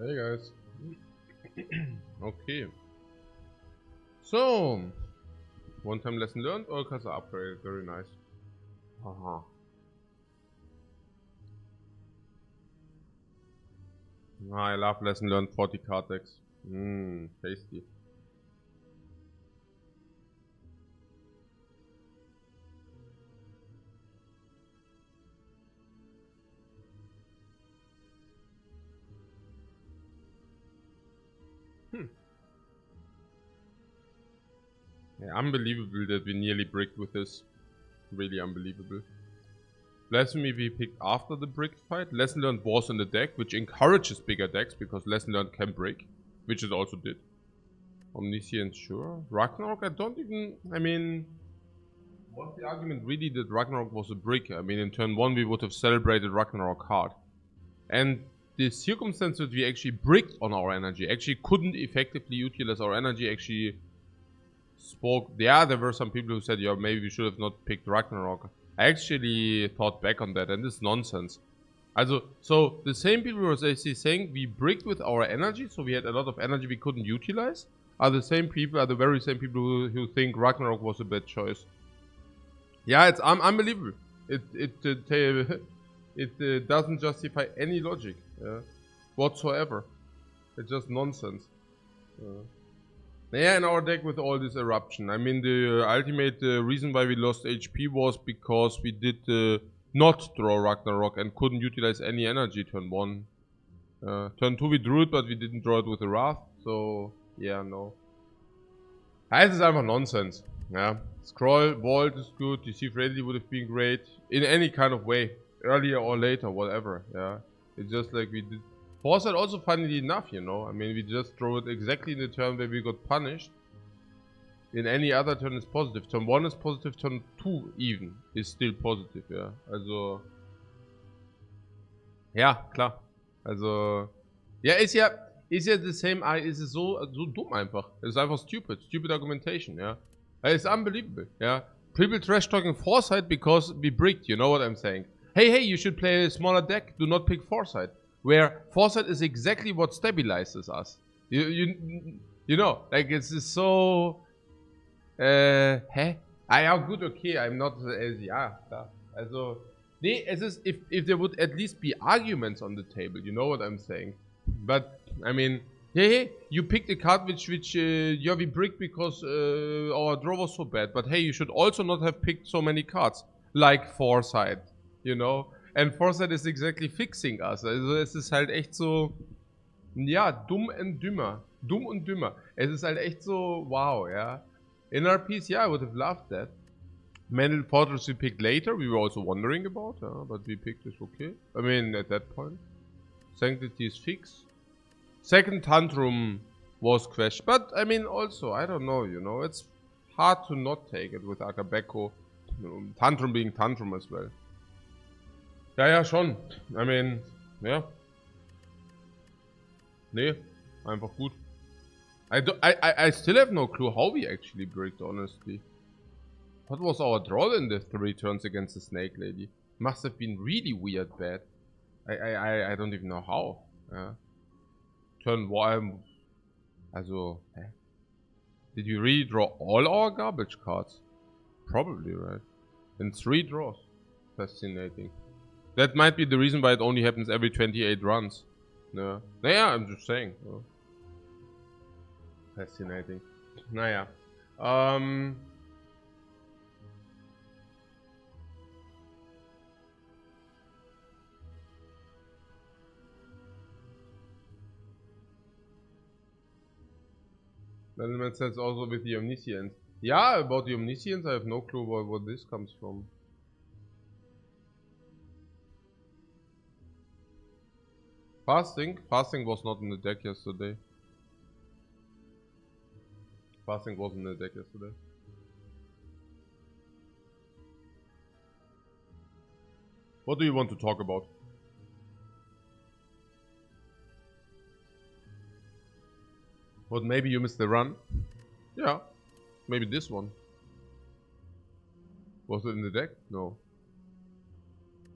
Hey guys. Okay. So, one time lesson learned, all cards are upgraded. Very nice. Haha. I love lesson learned 40 card decks. Tasty. Yeah, unbelievable that we nearly bricked with this. Really unbelievable. Blasphemy we picked after the brick fight. Lesson learned was in the deck, which encourages bigger decks because lesson learned can break, which it also did. Omniscience, sure. Ragnarok, I don't even. I mean, what's the argument really that Ragnarok was a brick? I mean, in turn 1 we would have celebrated Ragnarok hard. And the circumstance that we actually bricked on our energy, actually couldn't effectively utilize our energy, actually spoke. Yeah, there were some people who said, yeah, maybe we should have not picked Ragnarok. I actually thought back on that, and this is nonsense. So the same people who were actually saying we bricked with our energy, so we had a lot of energy we couldn't utilize, are the very same people who think Ragnarok was a bad choice. Yeah, it's unbelievable. It doesn't justify any logic whatsoever. It's just nonsense. Yeah, in our deck with all this eruption. I mean, the ultimate reason why we lost HP was because we did not draw Ragnarok and couldn't utilize any energy turn 1. Turn 2 we drew it, but we didn't draw it with the Wrath. So, yeah, no. This is einfach nonsense. Yeah. Scroll, Vault is good. Deceive Readily would have been great. In any kind of way. Earlier or later, whatever. Yeah. It's just like we did. Foresight also, funnily enough, you know. I mean, we just drew it exactly in the turn where we got punished. In any other turn it's positive. Turn 1 is positive, turn 2 even is still positive, ja. Also. Ja, klar. Also. Ja, ist ja the same. Ist es so dumm einfach. Es ist einfach stupid. Stupid argumentation, ja. It's unbelievable, yeah. People trash talking Foresight because we bricked, you know what I'm saying? Hey, you should play a smaller deck, do not pick Foresight. Where Foresight is exactly what stabilizes us. You know, like it's so... hä? Ja gut, okay, I'm not... ja, klar. Also... Nee, es ist... If there would at least be arguments on the table, you know what I'm saying? But, I mean... Hey, you picked a card which yeah, we bricked because our draw was so bad. But hey, you should also not have picked so many cards. Like Foresight, you know? And Foresight is exactly fixing us. Also es ist halt echt so... Ja, dumm und dümmer. Dumm und dümmer. Es ist halt echt so... Wow, ja. NRPs, yeah, I would have loved that. Mental Fortress we picked later. We were also wondering about, but we picked this okay. I mean, at that point. Sanctity is fixed. Second Tantrum was questioned, but I mean also, I don't know, you know, it's hard to not take it with Akabeko. Tantrum being Tantrum as well. Ja, schon. I mean, ja. Nee, einfach gut. I still have no clue how we actually bricked, honestly. What was our draw in the 3 turns against the Snake Lady? Must have been really weird bad. I don't even know how. Yeah. Turn 1. Also, hä? Did we really draw all our garbage cards? Probably, right? In 3 draws. Fascinating. That might be the reason why it only happens every 28 runs. Yeah, I'm just saying. Oh. Fascinating. Naja. Then it says also with the Omniscience. Yeah, about the Omniscience, I have no clue where this comes from. Fasting? Fasting was not in the deck yesterday. Fasting wasn't in the deck yesterday. What do you want to talk about? What, maybe you missed the run? Yeah. Maybe this one. Was it in the deck? No.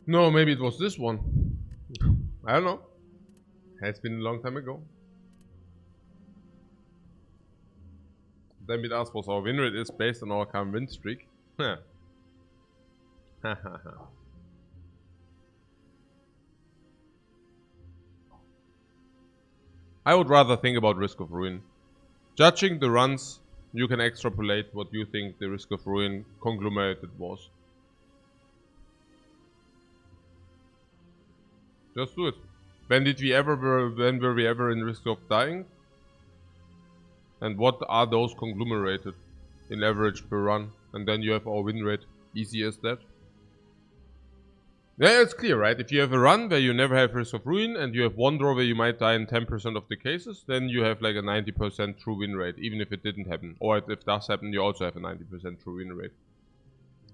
No, maybe it was this one. I don't know. Has been a long time ago. Then with us was our win rate is based on our current win streak. I would rather think about risk of ruin. Judging the runs, you can extrapolate what you think the risk of ruin conglomerated was. Just do it. When were we ever in risk of dying? And what are those conglomerated in average per run? And then you have our win rate. Easy as that. Yeah, it's clear, right? If you have a run where you never have risk of ruin and you have one draw where you might die in 10% of the cases, then you have like a 90% true win rate, even if it didn't happen. Or if it does happen, you also have a 90% true win rate.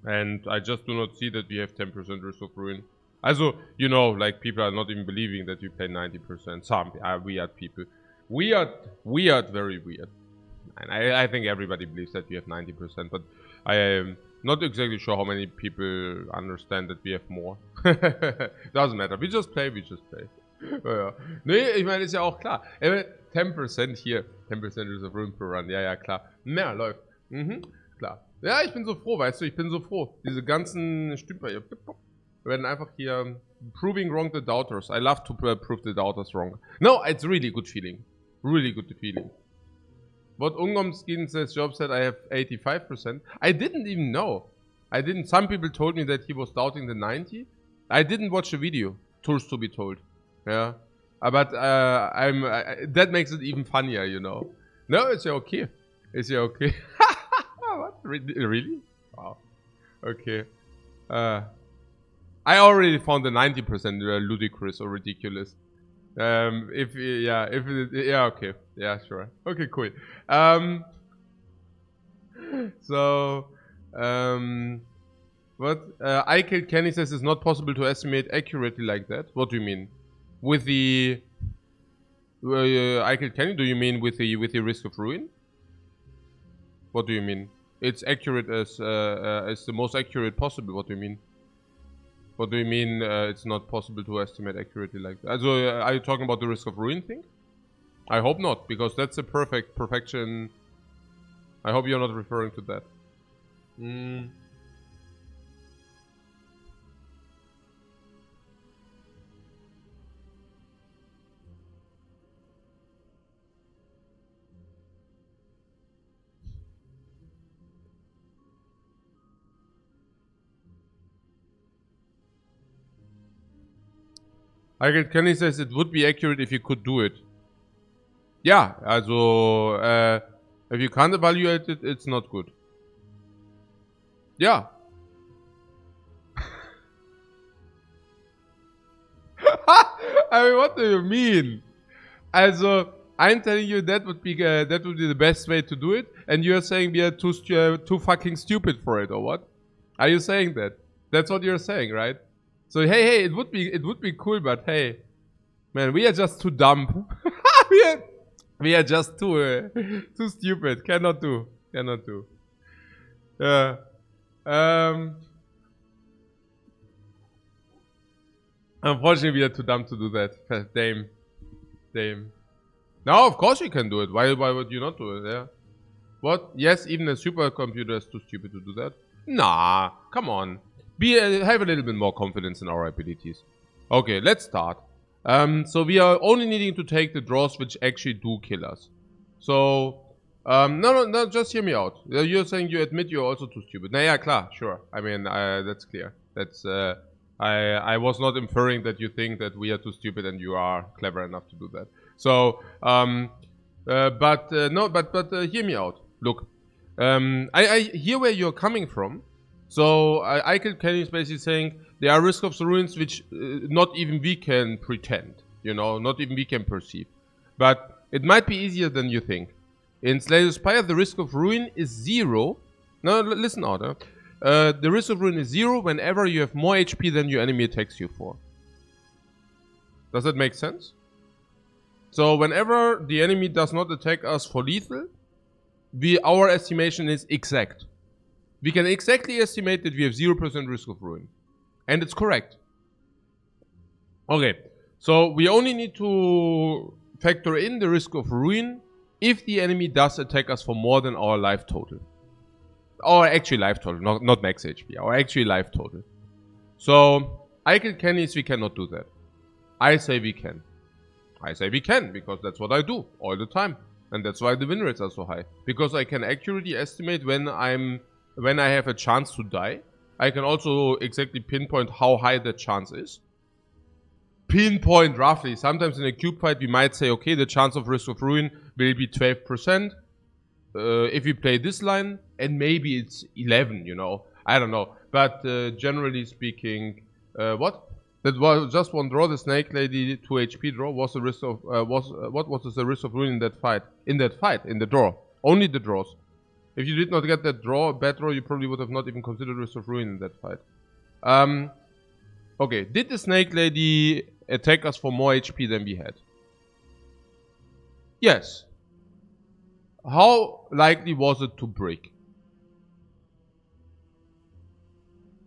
And I just do not see that we have 10% risk of ruin. Also, you know, like people are not even believing that you play 90%. Some are weird people. Weird, very weird. And I think everybody believes that we have 90%, but I am not exactly sure how many people understand that we have more. Doesn't matter. We just play. Ja. Nee, ich meine, ist ja auch klar. 10% hier. 10% ist auf Room per Run. Ja, klar. Mehr läuft. Klar. Ja, ich bin so froh, weißt du, ich bin so froh. Diese ganzen Stümper hier werden einfach hier proving wrong the doubters. I love to prove the doubters wrong. No, it's really good feeling. Really good feeling. What Ungomskin says, Job said I have 85%. I didn't even know. Some people told me that he was doubting the 90. I didn't watch the video, truth to be told. Yeah. But that makes it even funnier, you know. No, it's okay. It's okay. What? Really? Wow. Okay. I already found the 90% ludicrous or ridiculous. Okay. Yeah, sure. Okay, cool. What? I Killed Kenny says it's not possible to estimate accurately like that. What do you mean? With the I Killed Kenny, do you mean with the risk of ruin? What do you mean? It's accurate as the most accurate possible. What do you mean? What do you mean it's not possible to estimate accurately like that? So, are you talking about the risk of ruin thing? I hope not, because that's a perfection. I hope you're not referring to that. I get Kenny says it would be accurate if you could do it. Yeah, also, if you can't evaluate it, it's not good. Yeah. I mean, what do you mean? Also, I'm telling you that would be the best way to do it, and you're saying we are too fucking stupid for it, or what? Are you saying that? That's what you're saying, right? So hey, it would be cool, but hey, man, we are just too dumb. we are just too stupid. Cannot do. Yeah. Unfortunately, we are too dumb to do that. Damn. No, of course you can do it. Why would you not do it? Yeah. What? Yes, even a supercomputer is too stupid to do that. Nah, come on. Have a little bit more confidence in our abilities. Okay, let's start. So we are only needing to take the draws which actually do kill us. So, no, just hear me out. You're saying you admit you're also too stupid. Nah, yeah, klar, sure. I mean, that's clear. That's, I was not inferring that you think that we are too stupid and you are clever enough to do that. So, hear me out. Look, I hear where you're coming from. So I Killed Kenny is basically saying there are risks of the ruins which not even we can pretend, you know, not even we can perceive. But it might be easier than you think. In Spire, the risk of ruin is 0. No, listen out. The risk of ruin is 0 whenever you have more HP than your enemy attacks you for. Does that make sense? So whenever the enemy does not attack us for lethal, our estimation is exact. We can exactly estimate that we have 0% risk of ruin. And it's correct. Okay, So we only need to factor in the risk of ruin if the enemy does attack us for more than our life total. Or actually life total, not max HP, or actually life total. So, I kill Kennys, we cannot do that. I say we can. I say we can, because that's what I do all the time. And that's why the win rates are so high. Because I can accurately estimate when I have a chance to die. I can also exactly pinpoint how high that chance is. Pinpoint roughly. Sometimes in a cube fight we might say, okay, the chance of risk of ruin will be 12%. If we play this line, and maybe it's 11, you know. I don't know. But generally speaking, what? That was just one draw. The Snake Lady 2 HP draw was the risk of what was the risk of ruin in that fight? In the draw. Only the draws. If you did not get that draw, bad draw, you probably would have not even considered risk of ruin in that fight. Okay, did the Snake Lady attack us for more HP than we had? Yes. How likely was it to break?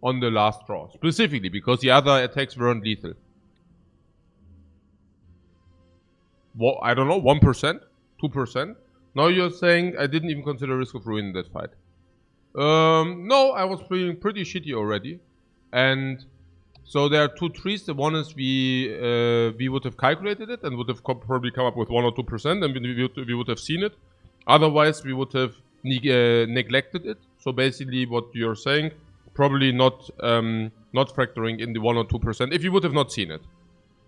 On the last draw, specifically, because the other attacks weren't lethal. Well, I don't know, 1%? 2%? Now you're saying I didn't even consider risk of ruin in that fight. No, I was feeling pretty shitty already. And so there are two trees. The one is we would have calculated it and would have probably come up with 1 or 2%, and we would have seen it. Otherwise, we would have neglected it. So basically what you're saying, probably not factoring in the 1 or 2% if you would have not seen it,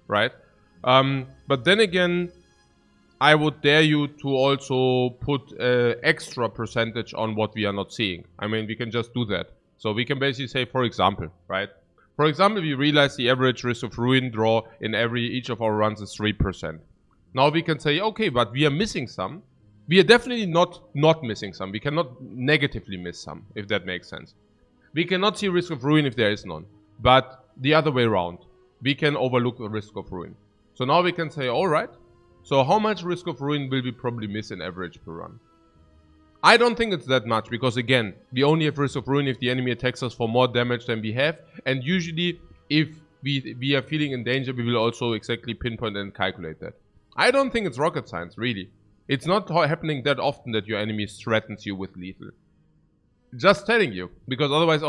right? But then again, I would dare you to also put extra percentage on what we are not seeing. I mean, we can just do that. So we can basically say, for example, right? For example, we realize the average risk of ruin draw in each of our runs is 3%. Now we can say, okay, but we are missing some. We are definitely not missing some. We cannot negatively miss some, if that makes sense. We cannot see risk of ruin if there is none. But the other way around, we can overlook the risk of ruin. So now we can say, alright, so how much risk of ruin will we probably miss in average per run? I don't think it's that much, because again, we only have risk of ruin if the enemy attacks us for more damage than we have. And usually, if we are feeling in danger, we will also exactly pinpoint and calculate that. I don't think it's rocket science, really. It's not happening that often that your enemy threatens you with lethal. Just telling you, because otherwise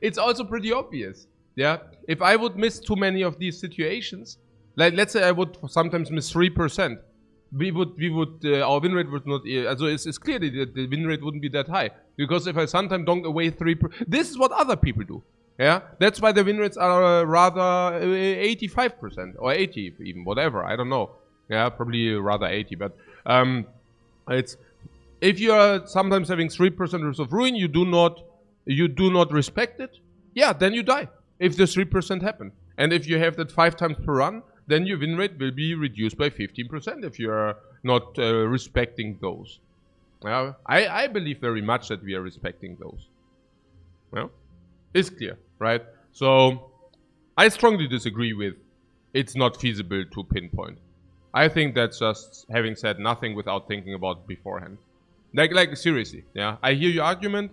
it's also pretty obvious. Yeah, if I would miss too many of these situations, like let's say I would sometimes miss 3%, our win rate would not. So it's clear that the win rate wouldn't be that high, because if I sometimes donk away 3%, this is what other people do. Yeah, that's why the win rates are rather 85% or 80 even, whatever. I don't know. Yeah, probably rather 80, but it's. If you are sometimes having 3% risk of ruin, you do not respect it, yeah, then you die. If the 3% happen. And if you have that 5 times per run, then your win rate will be reduced by 15% if you are not respecting those. I believe very much that we are respecting those. Well, it's clear, right? So, I strongly disagree with it's not feasible to pinpoint. I think that's just having said nothing without thinking about it beforehand. Like seriously, yeah. I hear your argument.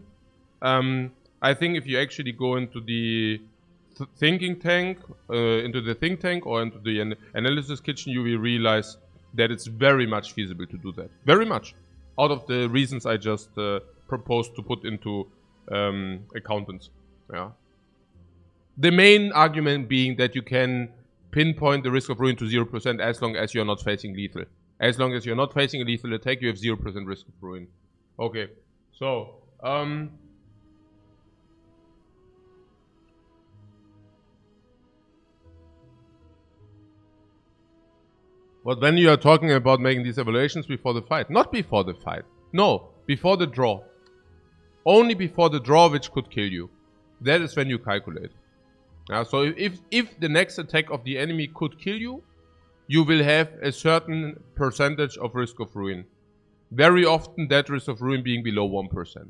I think if you actually go into the thinking tank, into the think tank, or into the analysis kitchen, you will realize that it's very much feasible to do that. Very much. Out of the reasons I just proposed to put into accountants. Yeah. The main argument being that you can pinpoint the risk of ruin to 0% as long as you're not facing lethal. As long as you're not facing a lethal attack, you have 0% risk of ruin. Okay, so, but when you are talking about making these evaluations before the fight, not before the fight. No, before the draw. Only before the draw, which could kill you. That is when you calculate. So if the next attack of the enemy could kill you, you will have a certain percentage of risk of ruin. Very often that risk of ruin being below 1%.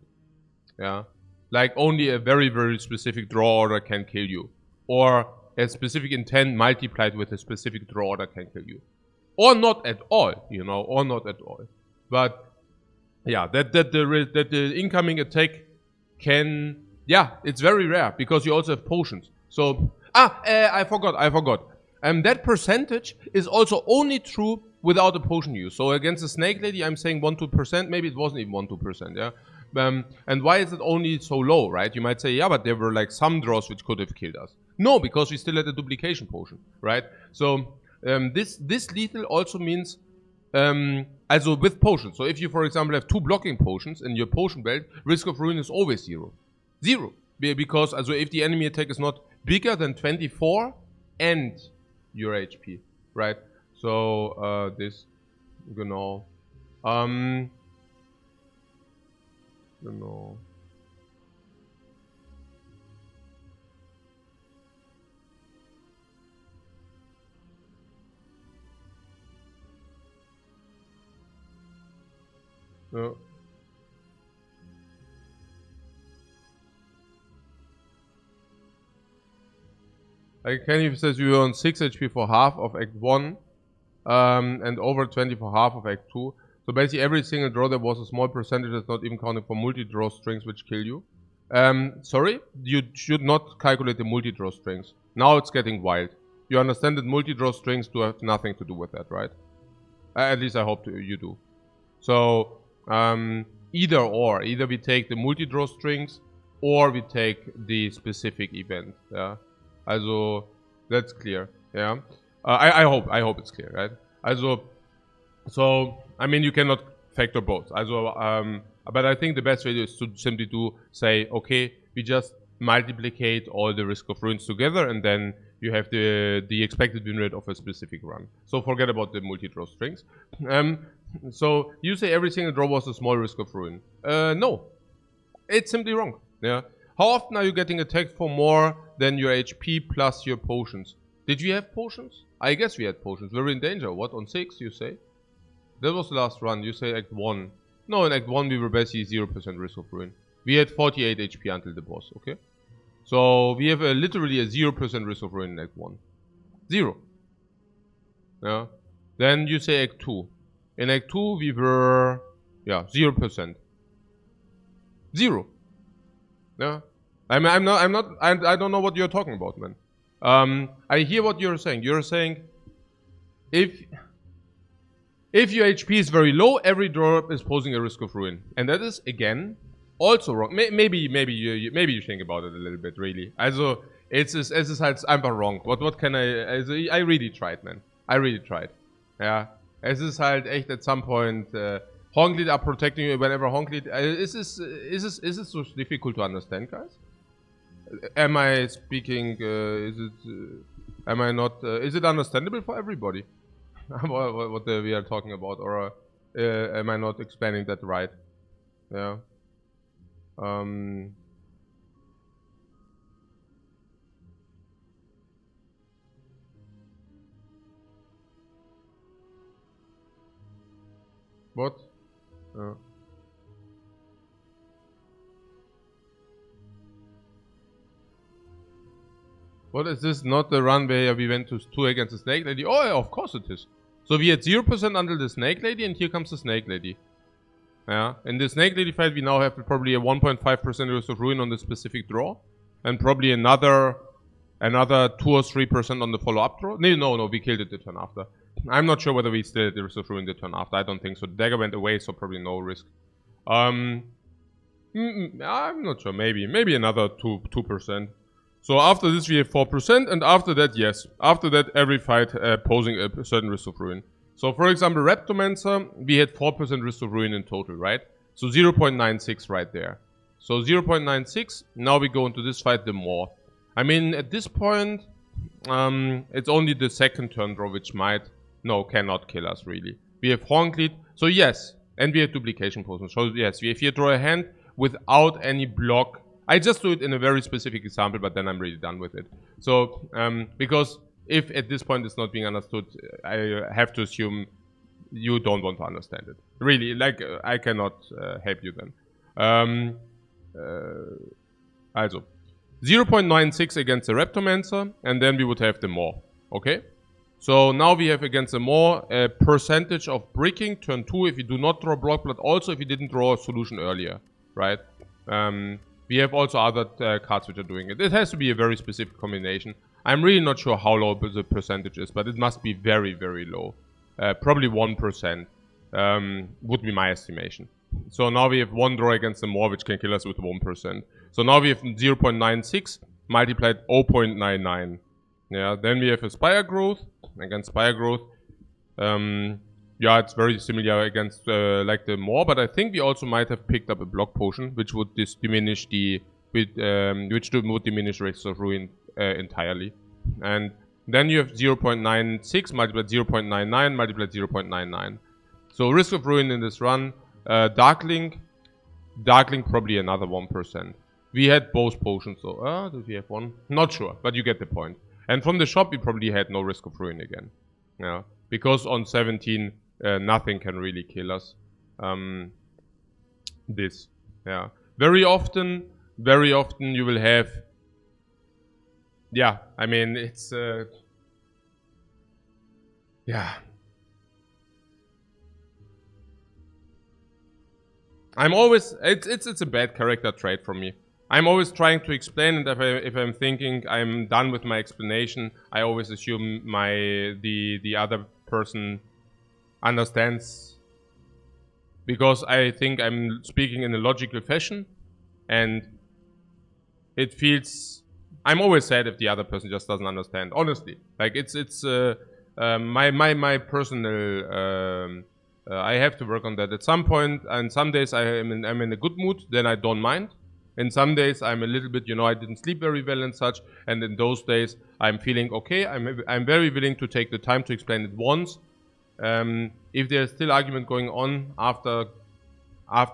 Yeah. Like only a very, very specific draw order can kill you. Or a specific intent multiplied with a specific draw order can kill you. Or not at all, you know, or not at all. But yeah, that the incoming attack can, yeah, it's very rare because you also have potions. So, I forgot. that percentage is also only true without a potion use. So against the Snake Lady, I'm saying 1-2%. Maybe it wasn't even 1-2%, yeah? And why is it only so low, right? You might say, yeah, but there were like some draws which could have killed us. No, because we still had a duplication potion, right? So this lethal also means also with potions. So if you, for example, have 2 blocking potions in your potion belt, risk of ruin is always 0. 0. Because also if the enemy attack is not bigger than 24 and your HP, right? So this, genau. Genau. Ja. Kenny says you were on 6 HP for half of Act 1 and over 20 for half of Act 2. So basically every single draw there was a small percentage that's not even counting for multi-draw strings which kill you. Sorry, you should not calculate the multi-draw strings. Now it's getting wild. You understand that multi-draw strings do have nothing to do with that, right? At least I hope you do. So either or. Either we take the multi-draw strings or we take the specific event, yeah? Also, that's clear, yeah? I hope it's clear, right? Also, so, I mean, you cannot factor both. Also, but I think the best way is to simply say, okay, we just multiplicate all the risk of ruins together and then you have the expected win rate of a specific run. So forget about the multi-draw strings. So you say every single draw was a small risk of ruin. No, it's simply wrong, yeah? How often are you getting attacked for more than your HP plus your potions? Did we have potions? I guess we had potions. We were in danger. What, on 6, you say? That was the last run. You say Act 1. No, in Act 1 we were basically 0% risk of ruin. We had 48 HP until the boss, okay? So we have literally a 0% risk of ruin in Act 1. 0. Yeah. Then you say Act 2. In Act 2 we were, yeah, 0%. 0. Yeah. I don't know what you're talking about, man. I hear what you're saying. You're saying if your HP is very low, every draw is posing a risk of ruin, and that is again also wrong. Maybe you think about it a little bit, really. Also, es ist halt einfach wrong. What can I really tried, man. I really tried. Yeah. Es ist halt echt at some point. Honk-Lead are protecting you whenever Honk-Lead. Is this so difficult to understand, guys? Am I speaking? Am I not? Is it understandable for everybody? what we are talking about, or am I not explaining that right? Yeah. What? What is this? Not the run where we went to 2 against the Snake Lady? Oh, yeah, of course it is. So we had 0% until the Snake Lady, and here comes the Snake Lady. Yeah, in the Snake Lady fight, we now have probably a 1.5% risk of ruin on the specific draw, and probably another 2 or 3% on the follow-up draw. No, we killed it the turn after. I'm not sure whether we still had the risk of ruin the turn after. I don't think so. The dagger went away, so probably no risk. I'm not sure. Maybe another 2%. So after this we have 4%, and after that, yes. After that, every fight posing a certain risk of ruin. So for example, Raptomancer, we had 4% risk of ruin in total, right? So 0.96 right there. So 0.96, now we go into this fight the more. I mean, at this point, it's only the second turn draw which cannot kill us really. We have Honk-Lead, so yes, and we have duplication potions. So yes, if you draw a hand without any block, I just do it in a very specific example, but then I'm really done with it. So, because if at this point it's not being understood, I have to assume you don't want to understand it. Really, like, I cannot help you then. Also, 0.96 against the Raptomancer, and then we would have the Maw, okay? So now we have against the Maw a percentage of bricking, turn 2 if you do not draw block, but also if you didn't draw a solution earlier, right? We have also other cards which are doing it. It has to be a very specific combination. I'm really not sure how low the percentage is, but it must be very, very low. Probably 1% would be my estimation. So now we have one draw against the Moor, which can kill us with 1%. So now we have 0.96 multiplied 0.99. Yeah, then we have a Spire growth. Against Spire growth, yeah, it's very similar against like the Moor, but I think we also might have picked up a block potion, which would diminish the would diminish Risks of Ruin entirely. And then you have 0.96 multiplied 0.99 multiplied 0.99. So Risk of Ruin in this run, Darkling probably another 1%. We had both potions, so did we have one? Not sure, but you get the point. And from the shop, we probably had no Risk of Ruin again. Yeah, because on 17, nothing can really kill us. This, yeah. Very often you will have. Yeah, I mean it's. Yeah. I'm always. It's a bad character trait for me. I'm always trying to explain, and if I'm thinking I'm done with my explanation, I always assume the other person understands, because I think I'm speaking in a logical fashion, and it feels. I'm always sad if the other person just doesn't understand. Honestly, like it's my personal. I have to work on that at some point, and some days I'm in a good mood, then I don't mind. And some days I'm a little bit, I didn't sleep very well and such. And in those days I'm feeling okay. I'm very willing to take the time to explain it once. If there's still argument going on after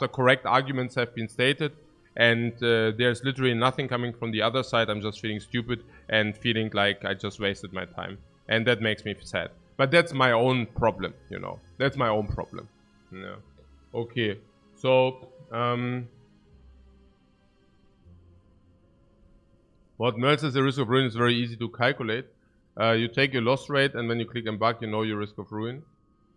correct arguments have been stated, and there's literally nothing coming from the other side, I'm just feeling stupid and feeling like I just wasted my time. And that makes me sad. But that's my own problem, That's my own problem. Yeah. Okay. So, what Merl says, the Risk of Ruin is very easy to calculate. You take your loss rate, and when you click embark, you know your Risk of Ruin.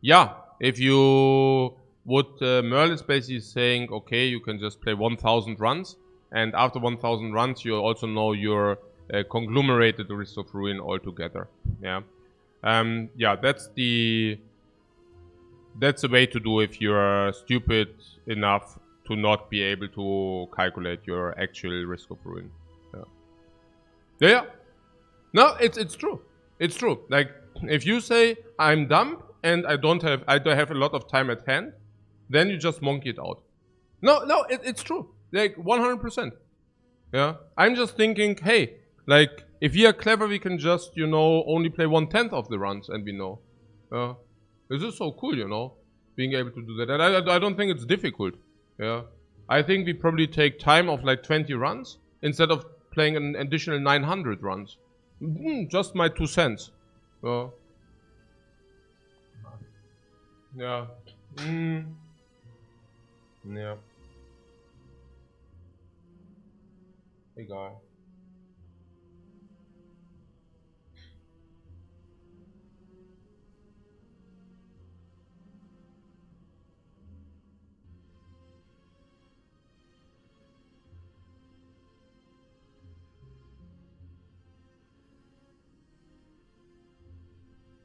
Yeah, if you would, Merl is basically saying, okay, you can just play 1,000 runs, and after 1,000 runs, you also know your conglomerated Risk of Ruin altogether. Yeah, yeah, that's the way to do if you're stupid enough to not be able to calculate your actual Risk of Ruin. Yeah. No, it's true. It's true. Like, if you say I'm dumb and I don't have a lot of time at hand, then you just monkey it out. No, it's true. Like 100%. Yeah. I'm just thinking, hey, like if we are clever, we can just only play 1/10 of the runs, and we know. This is so cool, being able to do that. And I don't think it's difficult. Yeah. I think we probably take time of like 20 runs instead of playing an additional 900 runs. Just my 2 cents. Yeah. Yeah. Yeah. Egal.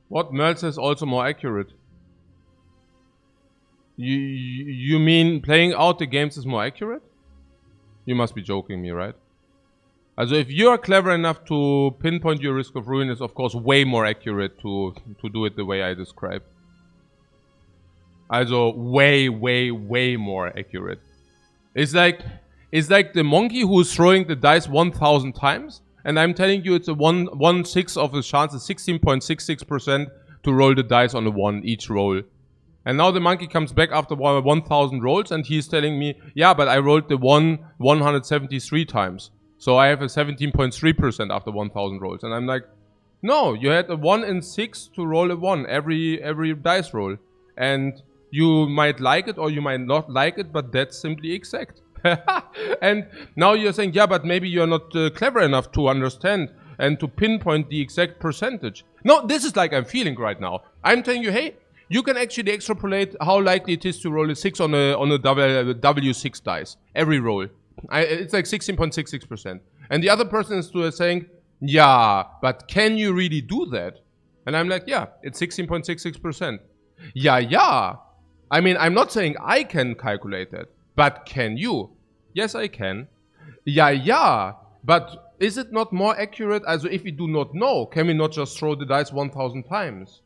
What Merl says also more accurate? You mean playing out the games is more accurate? You must be joking me, right? Also, if you are clever enough to pinpoint your Risk of Ruin, is of course way more accurate to do it the way I described. Also, way more accurate. It's like the monkey who's throwing the dice 1,000 times, and I'm telling you it's a 1/6 of the chance, 16.66% to roll the dice on a 1 each roll. And now the monkey comes back after 1,000 rolls, and he's telling me, yeah, but I rolled the 173 times. So I have a 17.3% after 1,000 rolls. And I'm like, no, you had a 1 in 6 to roll a 1 every dice roll. And you might like it or you might not like it, but that's simply exact. And now you're saying, yeah, but maybe you're not clever enough to understand and to pinpoint the exact percentage. No, this is like I'm feeling right now. I'm telling you, hey, you can actually extrapolate how likely it is to roll a 6 on a W6 dice every roll. it's like 16.66%. And the other person is saying, yeah, but can you really do that? And I'm like, yeah, it's 16.66%. Yeah. I mean, I'm not saying I can calculate that, but can you? Yes, I can. Yeah, but is it not more accurate? Also, if we do not know, can we not just throw the dice 1,000 times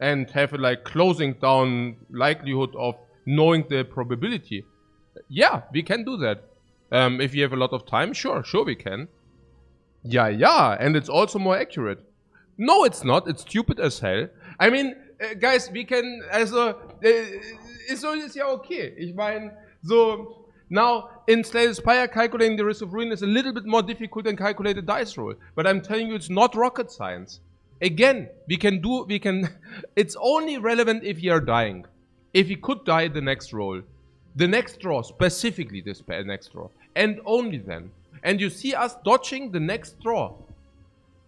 and have a like closing down likelihood of knowing the probability? Yeah, we can do that. If you have a lot of time, sure we can. Yeah, and it's also more accurate. No, it's not. It's stupid as hell. I mean, guys, we can, also, ist ja okay. Ich meine, so, now, in Spire, calculating the risk of ruin is a little bit more difficult than calculate a dice roll. But I'm telling you, it's not rocket science. Again, it's only relevant if you are dying. If you could die the next roll, the next draw, specifically this next draw, and only then. And you see us dodging the next draw.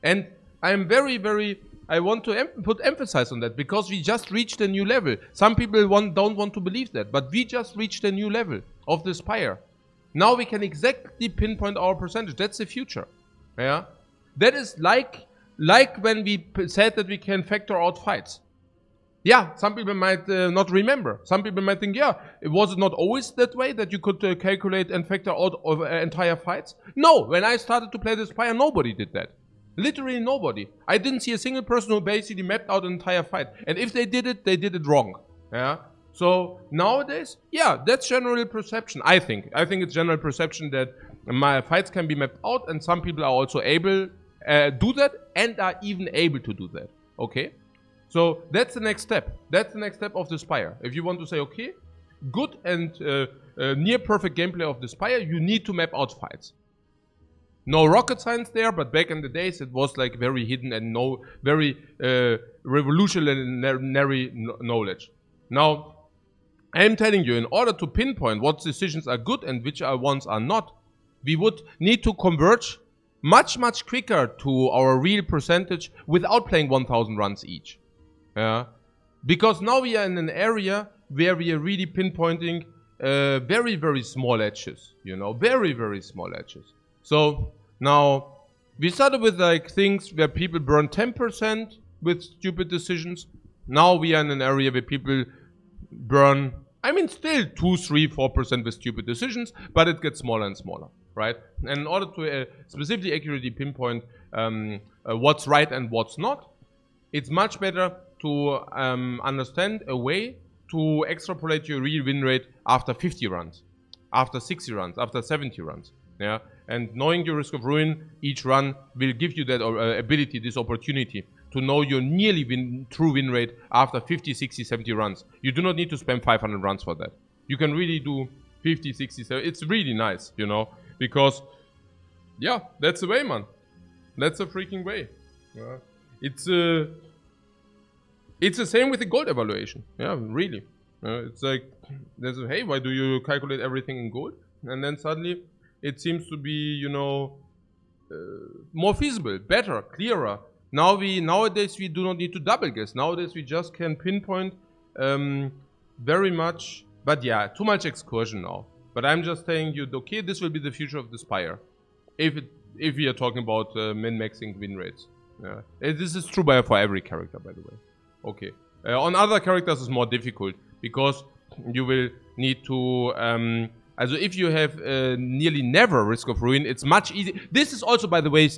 And I'm I want to put emphasis on that, because we just reached a new level. Some people don't want to believe that, but we just reached a new level of the Spire. Now we can exactly pinpoint our percentage. That's the future. Yeah, that is like when we said that we can factor out fights. Yeah, some people might not remember. Some people might think, yeah, was it not always that way that you could calculate and factor out entire fights? No, when I started to play the Spire, nobody did that. Literally nobody. I didn't see a single person who basically mapped out an entire fight. And if they did it wrong. Yeah. So nowadays, yeah, that's general perception. I think it's general perception that my fights can be mapped out, and some people are also able do that and are even able to do that. Okay. So that's the next step. That's the next step of the Spire. If you want to say, okay, good and near perfect gameplay of the Spire, you need to map out fights. No rocket science there, but back in the days it was like very hidden and very revolutionary knowledge. Now, I am telling you, in order to pinpoint what decisions are good and which ones are not, we would need to converge much quicker to our real percentage without playing 1,000 runs each. Yeah, because now we are in an area where we are really pinpointing very small edges, you know, very small edges. So now we started with like things where people burn 10% with stupid decisions. Now we are in an area where people burn, I mean, still 2, 3, 4% with stupid decisions, but it gets smaller and smaller, right? And in order to specifically accurately pinpoint what's right and what's not, it's much better to understand a way to extrapolate your real win rate after 50 runs, after 60 runs, after 70 runs. Yeah, and knowing your risk of ruin each run will give you that ability, this opportunity to know your nearly true win rate after 50, 60, 70 runs. You do not need to spend 500 runs for that. You can really do 50, 60, 70. It's really nice, you know, because, yeah, that's the way, man. That's the freaking way. Yeah. It's the same with the gold evaluation. Yeah, really. It's like, there's a, hey, why do you calculate everything in gold? And then suddenly it seems to be, you know, more feasible, better, clearer. Nowadays we do not need to double guess. Nowadays we just can pinpoint very much. But yeah, too much excursion now. But I'm just saying you, okay, this will be the future of the Spire. If we are talking about min-maxing win rates. Yeah. This is true for every character, by the way. Okay. On other characters it's more difficult, because you will need to also if you have nearly never risk of ruin, it's much easier. This is also, by the way,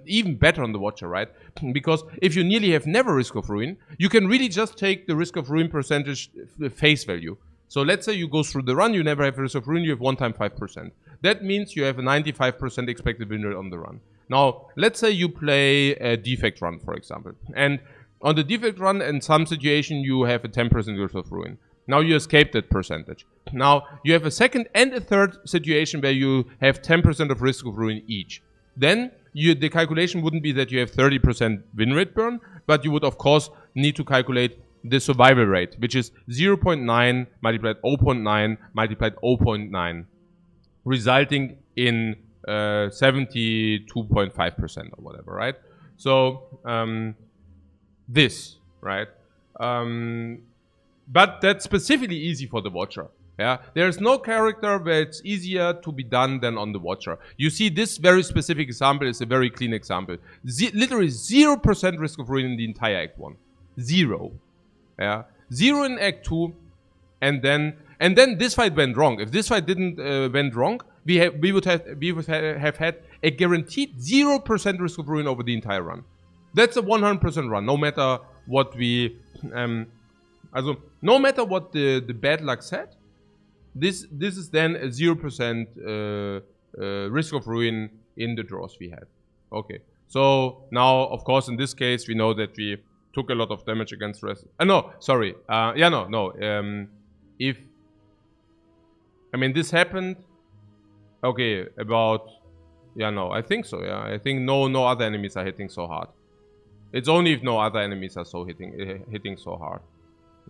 even better on the Watcher, right? Because if you nearly have never risk of ruin, you can really just take the risk of ruin percentage face value. So let's say you go through the run, you never have risk of ruin, you have 1 time 5%. That means you have a 95% expected win rate on the run. Now, let's say you play a defect run, for example. And on the defect run, in some situation, you have a 10% risk of ruin. Now you escape that percentage. Now you have a second and a third situation where you have 10% of risk of ruin each. Then the calculation wouldn't be that you have 30% win rate burn, but you would of course need to calculate the survival rate, which is 0.9 multiplied 0.9 multiplied 0.9, resulting in 72.5% or whatever, right? So this, right? But that's specifically easy for the Watcher. Yeah, there's no character where it's easier to be done than on the Watcher. You see, this very specific example is a very clean example. Literally 0% risk of ruin in the entire Act 1. 0. Yeah, 0 in Act 2, and then this fight went wrong. If this fight didn't went wrong, we would have had a guaranteed 0% risk of ruin over the entire run. That's a 100% run, no matter what we no matter what the bad luck said. This is then a 0% risk of ruin in the draws we had. Okay, so now of course in this case we know that we took a lot of damage against rest. No, sorry. If this happened. Okay, about I think so. Yeah, I think no other enemies are hitting so hard. It's only if no other enemies are so hitting so hard.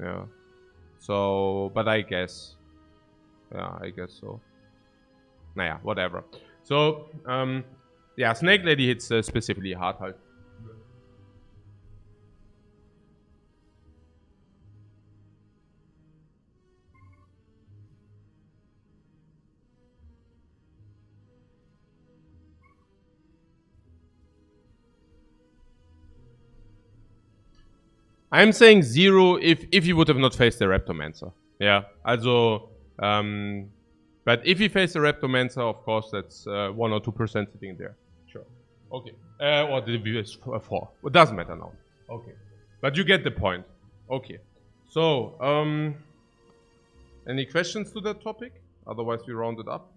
Yeah. So, but I guess. Yeah, I guess so. Naja, whatever. So, yeah, Snake Lady hits specifically hard halt. I'm saying 0 if he would have not faced the Raptormancer. Yeah, also, but if he faced the Raptormancer, of course, that's 1 or 2% sitting there. Sure. Okay. Or the VS4. It doesn't matter now. Okay. But you get the point. Okay. So, any questions to that topic? Otherwise, we round it up.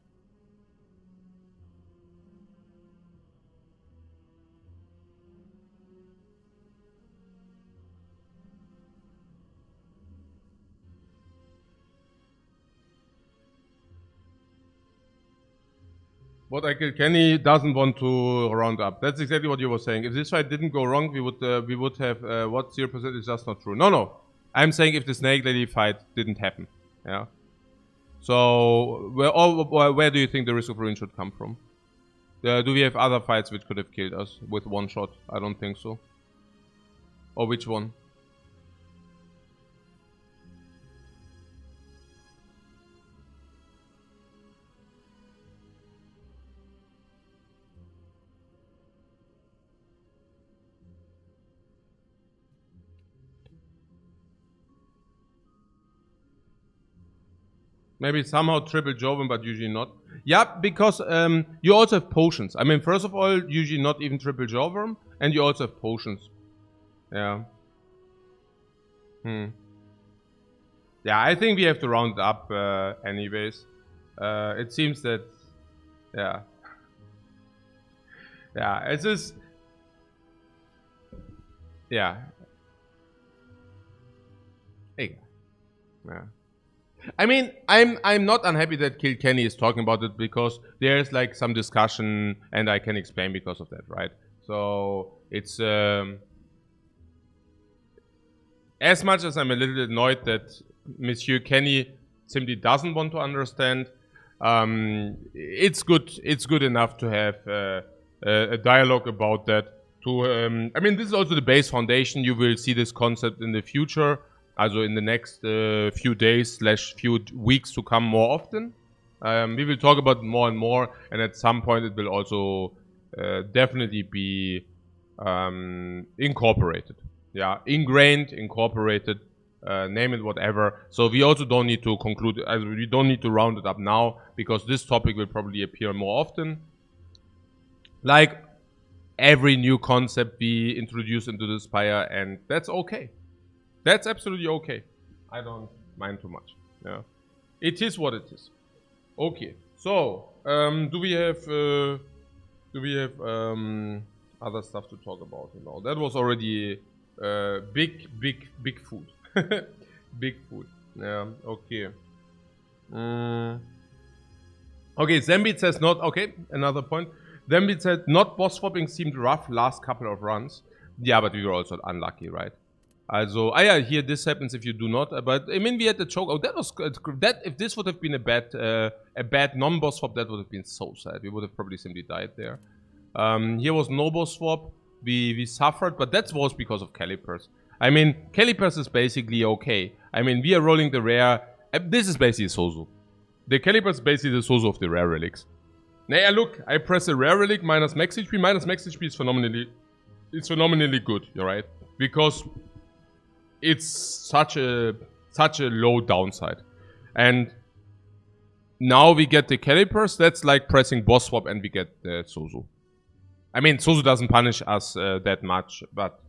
What I kill Kenny doesn't want to round up. That's exactly what you were saying. If this fight didn't go wrong, we would have what 0% is just not true. No. I'm saying if the Snake Lady fight didn't happen. Yeah. So where do you think the risk of ruin should come from? Do we have other fights which could have killed us with one shot? I don't think so. Or which one? Maybe somehow triple Joven, but usually not. Yeah, because you also have potions. I mean, first of all, usually not even triple Joven, and you also have potions. Yeah. Yeah, I think we have to round it up anyways. It seems that, yeah. Yeah, it's just, yeah. Hey. Yeah. I mean, I'm not unhappy that Kilkenny is talking about it because there's like some discussion and I can explain because of that, right? So it's as much as I'm a little annoyed that Monsieur Kenny simply doesn't want to understand, it's good enough to have a dialogue about that. I mean, this is also the base foundation. You will see this concept in the future. Also in the next few days / few weeks to come more often. We will talk about it more and more, and at some point it will also definitely be incorporated. Yeah, ingrained, incorporated, name it whatever. So we also don't need to conclude, we don't need to round it up now, because this topic will probably appear more often. Like every new concept we introduce into the Spire, and that's okay. That's absolutely okay. I don't mind too much. Yeah, it is what it is. Okay. So, do we have other stuff to talk about? You know, that was already big food. Big food. Yeah. Okay. Okay. Zambit says not. Okay. Another point. Zambit said not boss swapping seemed rough last couple of runs. Yeah, but we were also unlucky, right? Also, yeah, here this happens if you do not. But I mean, we had the choke. Oh, that was that. If this would have been a bad non-boss swap, that would have been so sad. We would have probably simply died there. Here was no boss swap. We suffered, but that was because of Calipers. I mean, Calipers is basically okay. I mean, we are rolling the rare. This is basically Sozu. The caliber is basically the Sozu of the rare relics. Now look, I press a rare relic minus max HP. Minus max HP is phenomenally good, you're right? Because it's such a low downside. And now we get the calipers, that's like pressing boss swap and we get the Sozu. I mean, Sozu doesn't punish us that much, but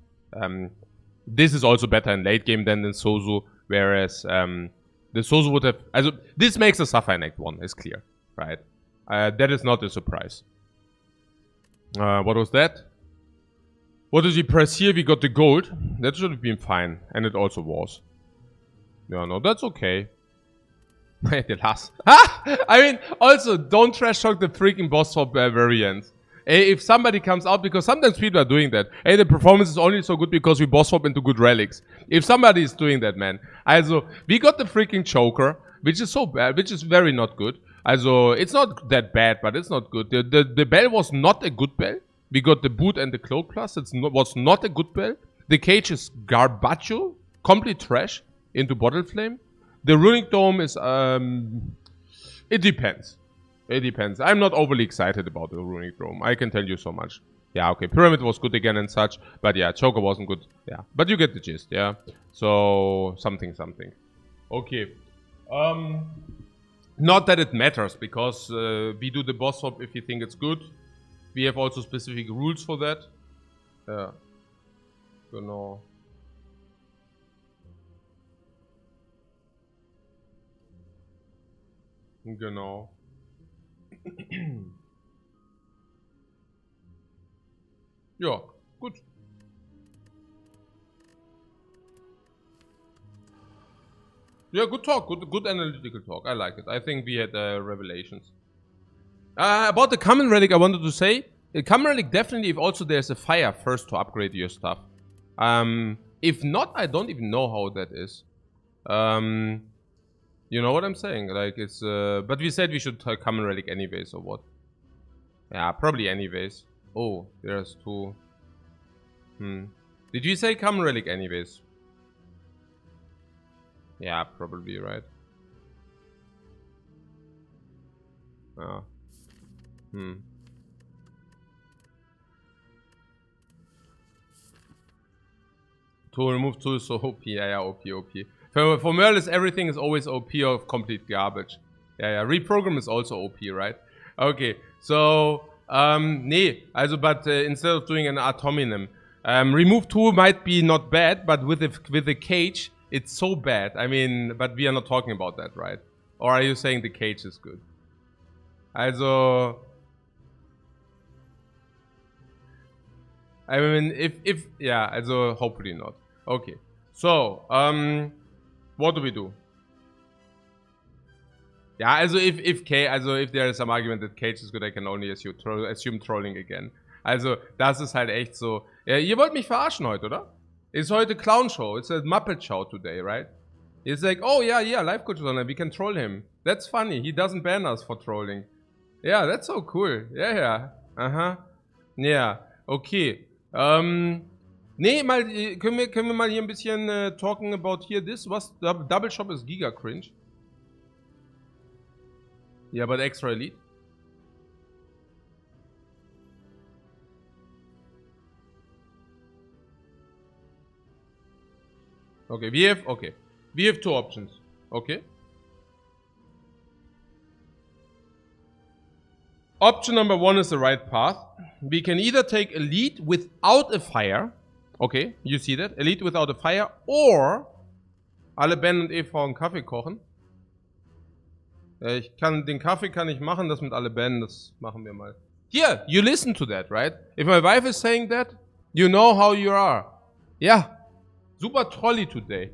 this is also better in late game than the Sozu, whereas the Sozu would have... Also, this makes a suffer in Act 1, it's clear, right? That is not a surprise. What was that? What did we press here? We got the gold. That should have been fine, and it also was. Yeah, no, that's okay. The last... I mean, also, don't trash talk the freaking boss swap variant. If somebody comes out, because sometimes people are doing that. Hey, the performance is only so good because we boss swap into good relics. If somebody is doing that, man. Also, we got the freaking choker, which is so bad, which is very not good. Also, it's not that bad, but it's not good. The bell was not a good bell. We got the boot and the cloak plus. It was not a good bell. The cage is garbaggio, complete trash into bottle flame. The runic dome is, it depends. It depends. I'm not overly excited about the runic dome. I can tell you so much. Yeah, okay. Pyramid was good again and such. But yeah, choker wasn't good. Yeah. But you get the gist, yeah. So, something. Okay. Not that it matters, because we do the boss swap if you think it's good. We have also specific rules for that. Yeah. Genau. Genau. Ja, gut. Yeah, good talk. Good analytical talk. I like it. I think we had revelations. About the common relic, I wanted to say, the common relic definitely, if also there's a fire first to upgrade your stuff. If not, I don't even know how that is. You know what I'm saying? Like, it's, but we said we should common relic anyways, or what? Yeah, probably anyways. Oh, there's two. Did you say common relic anyways? Yeah, probably, right? To remove tools, so OP. Yeah, OP. For Merlis, everything is always OP or complete garbage. Yeah. Reprogram is also OP, right? Okay, so, nee, also, but instead of doing an Atominem, remove tool might be not bad, but with the cage, it's so bad. I mean, but we are not talking about that, right? Or are you saying the cage is good? Also, I mean, if yeah, also hopefully not. Okay, so what do we do? Ja, also if there is some argument that Cage is good, I can only assume trolling again. Also, das ist halt echt so. Ja, ihr wollt mich verarschen heute, oder? Ist heute Clown Show. It's a Muppet Show today, right? It's like, oh yeah, Lifecoach is on there. We can troll him. That's funny. He doesn't ban us for trolling. Yeah, that's so cool. Yeah. Aha. Ja, okay. Nee, mal, können wir mal hier ein bisschen talking about here this? Was? Double Shop ist giga cringe. Yeah, but extra elite. Okay, we have two options. Okay. Option number one is the right path. We can either take elite without a fire. Okay, you see that? Elite without a fire. Or alle Ben und Eva einen Kaffee kochen. Den Kaffee kann ich machen, das mit alle Ben, das machen wir mal. Here, you listen to that, right? If my wife is saying that, you know how you are. Yeah. Super Trolley today.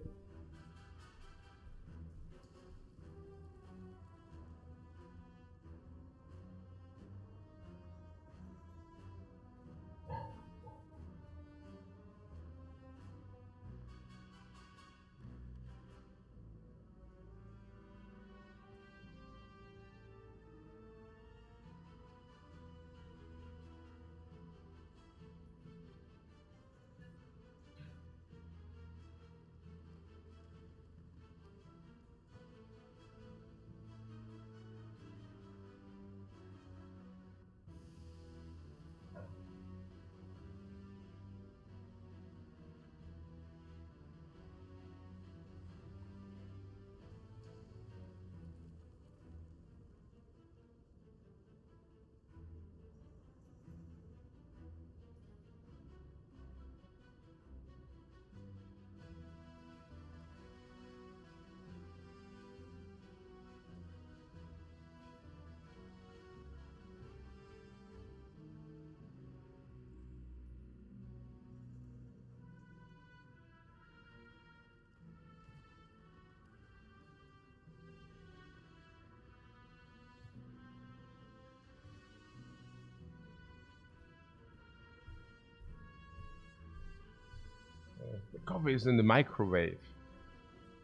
The coffee is in the microwave.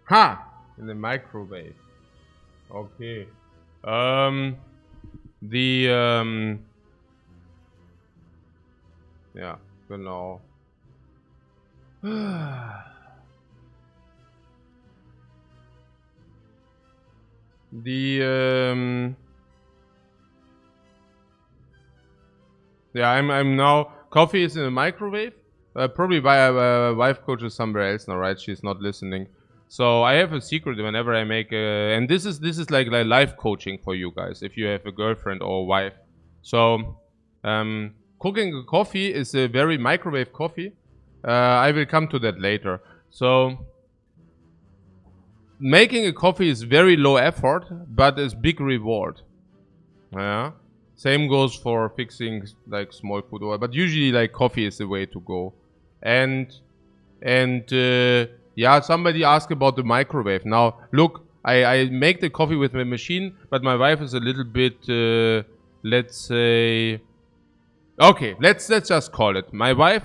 Ha! In the microwave. Okay. Ja, genau. Yeah, I'm now. Coffee is in the microwave. Probably via Lifecoach is somewhere else now, right? She's not listening. So I have a secret whenever I make and this is like life coaching for you guys if you have a girlfriend or a wife. So cooking a coffee is a very microwave coffee. I will come to that later. So making a coffee is very low effort, but is big reward. Yeah. Same goes for fixing like small food, but usually like coffee is the way to go. And yeah, somebody asked about the microwave. Now look, I make the coffee with my machine, but my wife is a little bit, let's say, okay, let's just call it. My wife,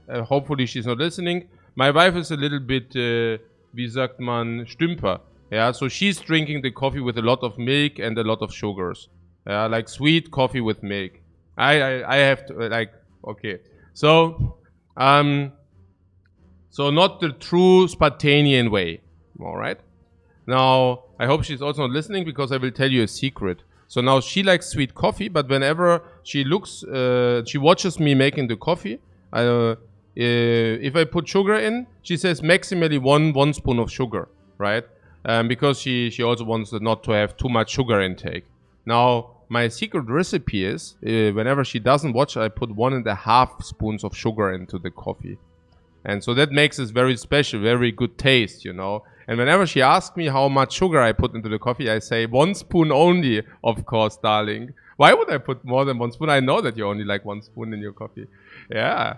hopefully she's not listening. My wife is a little bit, wie sagt man, Stümper. Yeah, so she's drinking the coffee with a lot of milk and a lot of sugars. Yeah, like sweet coffee with milk. I have to like, okay. So so not the true Spartanian way. All right. Now I hope she's also not listening because I will tell you a secret. So now she likes sweet coffee, but whenever she looks, she watches me making the coffee. If I put sugar in, she says maximally one spoon of sugar, right? Because she also wants not to have too much sugar intake. Now, my secret recipe is, whenever she doesn't watch, I put 1.5 spoons of sugar into the coffee. And so that makes it very special, very good taste, you know. And whenever she asks me how much sugar I put into the coffee, I say 1 spoon only, of course, darling. Why would I put more than 1 spoon? I know that you only like 1 spoon in your coffee. Yeah.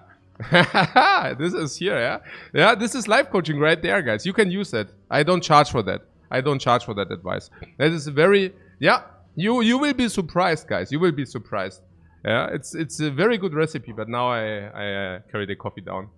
This is here, yeah? Yeah, this is life coaching right there, guys. You can use that. I don't charge for that. I don't charge for that advice. That is very, yeah. You will be surprised, guys. You will be surprised. Yeah, it's a very good recipe, but now I carry the coffee down.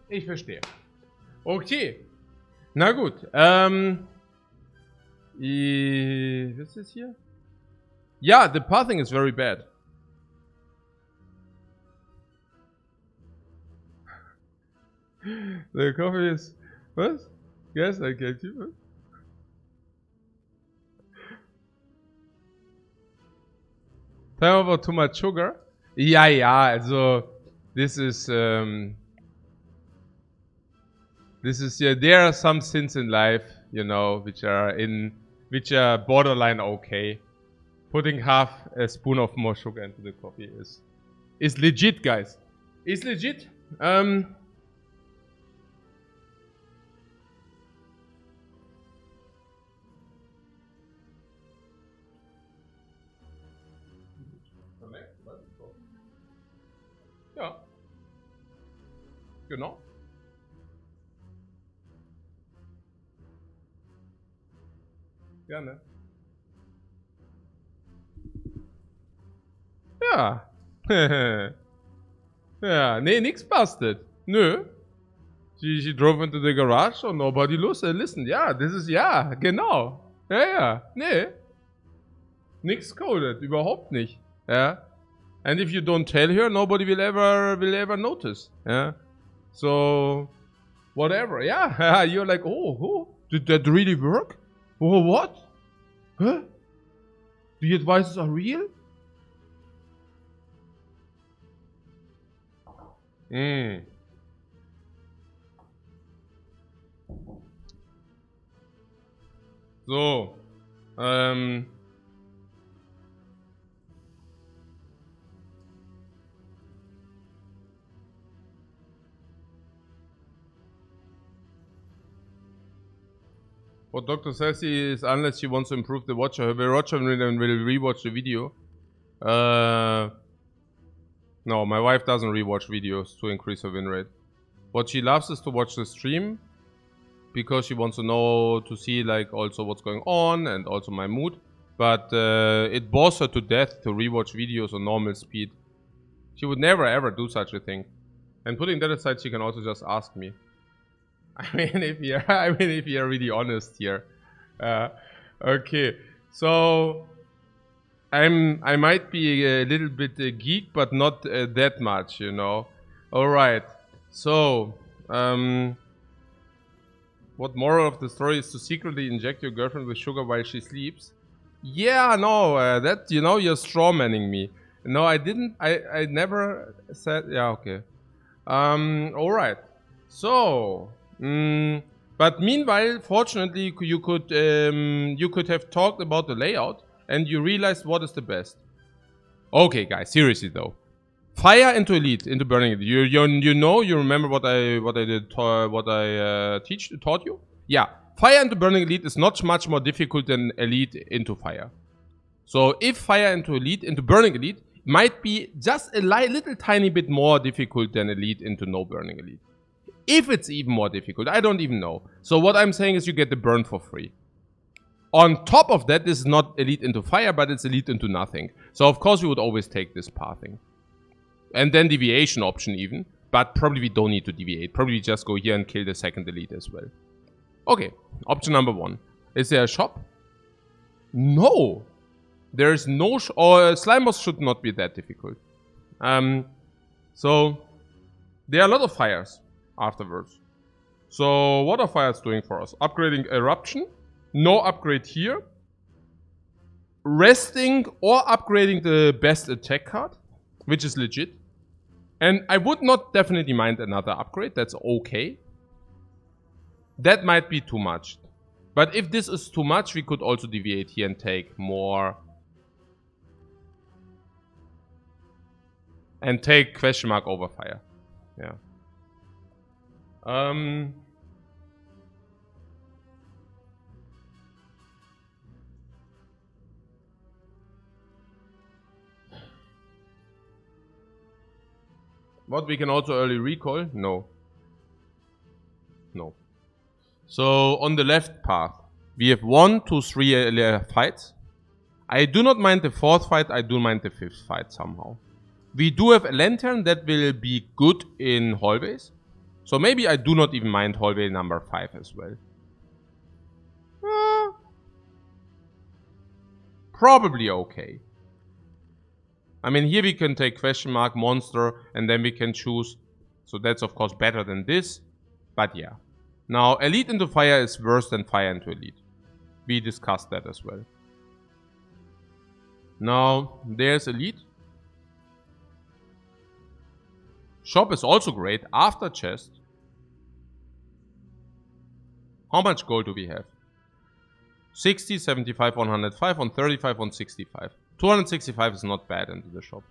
Ich verstehe. Okay. Na gut. Was ist das hier? Yeah, the pathing is very bad. The coffee is... Was? Yes, I get you. Tell about too much sugar? Ja, also... This is... yeah, there are some sins in life, you know, which are borderline okay. Putting half a spoon of more sugar into the coffee is legit, guys. Is legit. Ja. Genau. Gerne. Ja. Ja, nee, nix busted. Nö. She drove into the garage, so nobody listened. Yeah, this is, ja, genau. Ja, nee. Nix coded, überhaupt nicht. Ja. And if you don't tell her, nobody will ever notice. Yeah. So, whatever. Yeah. You're like, oh, did that really work? Oh, what? Huh? The advices are real? So. What Doctor says is, unless she wants to improve the watcher, her watcher will rewatch the video. No, my wife doesn't rewatch videos to increase her win rate. What she loves is to watch the stream, because she wants to know, to see like also what's going on and also my mood. But it bores her to death to rewatch videos on normal speed. She would never ever do such a thing. And putting that aside, she can also just ask me. I mean, if you're really honest here. Okay, so I might be a little bit a geek, but not that much, you know. All right. So, what moral of the story is to secretly inject your girlfriend with sugar while she sleeps? Yeah, no, that, you know, you're strawmanning me. No, I didn't. I never said. Yeah, okay. All right. So. But meanwhile, fortunately, you could have talked about the layout and you realized what is the best. Okay, guys, seriously though, fire into elite, into burning elite. You remember what I taught you? Yeah, fire into burning elite is not much more difficult than elite into fire. So if fire into elite into burning elite might be just a little tiny bit more difficult than elite into no burning elite. If it's even more difficult, I don't even know. So what I'm saying is you get the burn for free. On top of that, this is not elite into fire, but it's elite into nothing. So of course we would always take this pathing. And then deviation option even. But probably we don't need to deviate. Probably just go here and kill the second elite as well. Okay, option number 1. Is there a shop? No. There is no slime boss should not be that difficult. So there are a lot of fires afterwards. So what are fires doing for us? Upgrading eruption, no upgrade here. Resting or upgrading the best attack card, which is legit. And I would not definitely mind another upgrade, that's okay. That might be too much. But if this is too much, we could also deviate here and take more. And take question mark over fire. Yeah. What, we can also early recall? No. No. So on the left path, we have 1, 2, 3 fights. I do not mind the 4th fight, I do mind the 5th fight somehow. We do have a lantern that will be good in hallways. So maybe I do not even mind hallway number 5 as well. Probably okay. I mean, here we can take question mark, monster, and then we can choose. So that's of course better than this. But yeah. Now, elite into fire is worse than fire into elite. We discussed that as well. Now, there's elite. Shop is also great after chest. How much gold do we have? 60, 75, 105, 135, 165. 265 is not bad into the shop.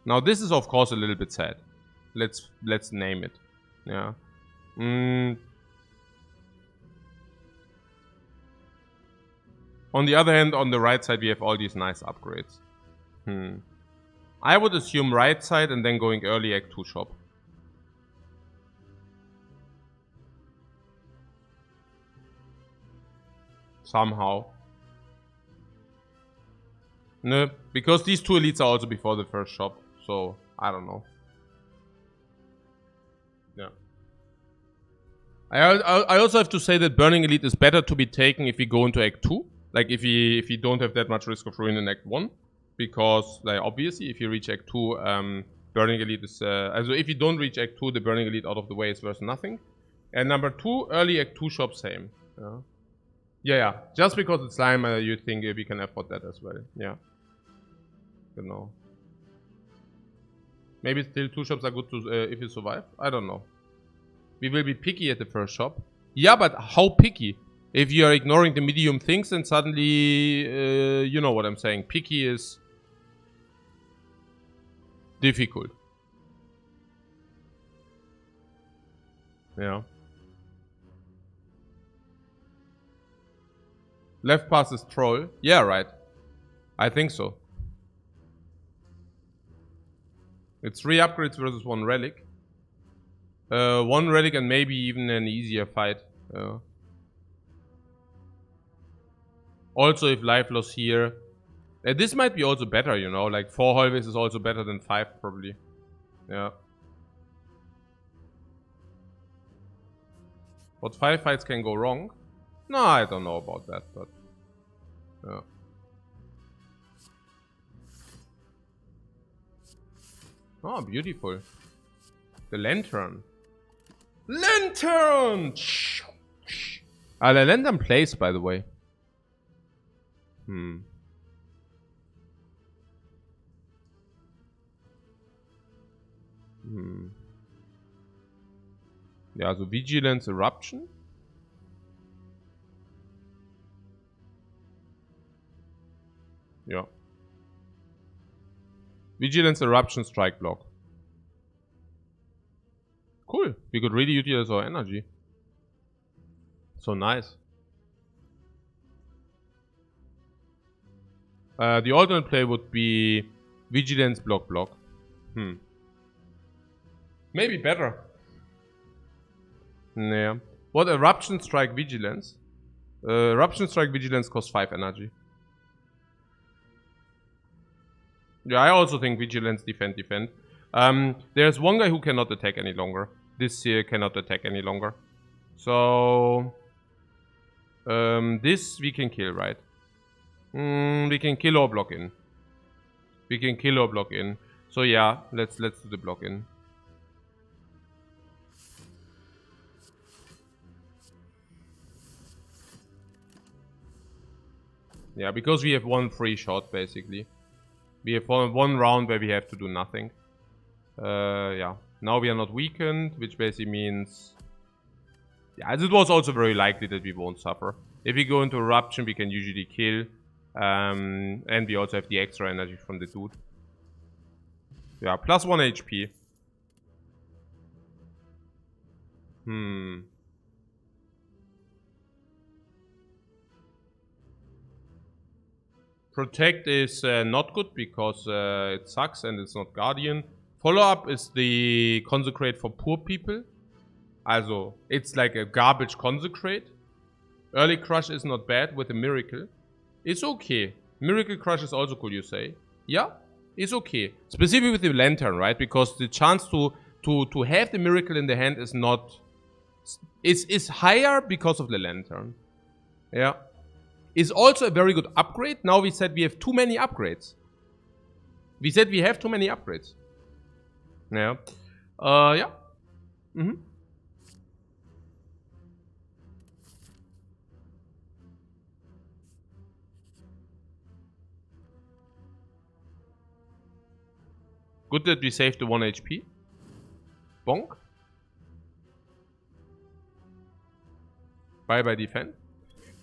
Now this is of course a little bit sad. Let's name it. Yeah. On the other hand, on the right side we have all these nice upgrades. I would assume right side and then going early Act 2 shop. Somehow. No, because these 2 elites are also before the first shop. So, I don't know. Yeah. I also have to say that Burning Elite is better to be taken if we go into Act 2. Like, if you don't have that much risk of ruin in Act 1. Because, like, obviously, if you reach Act 2, Burning Elite is... also, if you don't reach Act 2, the Burning Elite out of the way is worth nothing. And number 2, early Act 2 shop, same. Yeah. Yeah. Just because it's slime, you think we can afford that as well. Yeah. Genau. Maybe still 2 shops are good to if you survive. I don't know. We will be picky at the first shop. Yeah, but how picky? If you are ignoring the medium things, then suddenly, you know what I'm saying. Picky is difficult. Yeah. Left pass is troll. Yeah, right. I think so. It's 3 upgrades versus 1 relic. 1 relic and maybe even an easier fight. Also, if life loss here. This might be also better, you know. Like 4 always is also better than 5, probably. Yeah. But 5 fights can go wrong. No, I don't know about that, but. Yeah. Oh, beautiful. The lantern. Lantern! The lantern plays, by the way. Ja, so Vigilance Eruption. Ja. Vigilance Eruption Strike Block. Cool. We could really utilize our energy. So nice. The alternate play would be Vigilance Block Block. Maybe better. Yeah. What? Eruption Strike Vigilance? Eruption Strike Vigilance costs 5 energy. Yeah, I also think Vigilance defend. There's one guy who cannot attack any longer. This here cannot attack any longer. So... this we can kill, right? We can kill or block in. So yeah, let's do the block in. Yeah, because we have 1 free shot, basically. We have one round where we have to do nothing. Yeah. Now we are not weakened, which basically means... Yeah, it was also very likely that we won't suffer. If we go into Eruption, we can usually kill. And we also have the extra energy from the dude. Yeah, plus 1 HP. Protect is not good because it sucks and it's not Guardian. Follow-up is the Consecrate for poor people. Also, it's like a garbage Consecrate. Early Crush is not bad with a Miracle. It's okay. Miracle Crush is also cool, you say. Yeah, it's okay. Specifically with the Lantern, right? Because the chance to have the Miracle in the hand is not... Is higher because of the Lantern. Yeah. Is also a very good upgrade. Now we said we have too many upgrades. We said we have too many upgrades. Yeah. Yeah. Good that we saved the 1 HP. Bonk. Bye-bye defend.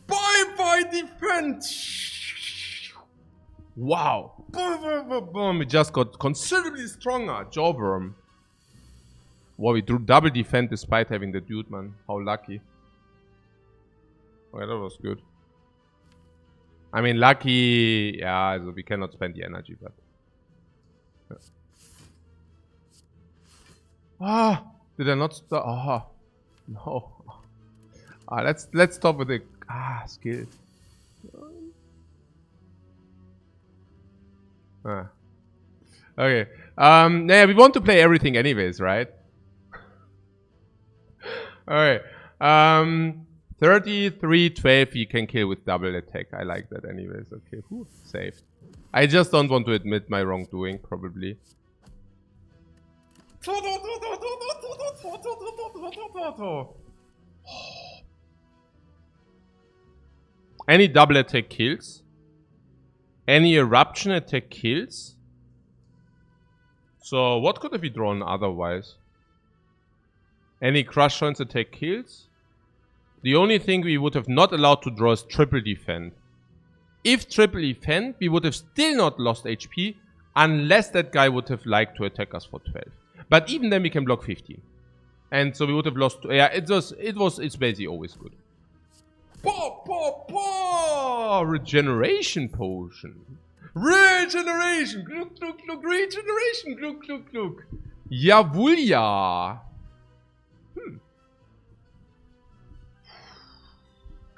Bye-bye defend! Wow. Boom. We just got considerably stronger. Jawworm. Wow, we drew double defend despite having the dude, man. How lucky. Okay, that was good. I mean, lucky... Yeah, so we cannot spend the energy, but... Yeah. Ah! Did I not stop? Ah! No. Ah, let's stop with the... Ah, skill. Ah. Okay. Yeah, we want to play everything anyways, right? Okay. 33-12 you can kill with double attack. I like that anyways. Okay, whew, saved. I just don't want to admit my wrongdoing, probably. Any double attack kills. Any eruption attack kills. So what could have we drawn otherwise? Any crush joints attack kills. The only thing we would have not allowed to draw is triple defend. If triple defend, we would have still not lost HP unless that guy would have liked to attack us for 12. But even then we can block 15. And so we would have lost. Yeah, it's basically always good. Regeneration potion. Regeneration. Gluck, gluck, gluck. Regeneration. Gluck, gluck, gluck. Jawohl, ja.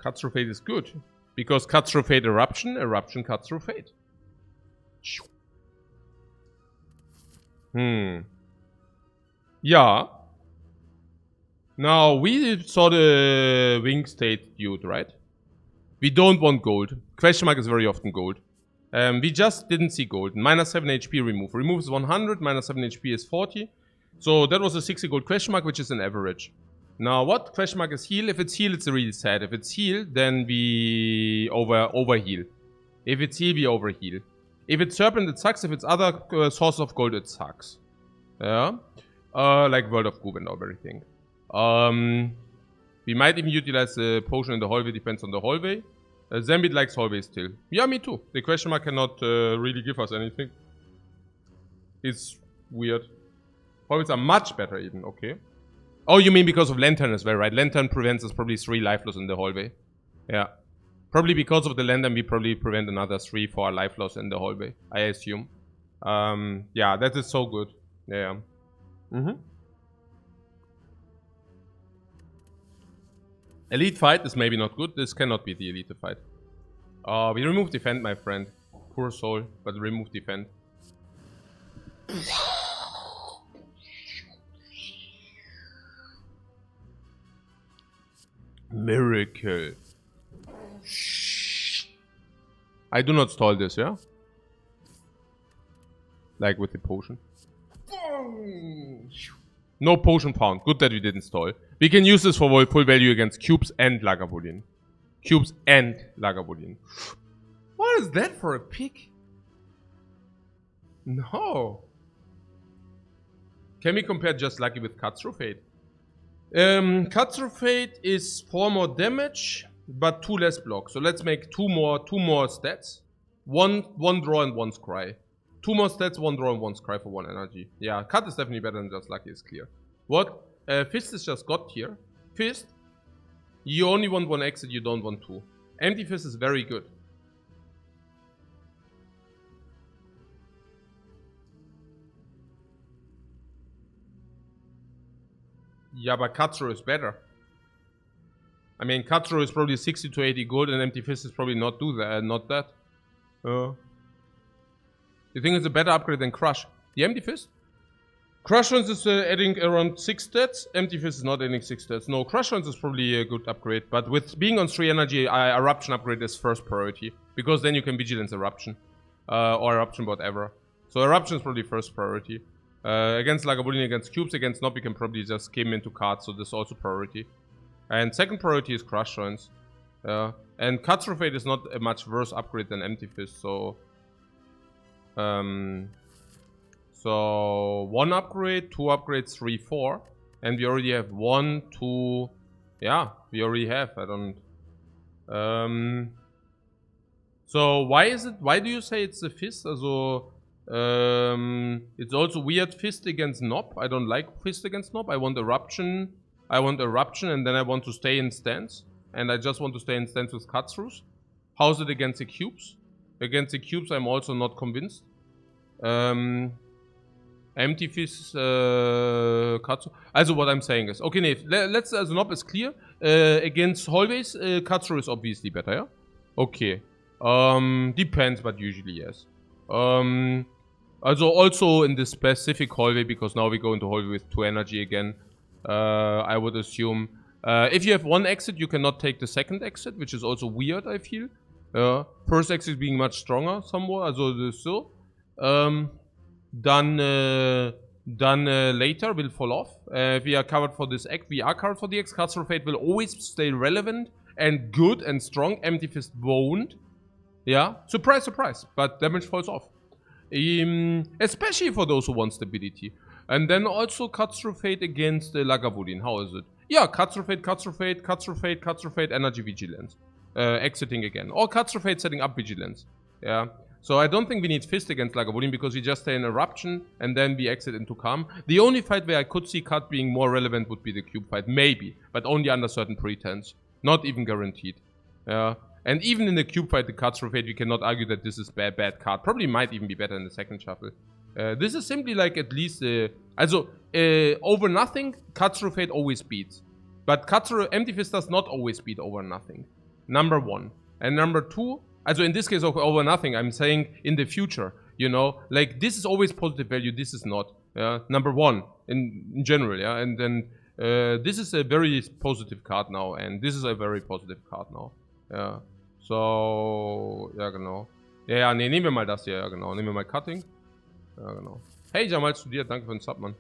Cuts through fate is good. Because cuts through fate eruption, eruption cuts through fate. Yeah. Now, we saw the wing state dude, right? We don't want gold. Question mark is very often gold. We just didn't see gold. Minus 7 HP remove. Remove is 100, minus 7 HP is 40. So that was a 60 gold question mark, which is an average. Now, what question mark is heal? If it's heal, it's really sad. If it's heal, then we overheal. If it's heal, we overheal. If it's serpent, it sucks. If it's other source of gold, it sucks. Yeah. Like World of Goop and everything. We might even utilize the potion in the hallway, depends on the hallway. Zambit likes hallway still. Yeah, me too. The question mark cannot really give us anything. It's weird. Hallways are much better even, okay. Oh, you mean because of Lantern as well, right? Lantern prevents us probably 3 life loss in the hallway. Yeah. Probably because of the Lantern, we probably prevent another 3-4 life loss in the hallway, I assume. Yeah, that is so good. Yeah. Elite fight is maybe not good. This cannot be the elite fight. We remove defend, my friend. Poor soul, but remove defend. Miracle. I do not stall this, yeah? Like with the potion. No potion found. Good that we didn't stall. We can use this for full value against cubes and Lagavulin. Cubes and Lagavulin. What is that for a pick? No. Can we compare just Lucky with Cut Through Fate? Cut Through Fate is 4 more damage, but 2 less block. So let's make 2 more stats. One draw and 1 scry. 2 more stats, 1 draw and 1 scry for 1 energy. Yeah, Cut is definitely better than just Lucky, it's clear. What? Fist is just got here. Fist, you only want 1 exit, you don't want 2. Empty Fist is very good. Yeah, but Cut Through is better. I mean, Cut Through is probably 60 to 80 gold, and Empty Fist is probably not that. You think it's a better upgrade than Crush? The Empty Fist? Crush Runs is adding around 6 stats. Empty Fist is not adding 6 stats. No, Crush Runs is probably a good upgrade. But with being on 3 energy, Eruption upgrade is first priority. Because then you can Vigilance Eruption. Or Eruption whatever. So Eruption is probably first priority. Against Lagavulin, against Cubes, against Nob, you can probably just skim into cards. So this is also priority. And second priority is Crush Runs. And Cut Through Fate is not a much worse upgrade than Empty Fist. So... So 1 upgrade, 2 upgrades, 3, 4. And we already have 1, 2... Yeah, we already have. I don't... So why do you say it's a Fist? Also, it's also weird Fist against Nob. I don't like Fist against Nob. I want Eruption. And then I want to stay in stance. And I just want to stay in stance with cut-throughs. How's it against the cubes? Against the cubes, I'm also not convinced. Empty Fist, cut. Also, what I'm saying is, okay, Nate, let's, as Nob is clear. Against hallways, cut-through is obviously better, yeah? Okay. Depends, but usually yes. Also in this specific hallway, because now we go into hallway with 2 energy again. I would assume. If you have 1 exit, you cannot take the second exit, which is also weird, I feel. First exit being much stronger, somewhat. Also, still. Then later will fall off. We are covered for this X. We are covered for the X. Cut Through Fate will always stay relevant and good and strong, Empty Fist won't. Yeah, surprise, surprise, but damage falls off. Especially for those who want stability. And then also cuts through fate against Lagavulin. How is it? Yeah, cuts through fate, cuts through fate, cuts through fate, cuts through fate, energy vigilance. Exiting again. Or cuts through fate, setting up vigilance. Yeah. So I don't think we need Fist against Lagavulin because we just stay in Eruption and then we exit into Calm. The only fight where I could see cut being more relevant would be the Cube fight. Maybe. But only under certain pretense. Not even guaranteed. Yeah. And even in the Cube fight, the cuts through fate, we cannot argue that this is bad card. Probably might even be better in the second shuffle. This is simply like at least... over nothing, cuts through fate always beats. But cuts through Empty Fist does not always beat over nothing. Number one. And number two... Also in this case over nothing, I'm saying in the future, you know, like this is always positive value, this is not. Number one in general, yeah, and then this is a very positive card now, and this is a very positive card now. Ja, so, ja genau. Ja, nee, nehmen wir mal das hier, ja genau, nehmen wir mal Cutting. Ja genau. Hey, Jamal studiert, danke für den Sub, Mann.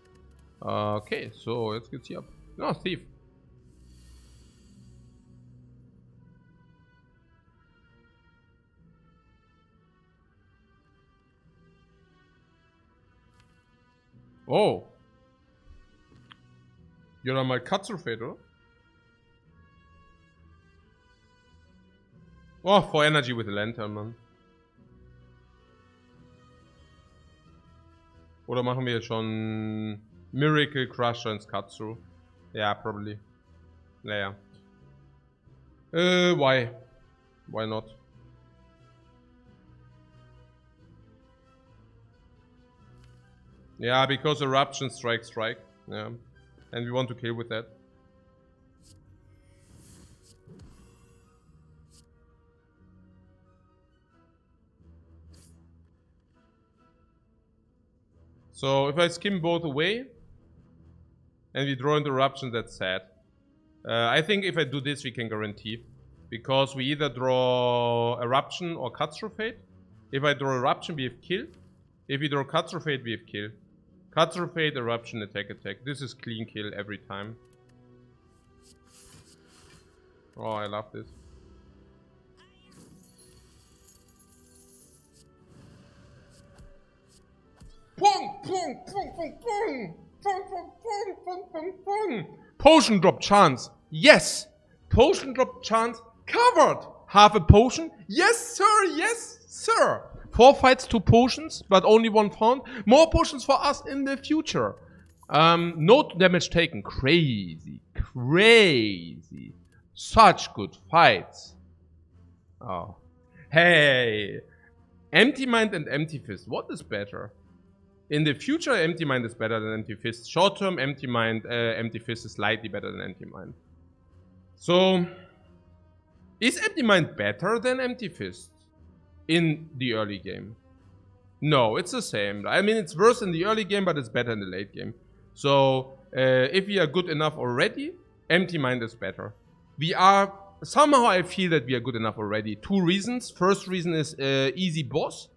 Okay, so, jetzt geht's hier ab. Ja, Thief. Oh. Ja, dann mal Cut through fate, oder? Oh, for energy with the lantern, Mann. Oder machen wir schon Miracle Crusher ins Cut through? Ja, probably. Naja. Why? Why not? Yeah, because Eruption, strike. Yeah. And we want to kill with that. So, if I skim both away, and we draw into Eruption, that's sad. I think if I do this, we can guarantee. Because we either draw Eruption or Cut Through Fate. If I draw Eruption, we have kill. If we draw Cut Through Fate, we have kill. Cut Through Fate, Eruption, attack. This is clean kill every time. Oh, I love this. Potion drop chance. Yes. Potion drop chance covered. Half a potion. Yes, sir. Yes, sir. 4 fights, 2 potions, but only 1 found. More potions for us in the future. No damage taken. Crazy. Such good fights. Oh. Hey. Empty Mind and Empty Fist. What is better? In the future, Empty Mind is better than Empty Fist. Short term, Empty Mind, Empty Fist is slightly better than Empty Mind. So, is Empty Mind better than Empty Fist in the early game? No, it's the same. I mean, it's worse in the early game, but it's better in the late game. So, if we are good enough already, Empty Mind is better. We are... Somehow I feel that we are good enough already. 2 reasons. First reason is easy boss.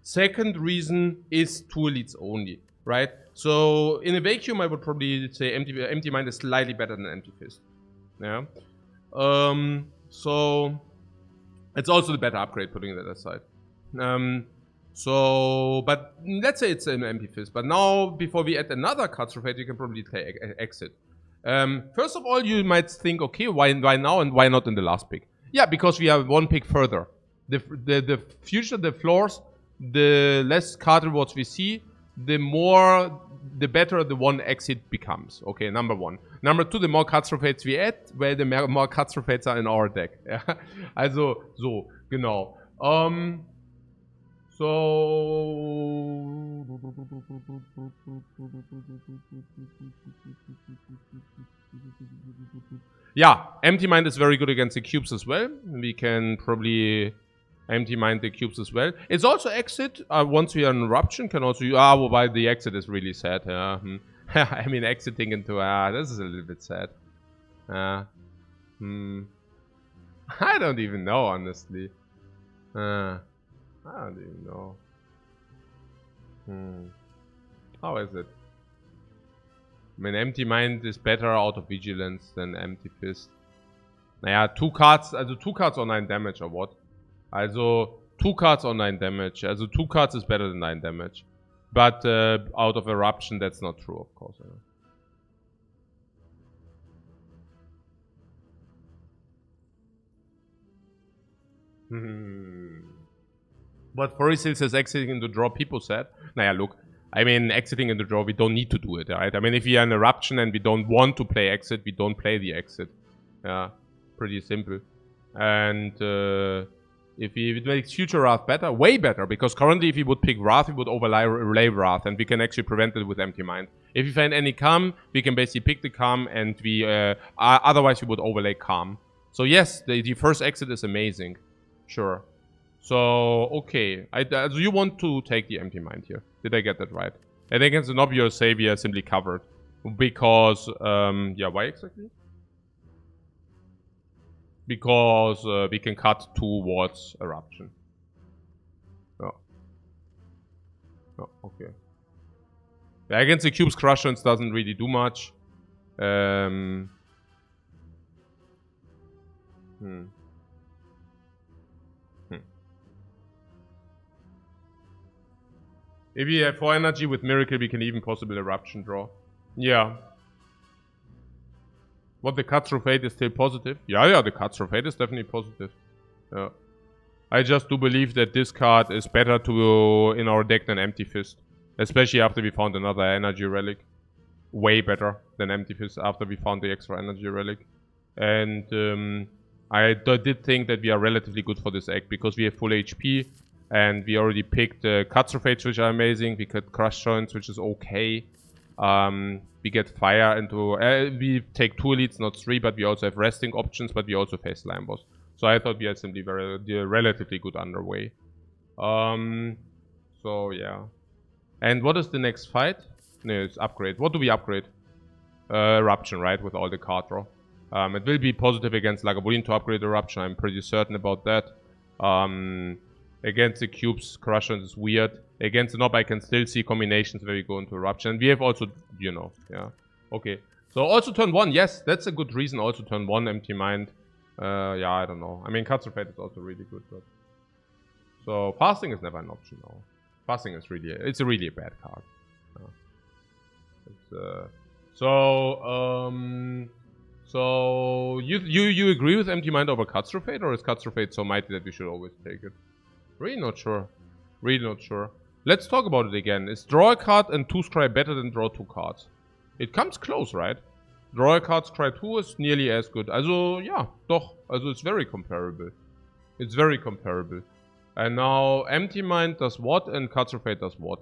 Second reason is 2 elites only, right? So in a vacuum, I would probably say Empty Mind is slightly better than Empty Fist. Yeah. So it's also the better upgrade, putting that aside. But let's say it's an Empty Fist. But now, before we add another Cut Through Fate, you can probably exit. First of all, you might think, okay, why now and why not in the last pick? Yeah, because we are 1 pick further. The future, the floors, the less card rewards we see, the better the 1 exit becomes. Okay, number 1. Number 2, the more Cut Through Fates we add, well, the more Cut Through Fates are in our deck. Ja? Also, so, genau. Yeah, Empty Mind is very good against the cubes as well. We can probably Empty Mind the cubes as well. It's also exit. Once we are in Eruption, can also... wobei the exit is really sad. Yeah. I mean, exiting into... this is a little bit sad. I don't even know, honestly. I don't even know. How is it? I mean, Empty Mind is better out of Vigilance than Empty Fist. Naja, 2 cards, also 2 cards or 9 damage or what? Also 2 cards or 9 damage. Also 2 cards is better than 9 damage. But out of Eruption, that's not true, of course. But for instance, says exiting in the draw, people said. Naja, look. I mean, exiting in the draw, we don't need to do it, right? I mean, if we are in Eruption and we don't want to play exit, we don't play the exit. Yeah, pretty simple. And if it makes future Wrath better, way better, because currently if we would pick Wrath, we would overlay Wrath, and we can actually prevent it with Empty Mind. If we find any Calm, we can basically pick the Calm, and we otherwise we would overlay Calm. So yes, the first exit is amazing. Sure. So, okay. So you want to take the Empty Mind here. Did I get that right? And against an obvious Savior, simply covered. Because, yeah, why exactly? Because we can cut towards Eruption. Oh. Oh, okay. Yeah, against the Cube's Crusher, it doesn't really do much. If we have 4 energy with Miracle, we can even possibly Eruption draw. Yeah. What, the cut through Fate is still positive? Yeah, the cut through Fate is definitely positive. Yeah. I just do believe that this card is better to in our deck than Empty Fist. Especially after we found another energy relic. Way better than Empty Fist after we found the extra energy relic. And I did think that we are relatively good for this deck because we have full HP. And we already picked Cut Through Fates, which are amazing. We get Crush Joints, which is okay. We get Fire into... we take 2 elites, not 3, but we also have resting options, but we also face Slime Boss. So I thought we had simply relatively good underway. So, yeah. And what is the next fight? No, it's Upgrade. What do we upgrade? Eruption, right? With all the card draw. It will be positive against Lagavulin to upgrade Eruption. I'm pretty certain about that. Against the Cubes, Crusher is weird. Against the Knob, I can still see combinations where we go into Eruption. And we have also, you know, yeah. Okay. So also turn 1, yes, that's a good reason. Also turn 1, Empty Mind. Yeah, I don't know. I mean, Cut Through Fate is also really good. But... So, Fasting is never an option now. Fasting is really, it's a really bad card. So you agree with Empty Mind over Cut Through Fate, or is Cut Through Fate so mighty that we should always take it? Really not sure. Really not sure. Let's talk about it again. Is draw a card and 2 scry better than draw 2 cards? It comes close, right? Draw a card, scry 2 is nearly as good. Also, yeah, doch. Also, it's very comparable. It's very comparable. And now, Empty Mind does what and Cut Through Fate does what?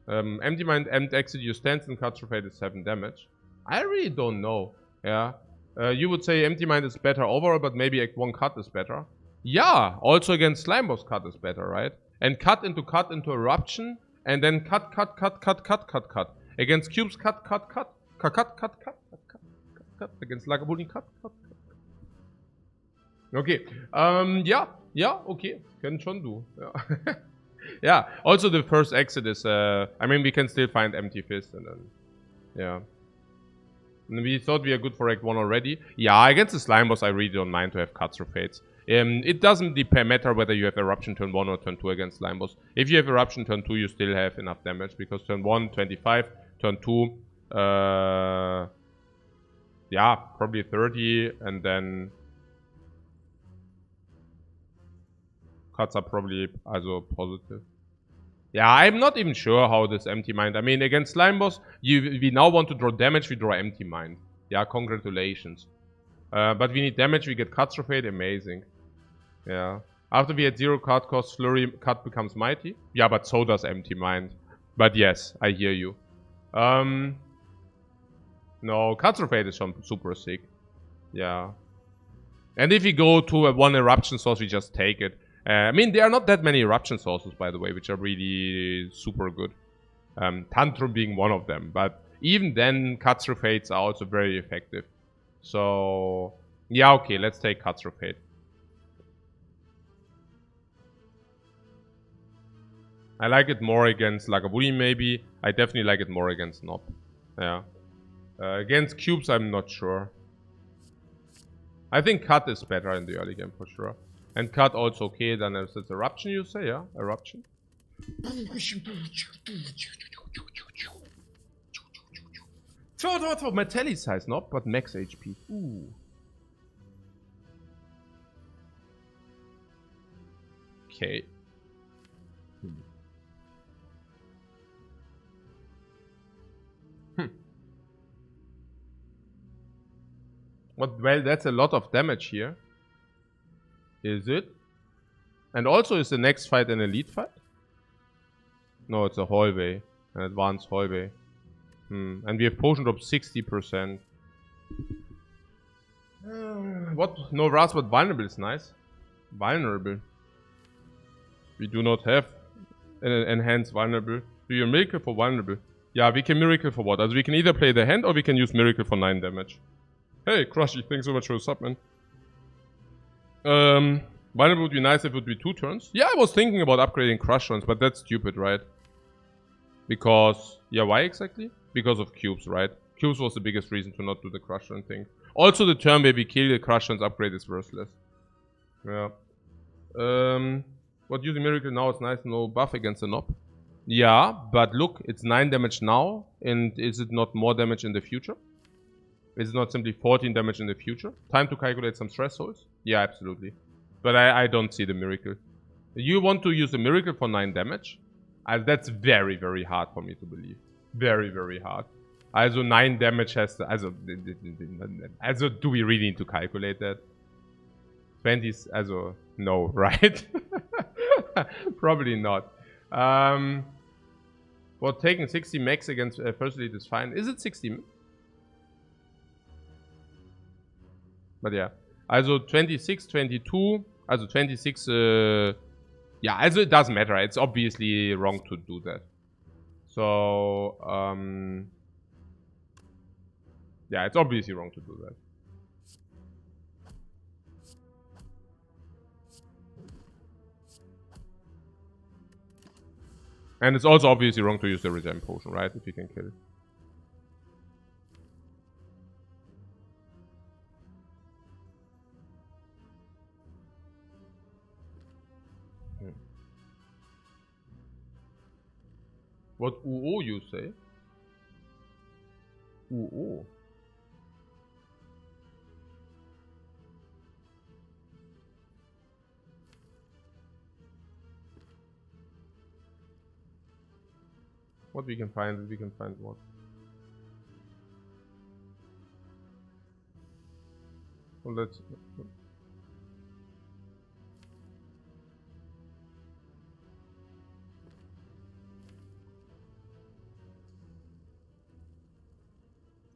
Empty Mind and exit your stance and Cut Through Fate is 7 damage. I really don't know. Yeah. You would say Empty Mind is better overall, but maybe Act 1 cut is better. Yeah, also against Slime Boss cut is better, right? And cut into Eruption, and then cut. Against Cubes, cut. Against Lagavulin, cut. Okay, yeah, okay, can schon do. Yeah. Yeah, also the first exit is, I mean, we can still find Empty Fist, and then, yeah. And we thought we are good for Act 1 already. Yeah, against the Slime Boss, I really don't mind to have Cut Through Fates. It doesn't matter whether you have Eruption turn 1 or turn 2 against Slime Boss. If you have Eruption turn 2, you still have enough damage, because turn 1, 25, turn 2, yeah, probably 30, and then cuts are probably also positive. Yeah, I'm not even sure how this Empty Mind... I mean, against Slime Boss, we now want to draw damage, we draw Empty Mind. Yeah, congratulations. But we need damage, we get Cut Through Fate, amazing. Yeah. After we had 0 card cost, Flurry cut becomes mighty. Yeah, but so does Empty Mind. But yes, I hear you. No, Cut Through Fate is super sick. Yeah. And if we go to a 1 Eruption source, we just take it. I mean, there are not that many Eruption sources, by the way, which are really super good. Tantrum being one of them. But even then, Cut Through Fates are also very effective. So, yeah, okay, let's take Cut Through Fate. I like it more against Lagavulin, maybe. I definitely like it more against Knob. Yeah. Against Cubes, I'm not sure. I think cut is better in the early game for sure. And cut also okay, then it's eruption, you say, yeah? Eruption. Metallic size, not, but max HP. Ooh. Okay. Well, that's a lot of damage here. Is it? And also, is the next fight an elite fight? No, it's a hallway. An advanced hallway. And we have potion drop 60%. What? No Ras, but vulnerable is nice. Vulnerable. We do not have an enhanced vulnerable. Do you miracle for vulnerable? Yeah, we can miracle for what? Also we can either play the hand or we can use miracle for 9 damage. Hey, Crushy, thanks so much for the sub, man. Vulnerable would be nice if it would be 2 turns. Yeah, I was thinking about upgrading crush runs, but that's stupid, right? Because, yeah, why exactly? Because of cubes, right? Cubes was the biggest reason to not do the crush run thing. Also, the turn where we kill the crush runs upgrade is worthless. Yeah. What using miracle now is nice, no buff against the knob. Yeah, but look, it's 9 damage now, and is it not more damage in the future? Is it not simply 14 damage in the future? Time to calculate some thresholds? Yeah, absolutely. But I don't see the miracle. You want to use the miracle for 9 damage? That's very, very hard for me to believe. Very, very hard. Also 9 damage has to... Also do we really need to calculate that? 20s... Also, no, right? Probably not. Well, taking 60 max against first elite is fine. Is it 60? But yeah. Also 26, 22. Also 26. Yeah, also it doesn't matter. It's obviously wrong to do that. So, yeah, it's obviously wrong to do that. And it's also obviously wrong to use the regen potion, right? If you can kill. What UO you say? UO. What we can find what? Well, let's...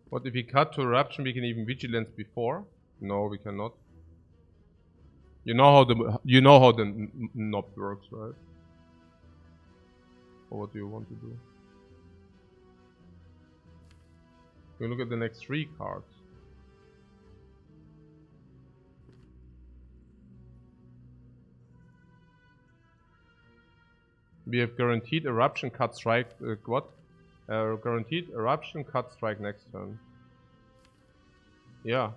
What if we cut to eruption? We can even vigilance before. No, we cannot. You know how the knob works, right? Or what do you want to do? We look at the next 3 cards. We have guaranteed eruption, cut, strike. What? Guaranteed eruption, cut, strike next turn. Yeah.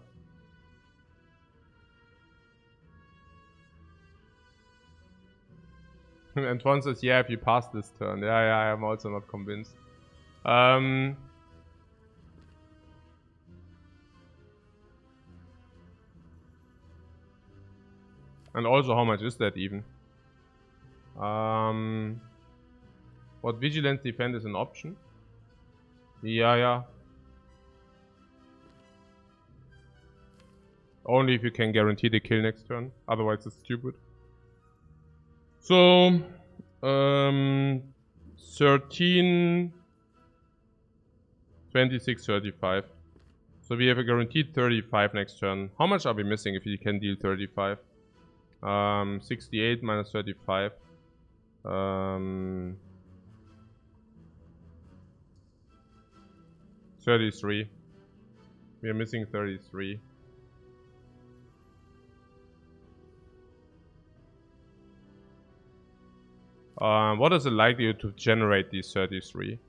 Antoine says, yeah, if you pass this turn. Yeah, I'm also not convinced. And also, how much is that even? What vigilance defend is an option? Yeah. Only if you can guarantee the kill next turn. Otherwise, it's stupid. So, 13, 26, 35. So we have a guaranteed 35 next turn. How much are we missing if you can deal 35? 68 minus 35. 33. We are missing 33. What is the likelihood to generate these 33?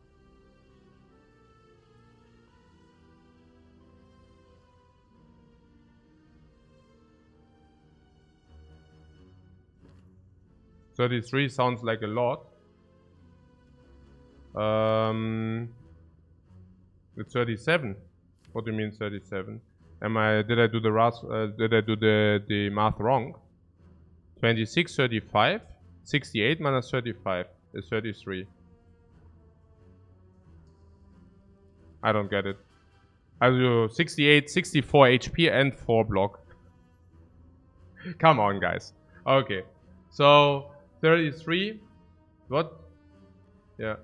33 sounds like a lot. It's 37. What do you mean 37? Did I do the math wrong? 26, 35. 68 minus 35 is 33. I don't get it. I do 68, 64 HP and 4 block. Come on, guys. Okay. So, 33. What? Yeah.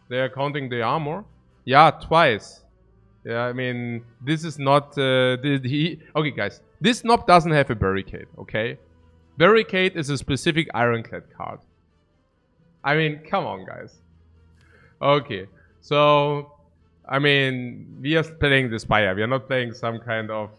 They are counting the armor? Yeah, twice. Yeah, I mean, this is not... okay, guys. This knob doesn't have a barricade, okay? Barricade is a specific ironclad card. I mean, come on, guys. Okay, so... I mean, we are playing the Spire. We are not playing some kind of,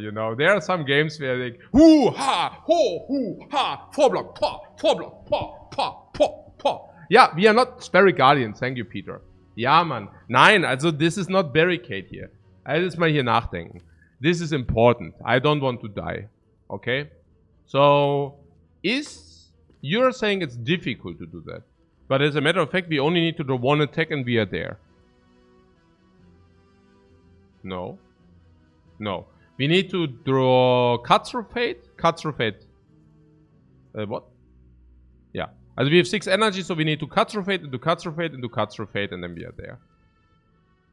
you know... There are some games where like... Hoo, ha, ho, hoo, ha, 4 block, pa, 4 block, pa, pa, pa, pa. Ja, we are not Sperry Guardians. Thank you, Peter. Ja, Mann. Nein, also this is not barricade here. Alles mal hier nachdenken. This is important. I don't want to die. Okay? So, you're saying it's difficult to do that. But as a matter of fact, we only need to do 1 attack and we are there. No. No. We need to draw Cut Through Fate. Cut Through Fate. What? Yeah. Also we have 6 energy, so we need to Cut Through Fate, into Cut Through Fate, into Cut Through Fate, and then we are there.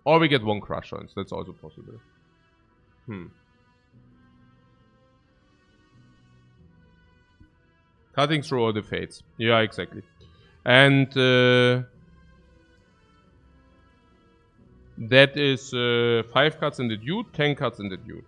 Or we get 1 Crush Joints. That's also possible. Cutting through all the fates. Yeah, exactly. And that is 5 cuts in the dude, 10 cuts in the dude.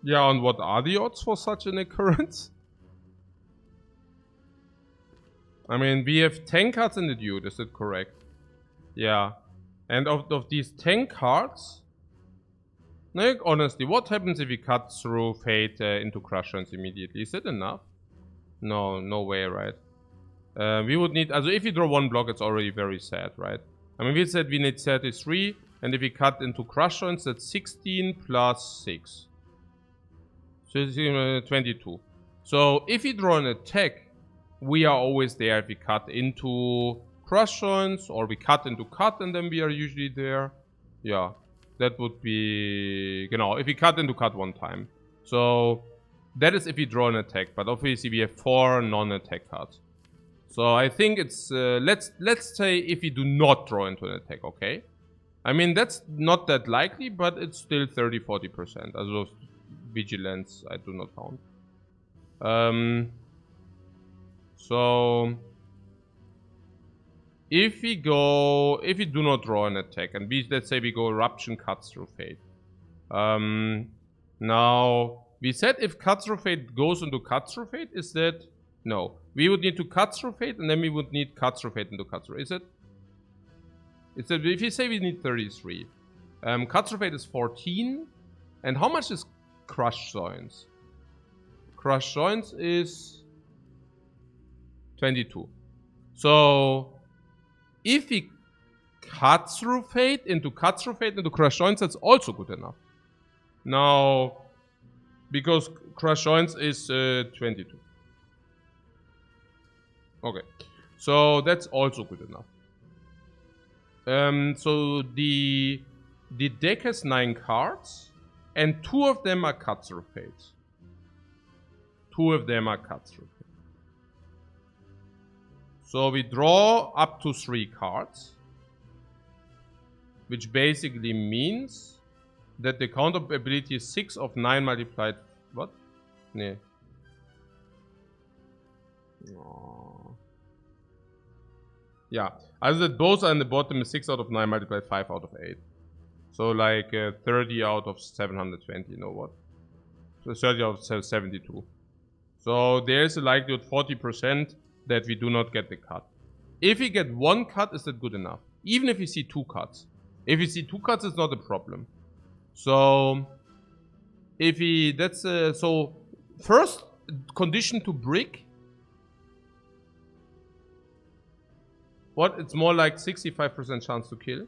Yeah, and what are the odds for such an occurrence? I mean, we have 10 cards in the dude, is that correct? Yeah. And of these 10 cards... Like, honestly, what happens if we cut through Fate into Crush Joints immediately? Is that enough? No, no way, right? We would need... Also, if we draw 1 block, it's already very sad, right? I mean, we said we need 33, and if we cut into Crush Joints, that's 16 plus 6. So it's 22. So if we draw an attack, we are always there if we cut into Crush Joints, or we cut into cut and then we are usually there. Yeah, that would be, you know, if we cut into cut 1 time. So that is if we draw an attack, but obviously we have 4 non-attack cards. So I think it's, let's say if we do not draw into an attack, okay? I mean, that's not that likely, but it's still 30-40%. Also, Vigilance, I do not count. So if we do not draw an attack, and let's say we go Eruption, Cut Through Fate. Now we said if Cut Through Fate goes into Cut Through Fate, is that no? We would need to Cut Through Fate, and then we would need Cut Through Fate into Cut Through. Is it? It's that if you say we need 33, Cut Through Fate is 14, and how much is Crush Joints? Crush Joints is 22. So if we Cut Through Fate into Cut Through Fate into Crush Joints, that's also good enough. Now, because Crush Joints is 22. Okay, so that's also good enough. So the deck has 9 cards. and 2 of them are cut-through fades. 2 of them are cut-through fades. So we draw up to 3 cards, which basically means that the counter ability is 6 of 9 multiplied. What? Nee. Oh. Yeah, also that both are in the bottom is 6 out of 9 multiplied 5 out of 8. So like 30 out of 720, you know what? So 30 out of 72. So there's a likelihood 40% that we do not get the cut. If we get 1 cut, is that good enough? Even if we see 2 cuts. If we see 2 cuts, it's not a problem. So if we, that's so first condition to brick. What? It's more like 65% chance to kill.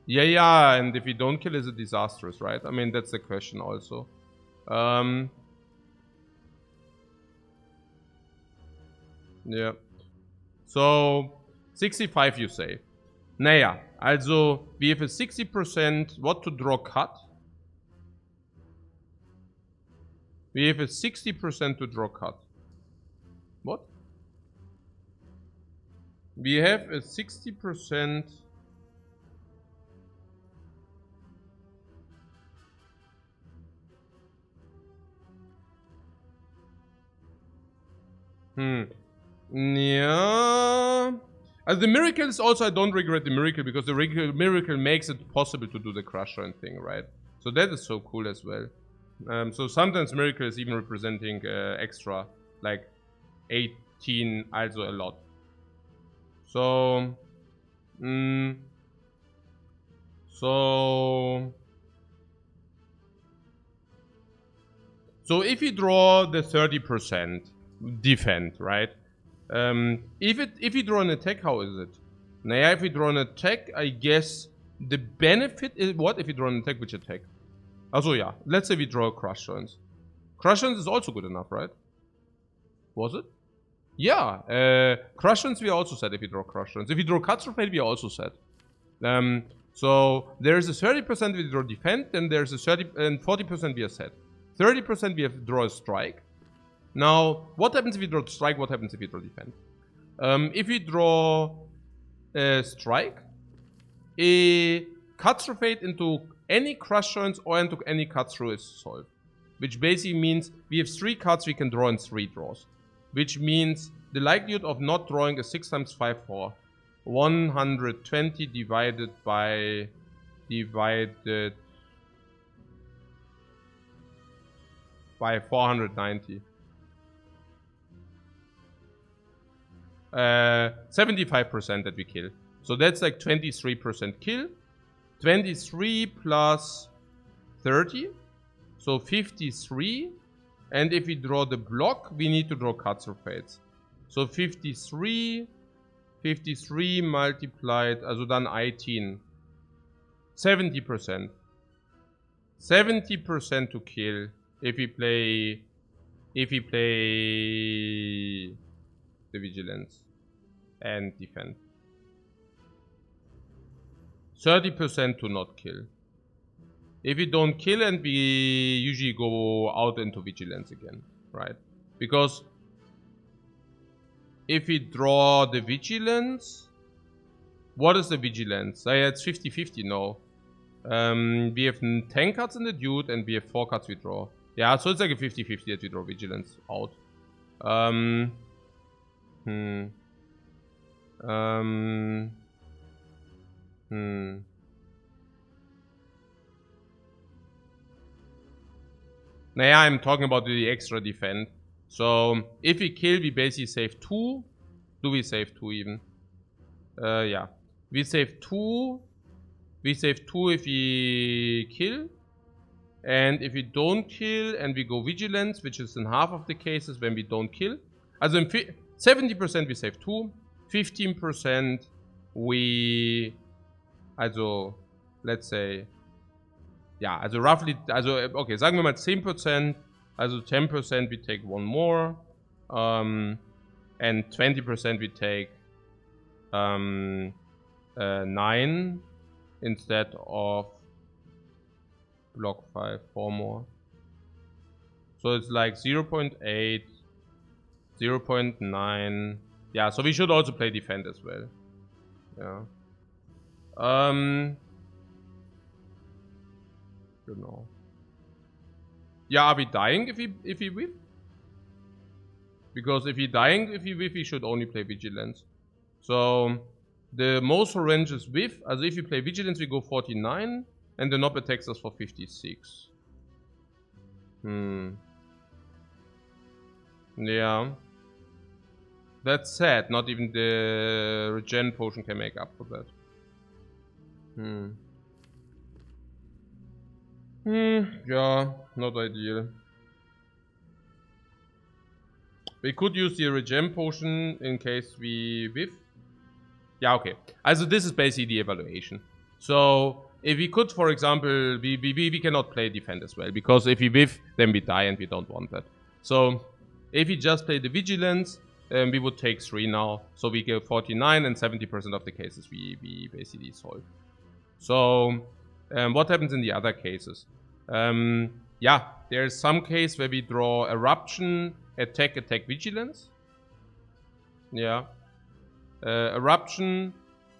Yeah, and if you don't kill, is it disastrous, right? I mean, that's the question also. Yeah. So, 65 you say. Naja, also, we have a 60% what to draw cut. We have a 60% to draw cut. What? We have a 60%. Yeah. The miracle is also, I don't regret the miracle because the miracle makes it possible to do the crusher and thing, right? So that is so cool as well. So sometimes miracle is even representing extra, like 18, also a lot. So, so if you draw the 30% defend, right? If you draw an attack, how is it? Naja, if you draw an attack, I guess the benefit is what? If you draw an attack, which attack? Also, yeah. Let's say we draw Crush Turns. Crush Turns is also good enough, right? Was it? Yeah. Crush Turns we also said if you draw Crush Turns. If you draw Cuts Fade, we also said. So there's a 30% we draw defend, and there's a 30 and 40% we have set. 30% we have to draw a strike. Now, what happens if you draw strike? What happens if you draw defend? If you draw a strike, a cut through fade into any crush turns or into any cut through is solved. Which basically means we have 3 cards we can draw in 3 draws. Which means the likelihood of not drawing is 6 times 5 for 120 divided by 490. 75% that we kill. So that's like 23% kill. 23 plus 30. So 53. And if we draw the block, we need to draw cuts or fades. So 53 multiplied, also dann 18. 70%. 70% to kill if we play the vigilance and defend. 30% to not kill. If we don't kill, and we usually go out into vigilance again, right? Because if we draw the vigilance, what is the vigilance? It's 50-50 now. We have 10 cards in the dude and we have 4 cards we draw. Yeah, so it's like a 50-50 that we draw vigilance out. Naja, I'm talking about the extra defend. So, if we kill, we basically save 2. Do we save 2 even? Yeah. We save 2. We save 2 if we kill. And if we don't kill and we go vigilance, which is in half of the cases when we don't kill. Also in 70% we save 2. 15% we... Also, let's say... Ja, also roughly, also okay, sagen wir mal 10%, also 10% we take 1 more, and 20% we take 9 instead of block 5, 4 more. So it's like 0.8, 0.9. Yeah, so we should also play defend as well. Yeah. Genau. Yeah, are we dying if we whiff? Because if we dying if we whiff, we should only play vigilance. So the most horrendous whiff, also if we play vigilance, we go 49, and the knob attacks us for 56. Yeah. That's sad. Not even the regen potion can make up for that. Yeah, not ideal. We could use the regen potion in case we whiff. Yeah, okay. Also this is basically the evaluation. So if we could, for example, we cannot play defend as well, because if we whiff, then we die and we don't want that. So if we just play the vigilance, we would take 3 now. So we get 49 and 70% of the cases we basically solve. So what happens in the other cases? Yeah, there's some case where we draw eruption, attack, vigilance. Yeah. Eruption,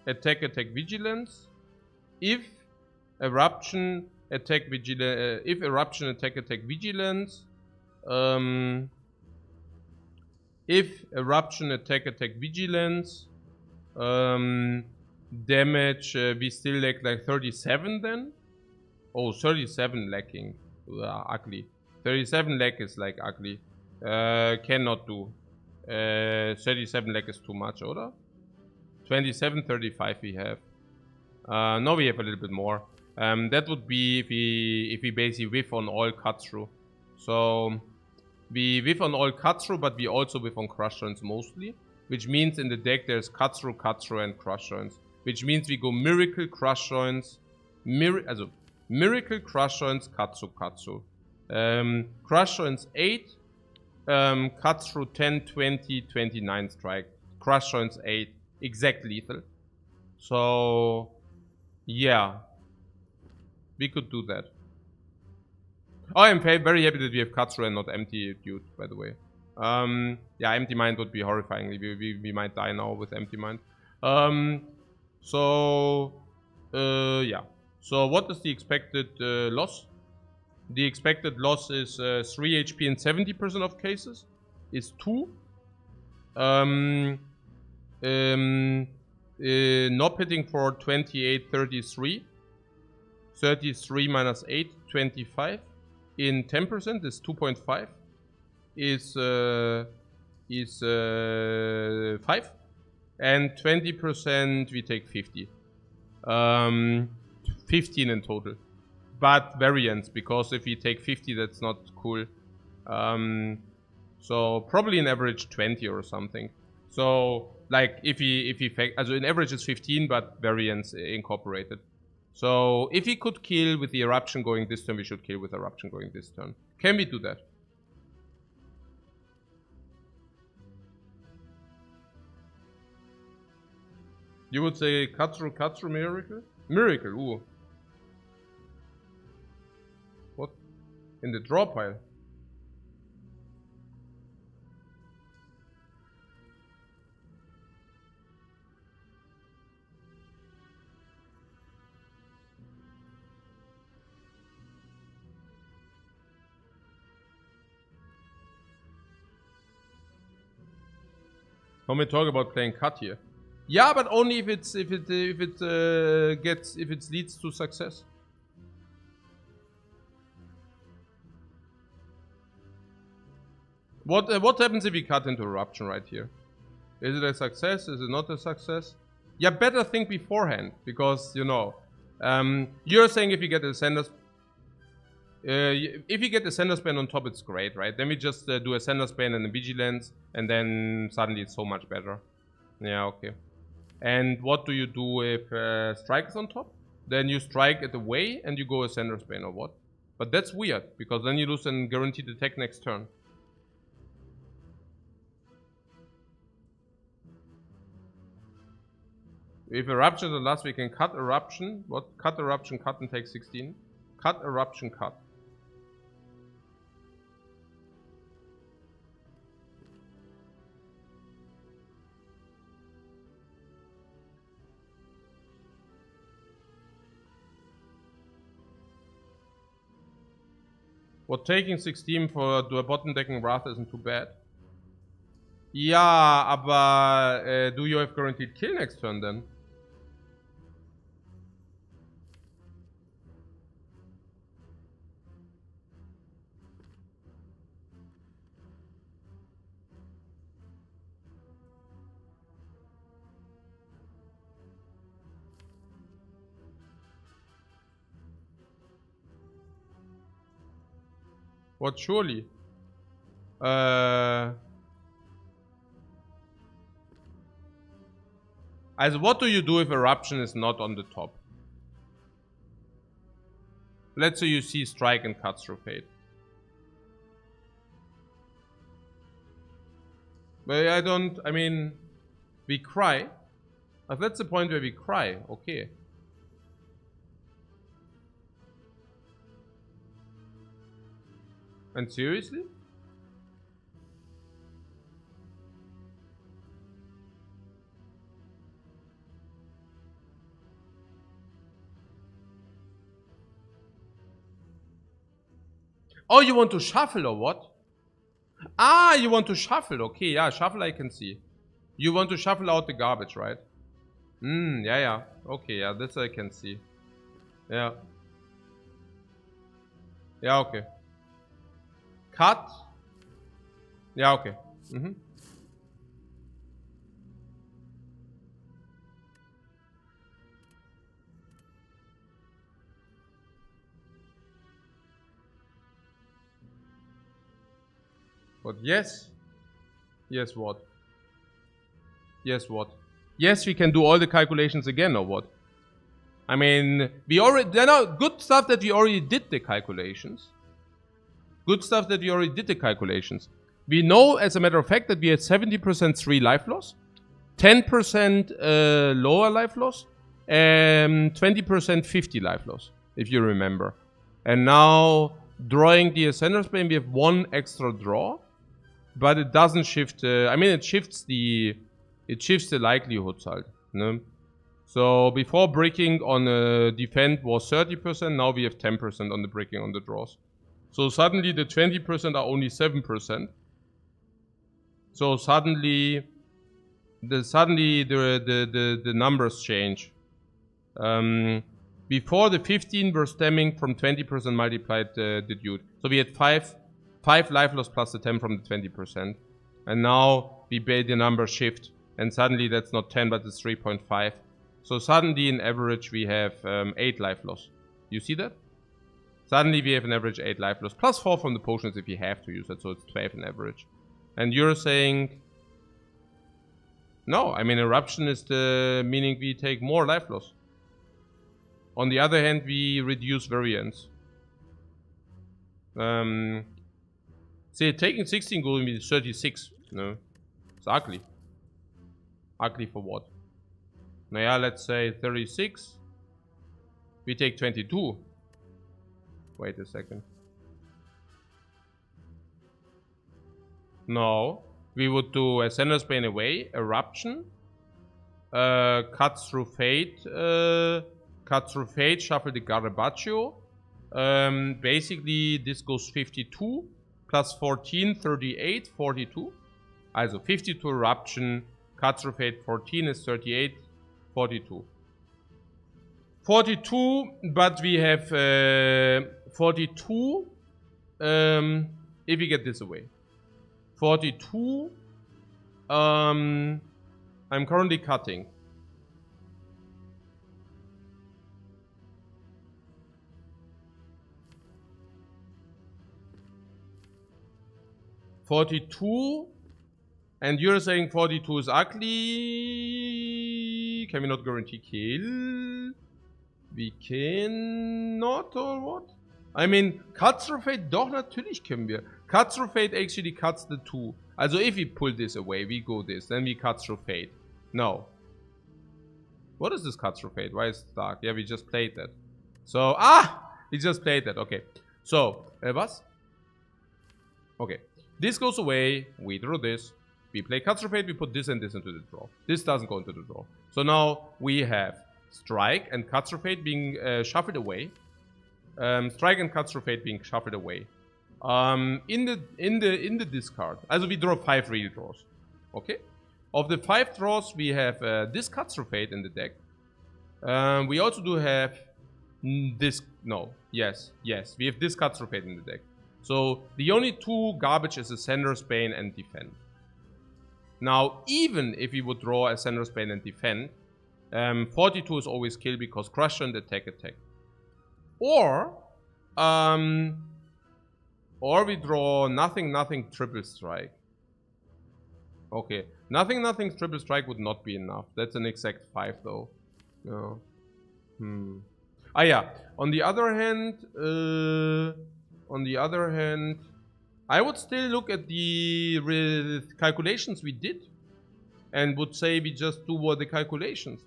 attack, vigilance. If eruption, attack, vigilance. If eruption, attack, vigilance. If eruption, attack, vigilance. Damage, we still lack like 37 then. Oh, 37 lacking. Ugly. 37 lack is like ugly. Cannot do. 37 lack is too much, oder? 27, 35 we have. No, we have a little bit more. That would be if we basically whiff on all cut through. So we whiff on all cut through, but we also whiff on crush joints mostly. Which means in the deck there's cut through, and crush joints. Which means we go miracle, crush joints, miracle, crush joints, cut through. Crush joints 8, cut through 10, 20, 29 strike. Crush joints 8, exact lethal. So yeah, we could do that. Oh, I'm very happy that we have cut through and not empty dude, by the way. Yeah, empty mind would be horrifying. We might die now with empty mind. Yeah. So what is the expected loss? The expected loss is 3 HP in 70% of cases. Is 2. Not hitting for 28, 33. 33 minus 8, 25. In 10% is 2.5. Is 5. And 20% we take 50. 15 in total. But variance, because if we take 50, that's not cool. So probably an average 20 or something. So like if we also in average is 15, but variance incorporated. So if we could kill with the eruption going this turn, we should kill with eruption going this turn. Can we do that? You would say cut through, miracle? Miracle, ooh. What? In the draw pile? When we talk about playing cut here. Yeah, but only if it leads to success. What happens if we cut into eruption right here? Is it a success? Is it not a success? Yeah, better think beforehand, because you know, you're saying if you get the sender, if you get the sender span on top, it's great, right? Then we just do a sender span and a vigilance, and then suddenly it's so much better. Yeah, okay. And what do you do if strike is on top? Then you strike at the way and you go a sender span or what? But that's weird, because then you lose a guaranteed attack next turn. If eruption is the last, we can cut eruption. What? Cut eruption, cut and take 16. Cut, eruption, cut. What, taking 16 for the bottom decking Wrath isn't too bad. Ja, aber do you have guaranteed kill next turn then? What, surely? Also, what do you do if eruption is not on the top? Let's say you see strike and cut through fate. But I mean, we cry. If that's the point where we cry, okay. And seriously? Oh, you want to shuffle or what? Ah, you want to shuffle. Okay, yeah, shuffle I can see. You want to shuffle out the garbage, right? Yeah. Okay, yeah, this I can see. Yeah. Yeah, okay. Cut. Yeah, okay. But yes. Yes, what? Yes, what? Yes, we can do all the calculations again, or what? I mean, we already... There are good stuff that we already did the calculations. Good stuff that we already did the calculations. We know, as a matter of fact, that we had 70% 3 life loss, 10% lower life loss, and 20% 50 life loss, if you remember. And now, drawing the Ascender's Bane, we have 1 extra draw, but it doesn't shift... I mean, it shifts the likelihoods halt. No? So, before breaking on defend was 30%, now we have 10% on the breaking on the draws. So suddenly the 20% are only 7%. So suddenly the numbers change. Before the 15 were stemming from 20% multiplied the dude. So we had 5 life loss plus the 10 from the 20%. And now we made the number shift. And suddenly that's not 10 but it's 3.5. So suddenly in average we have 8 life loss. You see that? Suddenly we have an average 8 life loss. Plus 4 from the potions if you have to use it. So it's 12 in average. And you're saying... No, I mean eruption is the meaning we take more life loss. On the other hand, we reduce variance. Say taking 16 gold means 36. No. It's ugly. Ugly for what? Now yeah, let's say 36. We take 22. Wait a second. No. We would do Ascender's Bane away, Eruption, Cuts Through Fate, shuffle the Garabaccio. Basically, this goes 52, plus 14, 38, 42. Also 52 Eruption, Cuts Through Fate 14 is 38, 42. 42, but we have 42 if we get this away. 42 I'm currently cutting. $42 and you're saying 42 is ugly. Can we not guarantee kill? We cannot, or what? I mean, Cut Through Fate, doch, natürlich können wir. Cut Through Fate actually cuts the 2. Also if we pull this away, we go this, then we Cut Through Fate. No. What is this Cut Through Fate? Why is it dark? Yeah, we just played that. So, We just played that. Okay. So, was? Okay. This goes away. We draw this. We play Catastrophate. We put this and this into the draw. This doesn't go into the draw. So now we have Strike and Catastrophate being shuffled away. Strike and Catastrophate being shuffled away. In the discard. Also we draw 5 real draws. Okay? Of the 5 draws, we have this Catastrophate in the deck. We also do have this. No. Yes. We have this Catastrophate in the deck. So the only 2 garbage is Ascender's Bane and Defend. Now, even if we would draw Ascender's Bane and Defend, 42 is always kill because Crush and attack. Or we draw nothing triple strike. Okay, nothing triple strike would not be enough. That's an exact 5 though. Yeah. Ah yeah. On the other hand, I would still look at the calculations we did, and would say we just do what the calculations.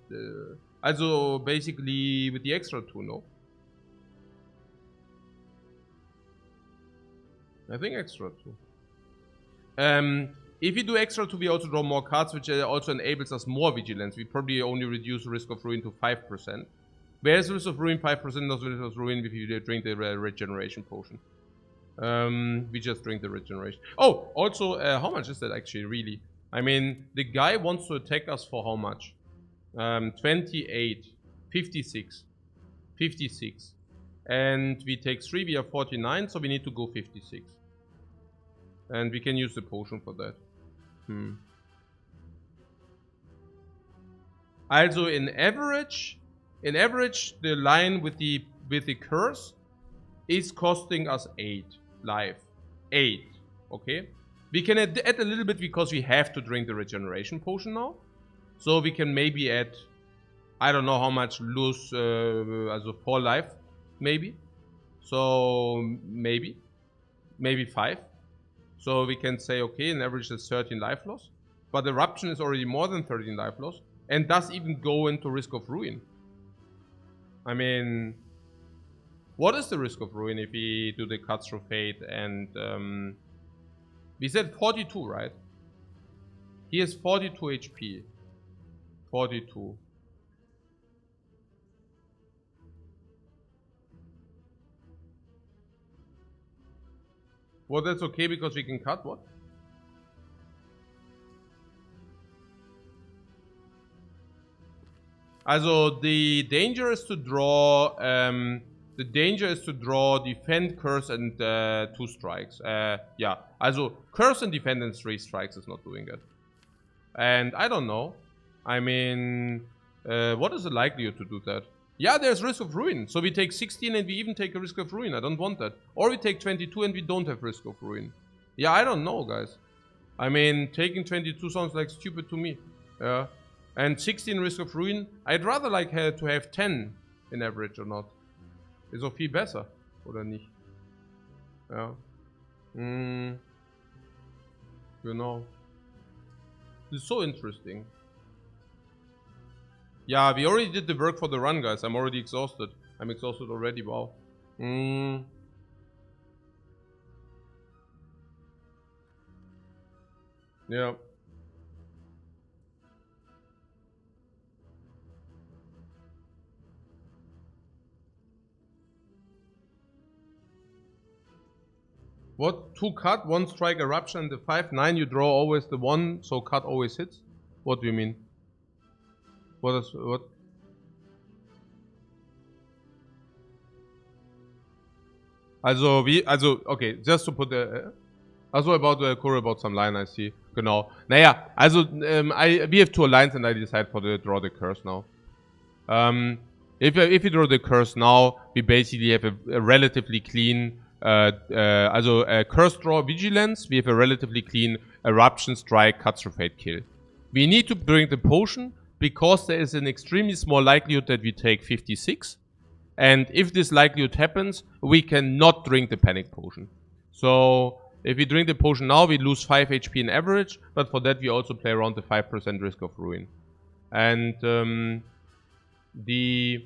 Also basically with the extra 2, no? I think extra 2. If we do extra 2, we also draw more cards, which also enables us more vigilance. We probably only reduce risk of ruin to 5%. Where's risk of ruin 5%? Not risk of ruin if you drink the regeneration potion. We just drink the regeneration. Oh, also, how much is that actually, really? I mean, the guy wants to attack us for how much? 28, 56, 56. And we take 3, we have 49, so we need to go 56. And we can use the potion for that. Also, in average, the line with the curse is costing us 8 life. 8, okay? We can add a little bit because we have to drink the regeneration potion now. So we can maybe add, I don't know how much, lose, also 4 life, maybe. So maybe 5. So we can say, okay, in average is 13 life loss. But Eruption is already more than 13 life loss. And does even go into risk of ruin. I mean, what is the risk of ruin if we do the Catastrophate and we said 42, right? He has 42 HP. 42. Well, that's okay because we can cut what? Also, the danger is to draw Defend, Curse, and 2 strikes. Yeah, also Curse and Defend and 3 strikes is not doing it. And I don't know. I mean, what is the likelihood to do that? Yeah, there's risk of ruin. So we take 16 and we even take a risk of ruin. I don't want that. Or we take 22 and we don't have risk of ruin. Yeah, I don't know, guys. I mean, taking 22 sounds like stupid to me. Yeah. And 16 risk of ruin. I'd rather like to have 10 in average or not. Ist auch viel besser, oder nicht? Ja. Genau. This is so interesting. Yeah, we already did the work for the run, guys. I'm already exhausted. I'm exhausted already, wow. Yeah. What? 2 cut, 1 strike eruption, and the 5/9 you draw always the 1, so cut always hits? What do you mean? What? Also, okay, just to put the, also about some line I see. Genau. Naja, also, we have 2 lines and I decide for the draw the curse now. If you draw the curse now, we basically have a relatively clean, curse draw vigilance, we have a relatively clean eruption, strike, Catastrophate, kill. We need to drink the potion, because there is an extremely small likelihood that we take 56. And if this likelihood happens, we cannot drink the panic potion. So if we drink the potion now, we lose 5 HP in average, but for that we also play around the 5% risk of ruin. And the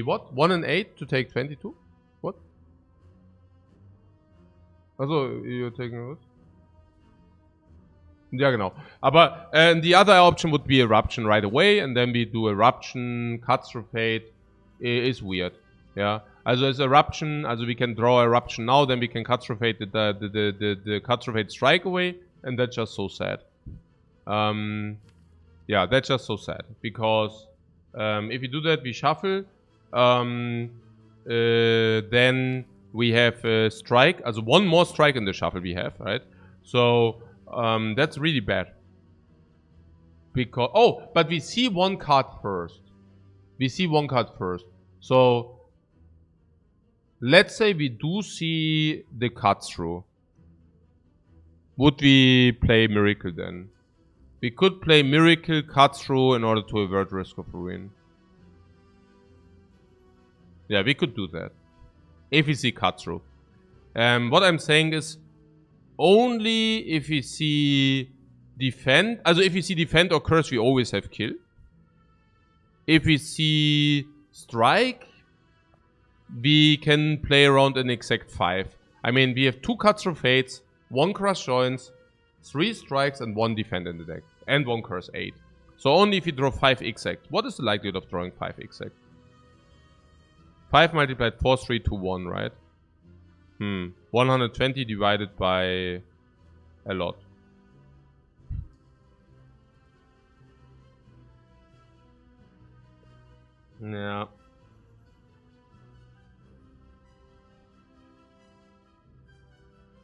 what? 1 and 8 to take 22? What? Also, you're taking a risk? Ja, genau. Aber the other option would be Eruption right away, and then we do Eruption, cut through fate. Is weird. Yeah. Also as Eruption, also we can draw Eruption now, then we can cut through fate the cut through fate strike away, and that's just so sad. Yeah, that's just so sad. Because if you do that, we shuffle. Then we have strike. Also one more strike in the shuffle we have, right? So that's really bad. Because but we see one card first. We see one card first. So let's say we do see the cut through. Would we play Miracle then? We could play Miracle, cut through in order to avert risk of ruin. Yeah, we could do that. If we see cut through. What I'm saying is only if we see defend. Also if we see defend or curse, we always have kill. If we see strike, we can play around an exact 5. I mean, we have 2 cuts through fates, 1 crush joints, 3 strikes, and 1 defend in the deck. And 1 curse 8. So only if you draw 5 exact. What is the likelihood of drawing 5 exact? 5 multiplied 4, 3, 2, 1, right? 120 divided by a lot. Yeah.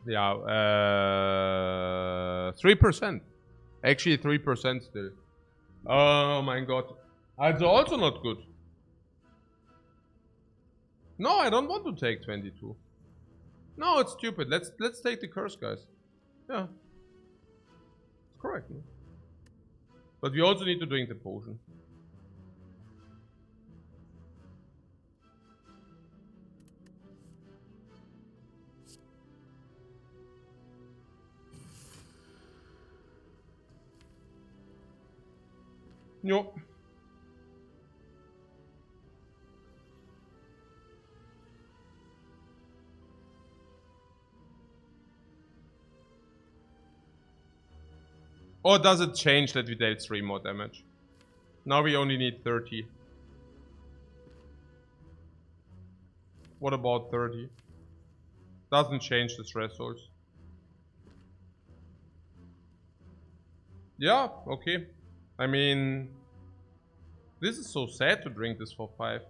Yeah, 3%. Actually 3% still. Oh my god. Also also not good. No, I don't want to take 22. No, it's stupid. Let's take the curse, guys. Yeah. It's correct. No? But we also need to drink the potion. Jo. Or does it change that we dealt 3 more damage? Now we only need 30. What about 30? Doesn't change the thresholds. Yeah, okay. I mean, this is so sad to drink this for 5.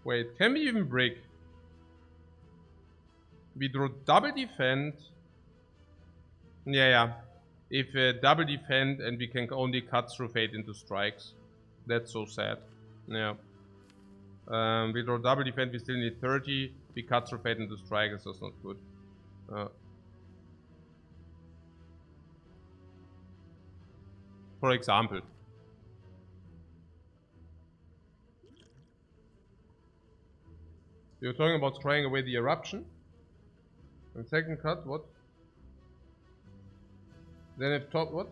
Wait, can we even break? We draw double defend. Yeah. If double defend and we can only cut through fate into strikes. That's so sad. Yeah. We draw double defend, we still need 30. We cut through fate into strikes, that's not good. For example. You're talking about scrying away the eruption? And second cut, what? Then if top, what?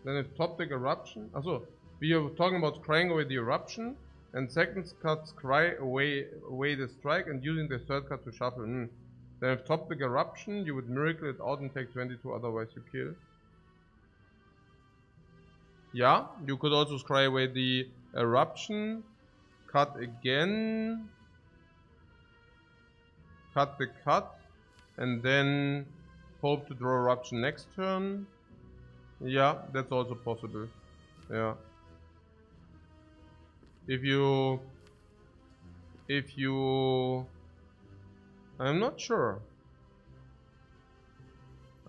Then if top deck eruption. Also, we are talking about scrying away the eruption. And second cut, scry away the strike and using the third cut to shuffle. Then if top deck eruption, you would miracle it out and take 22, otherwise you kill. Yeah, you could also scry away the eruption. Cut again. Cut the cut. And then hope to draw eruption next turn. Yeah, that's also possible. Yeah. If you I'm not sure.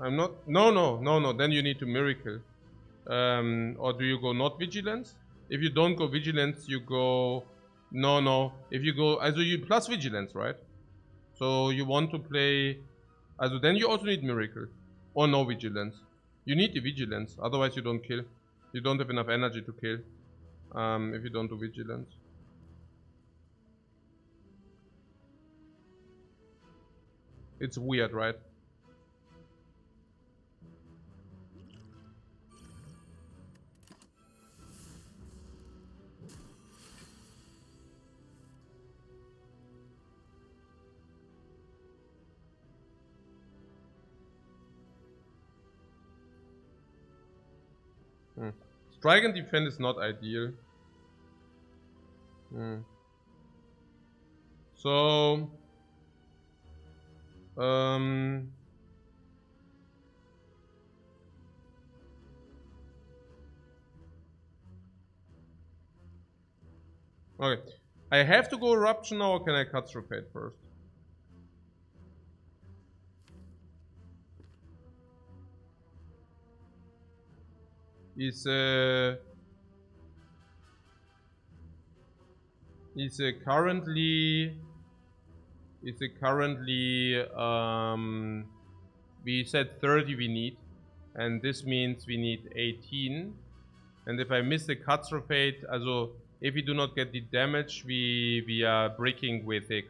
I'm not. No. Then you need to miracle. Or do you go not vigilance? If you don't go vigilance, you go. No. If you go, also you plus vigilance, right? So you want to play. Also then you also need miracle or no vigilance. You need the vigilance, otherwise you don't kill. You don't have enough energy to kill if you don't do vigilance. It's weird, right? Strike and defend is not ideal. So okay. I have to go eruption now, or can I cut through fate first? Is currently we said 30 we need, and this means we need 18. And if I miss the cut through fate, also if we do not get the damage, we are breaking with a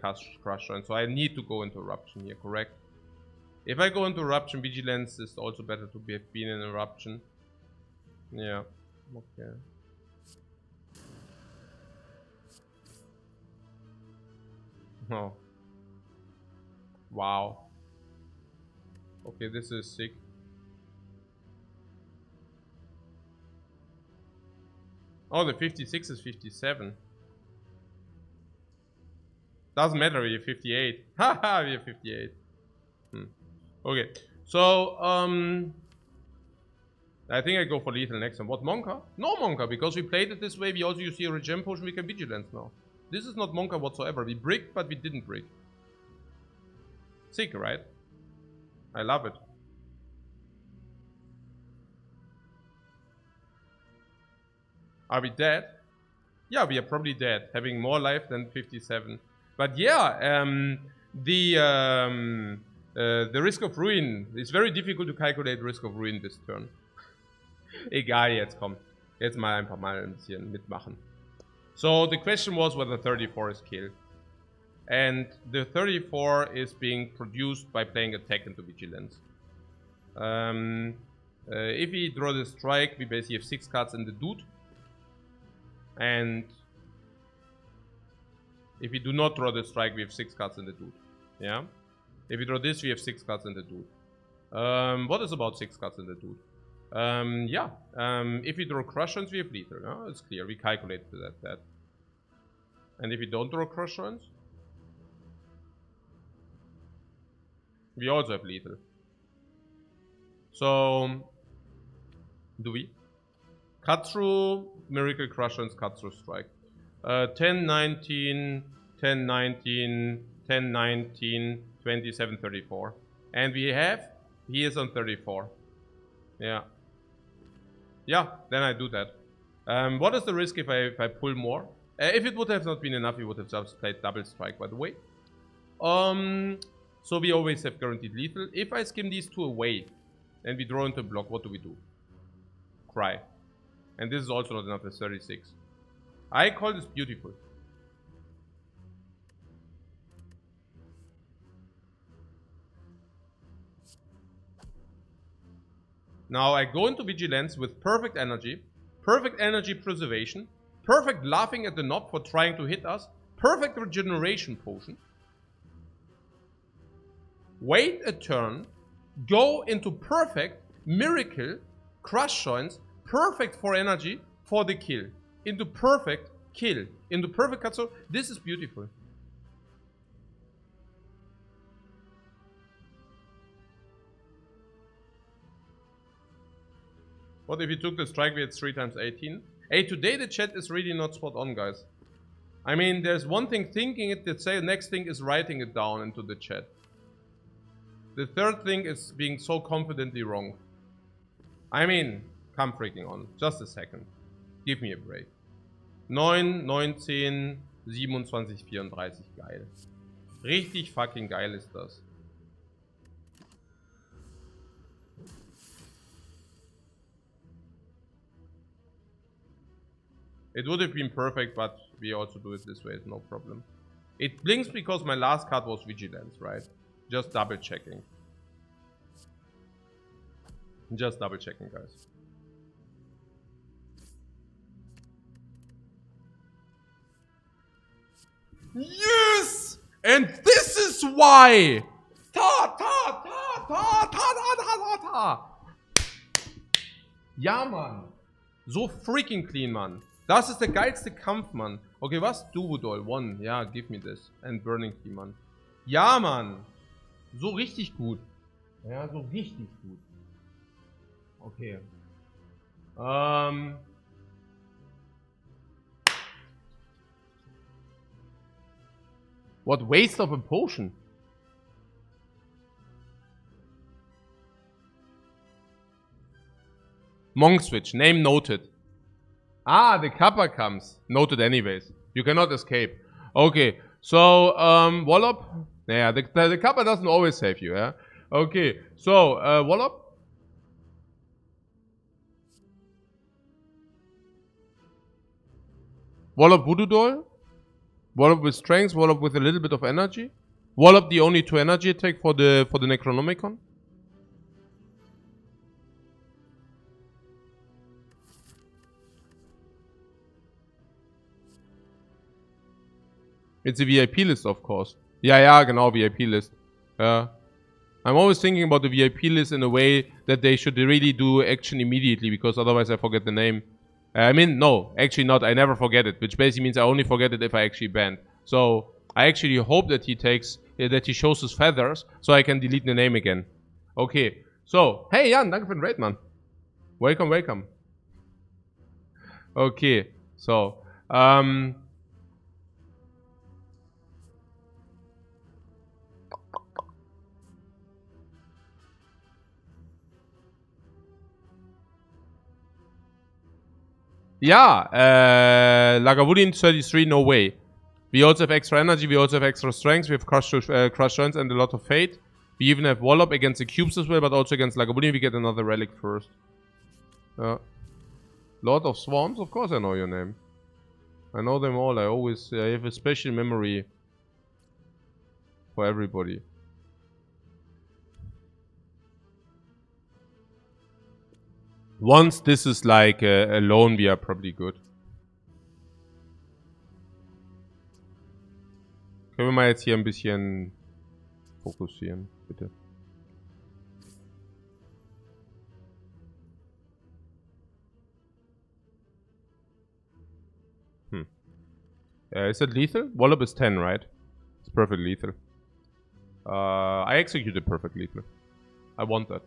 crusher, and so I need to go into eruption here, correct? If I go into eruption, vigilance is also better to have been in eruption. Yeah, okay. Oh. Wow. Okay, this is sick. Oh, the 56 is 57. Doesn't matter, we have 58. Haha, we have 58. Okay, so I think I go for lethal next time. What, Monka? No Monka, because we played it this way. We also use the regen potion, we can vigilance now. This is not Monka whatsoever. We bricked, but we didn't brick. Sick, right? I love it. Are we dead? Yeah, we are probably dead, having more life than 57. But yeah, the risk of ruin, it's very difficult to calculate risk of ruin this turn. Egal, jetzt komm. Jetzt mal einfach mal ein bisschen mitmachen. So the question was whether 34 is killed. And the 34 is being produced by playing attack into vigilance. If we draw the strike, we basically have 6 cards in the dude. And if we do not draw the strike, we have 6 cards in the dude. Yeah? If we draw this, we have 6 cards in the dude. What is about 6 cards in the dude? Yeah. If we draw crushers, we have lethal. No? It's clear. We calculated that. And if we don't draw crushers, we also have lethal. So, do we? Cut through, Miracle Crusher, cut through strike. 10, 19, 10, 19, 10, 19, 27, 34. And we have, he is on 34. Yeah. Yeah, then I do that. What is the risk if I pull more? If it would have not been enough, we would have just played double strike, by the way. So we always have guaranteed lethal. If I skim these two away and we draw into a block, what do we do? Cry. And this is also not enough, it's 36. I call this beautiful. Now I go into vigilance with perfect energy preservation, perfect laughing at the knob for trying to hit us, perfect regeneration potion. Wait a turn, go into perfect miracle crush joints, perfect for energy for the kill, into perfect kill, into perfect cut. So this is beautiful. What if you took the strike, we had 3 times 18? Hey, today the chat is really not spot on, guys. I mean, there's one thing thinking it, the next thing is writing it down into the chat. The third thing is being so confidently wrong. I mean, come freaking on. Just a second. Give me a break. 9, 19, 27, 34. Geil. Richtig fucking geil ist das. It would have been perfect, but we also do it this way, no problem. It blinks because my last card was Vigilance, right? Just double checking. Just double checking, guys. Yes! And this is why! Ta ta ta ta ta ta ta ta ta! Ja, Mann! So freaking clean, Mann. Das ist der geilste Kampf, Mann. Okay, was? Duvodol, one. Ja, give me this. And Burning Key, Mann. Ja, Mann! So richtig gut. Ja, so richtig gut. Okay. What waste of a potion? Monk switch. Name noted. Ah, the Kappa comes. Noted anyways. You cannot escape. Okay. So, Wallop. Yeah, the Kappa doesn't always save you, yeah? Okay. So, Wallop. Wallop Voodoo Doll. Wallop with strength. Wallop with a little bit of energy. Wallop the only 2 energy attack for the Necronomicon. It's a VIP list, of course. Ja, genau, VIP list. Yeah. I'm always thinking about the VIP list in a way that they should really do action immediately, because otherwise I forget the name. I mean, no, actually not. I never forget it, which basically means I only forget it if I actually ban. So I actually hope that he takes, that he shows his feathers, so I can delete the name again. Okay, so, hey Jan, danke für den Raid, Mann. Welcome, welcome. Okay, so, yeah, Lagavulin 33, no way. We also have extra energy, we also have extra strength, we have crushed strength and a lot of fate. We even have Wallop against the cubes as well, but also against Lagavulin we get another relic first. Lord of Swamps, of course I know your name. I know them all, I have a special memory for everybody. Once this is like alone, we are probably good. Können wir mal jetzt hier ein bisschen fokussieren, bitte. Is it lethal? Wallop is 10, right? It's perfect lethal. I executed perfect lethal. I want that.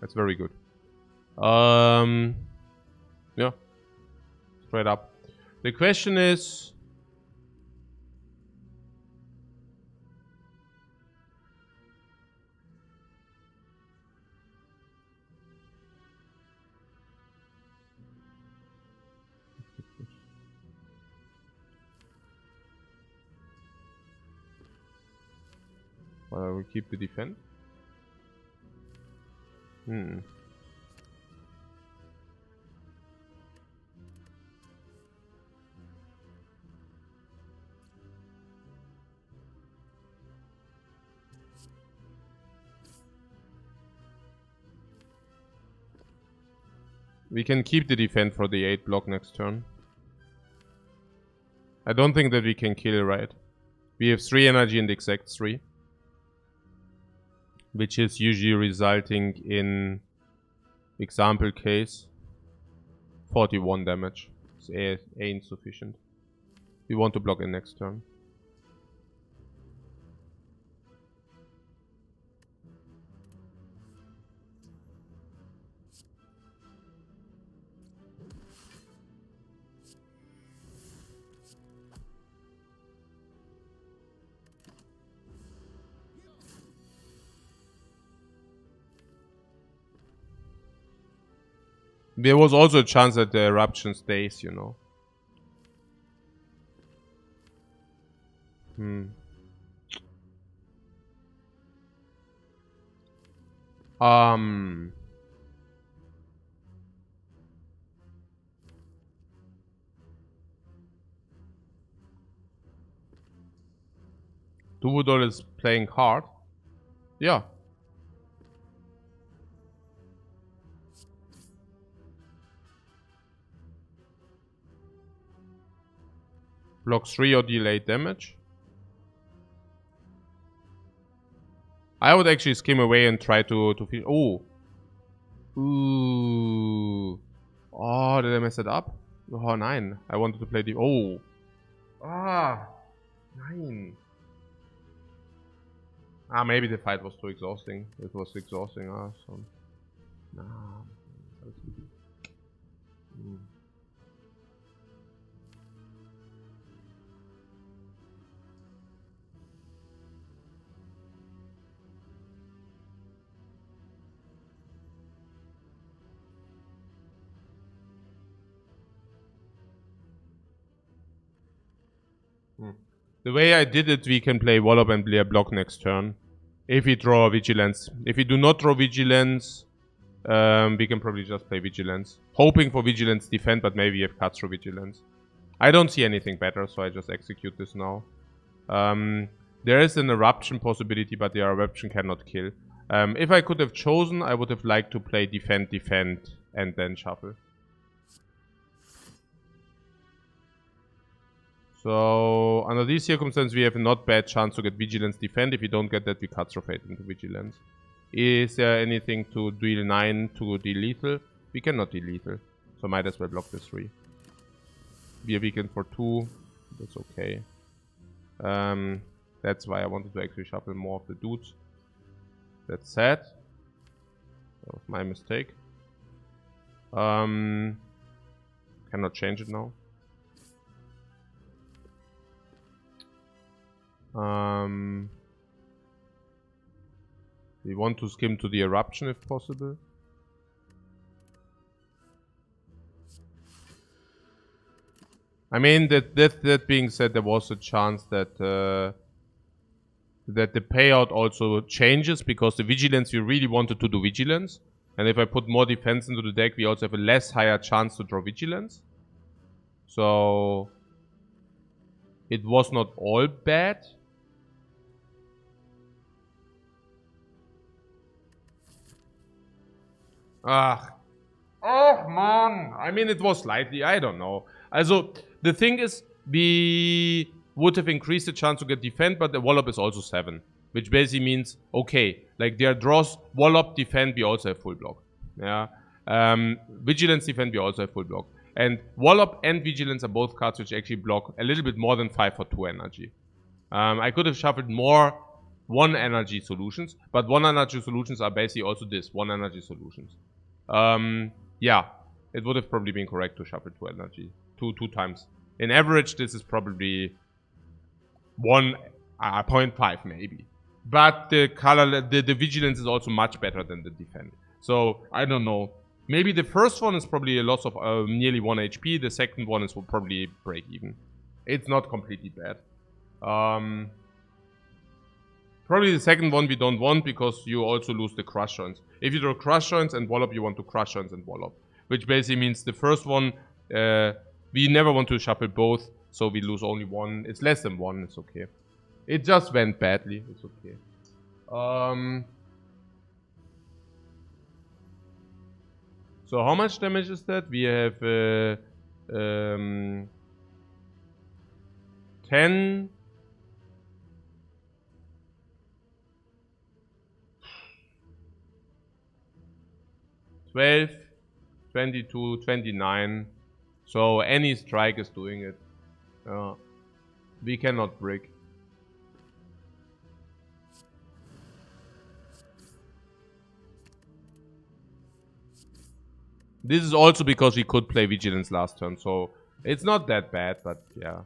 That's very good. Yeah. Straight up. The question is... we keep the defense. We can keep the defense for the 8 block next turn. I don't think that we can kill, right? We have 3 energy and exact 3. Which is usually resulting in, example case, 41 damage. It's insufficient. We want to block in next turn. There was also a chance that the eruption stays, you know. Duvodol is playing hard. Yeah. Blocks 3 or delayed damage. I would actually skim away and try to feel. Oh. Ooh. Oh, did I mess it up? Oh, 9. I wanted to play the. Oh. Ah. 9. Ah, maybe the fight was too exhausting. It was exhausting. Ah, so. Nah. The way I did it, we can play Wallop and play a block next turn. If we draw Vigilance. If we do not draw Vigilance, we can probably just play Vigilance. Hoping for Vigilance defend, but maybe we have cuts through Vigilance. I don't see anything better, so I just execute this now. There is an Eruption possibility, but the Eruption cannot kill. If I could have chosen, I would have liked to play defend, and then shuffle. So, under these circumstances, we have a not bad chance to get Vigilance defend. If we don't get that, we cut through Fate into Vigilance. Is there anything to deal 9 to deal lethal? We cannot deal lethal, so might as well block this 3. We are weakened for 2, that's okay. That's why I wanted to actually shuffle more of the dudes. That's sad. That was my mistake. Cannot change it now. We want to skim to the Eruption if possible. I mean, that being said, there was a chance that that the payout also changes because the Vigilance, we really wanted to do Vigilance. And if I put more defense into the deck, we also have a less higher chance to draw Vigilance. So it was not all bad. Ah. Oh, man. I mean, it was slightly. I don't know. Also, the thing is, we would have increased the chance to get defend, but the Wallop is also 7. Which basically means, okay, like their draws, Wallop, defend, we also have full block. Yeah. Vigilance, defend, we also have full block. And Wallop and Vigilance are both cards which actually block a little bit more than 5 for 2 energy. I could have shuffled more 1 energy solutions, but 1 energy solutions are basically also this, 1 energy solutions. Yeah, it would have probably been correct to shuffle 2 energy, two times. In average, this is probably 1.5 maybe. But the color, the Vigilance is also much better than the defend. So, I don't know. Maybe the first one is probably a loss of nearly 1 HP. The second one is probably break even. It's not completely bad. Probably the second one we don't want because you also lose the Crush Joints. If you draw Crush Joints and Wallop, you want to Crush Joints and Wallop. Which basically means the first one, we never want to shuffle both, so we lose only 1. It's less than 1, it's okay. It just went badly, it's okay. So how much damage is that? We have 10... 12, 22, 29. So any strike is doing it. We cannot break. This is also because we could play Vigilance last turn, so it's not that bad, but yeah.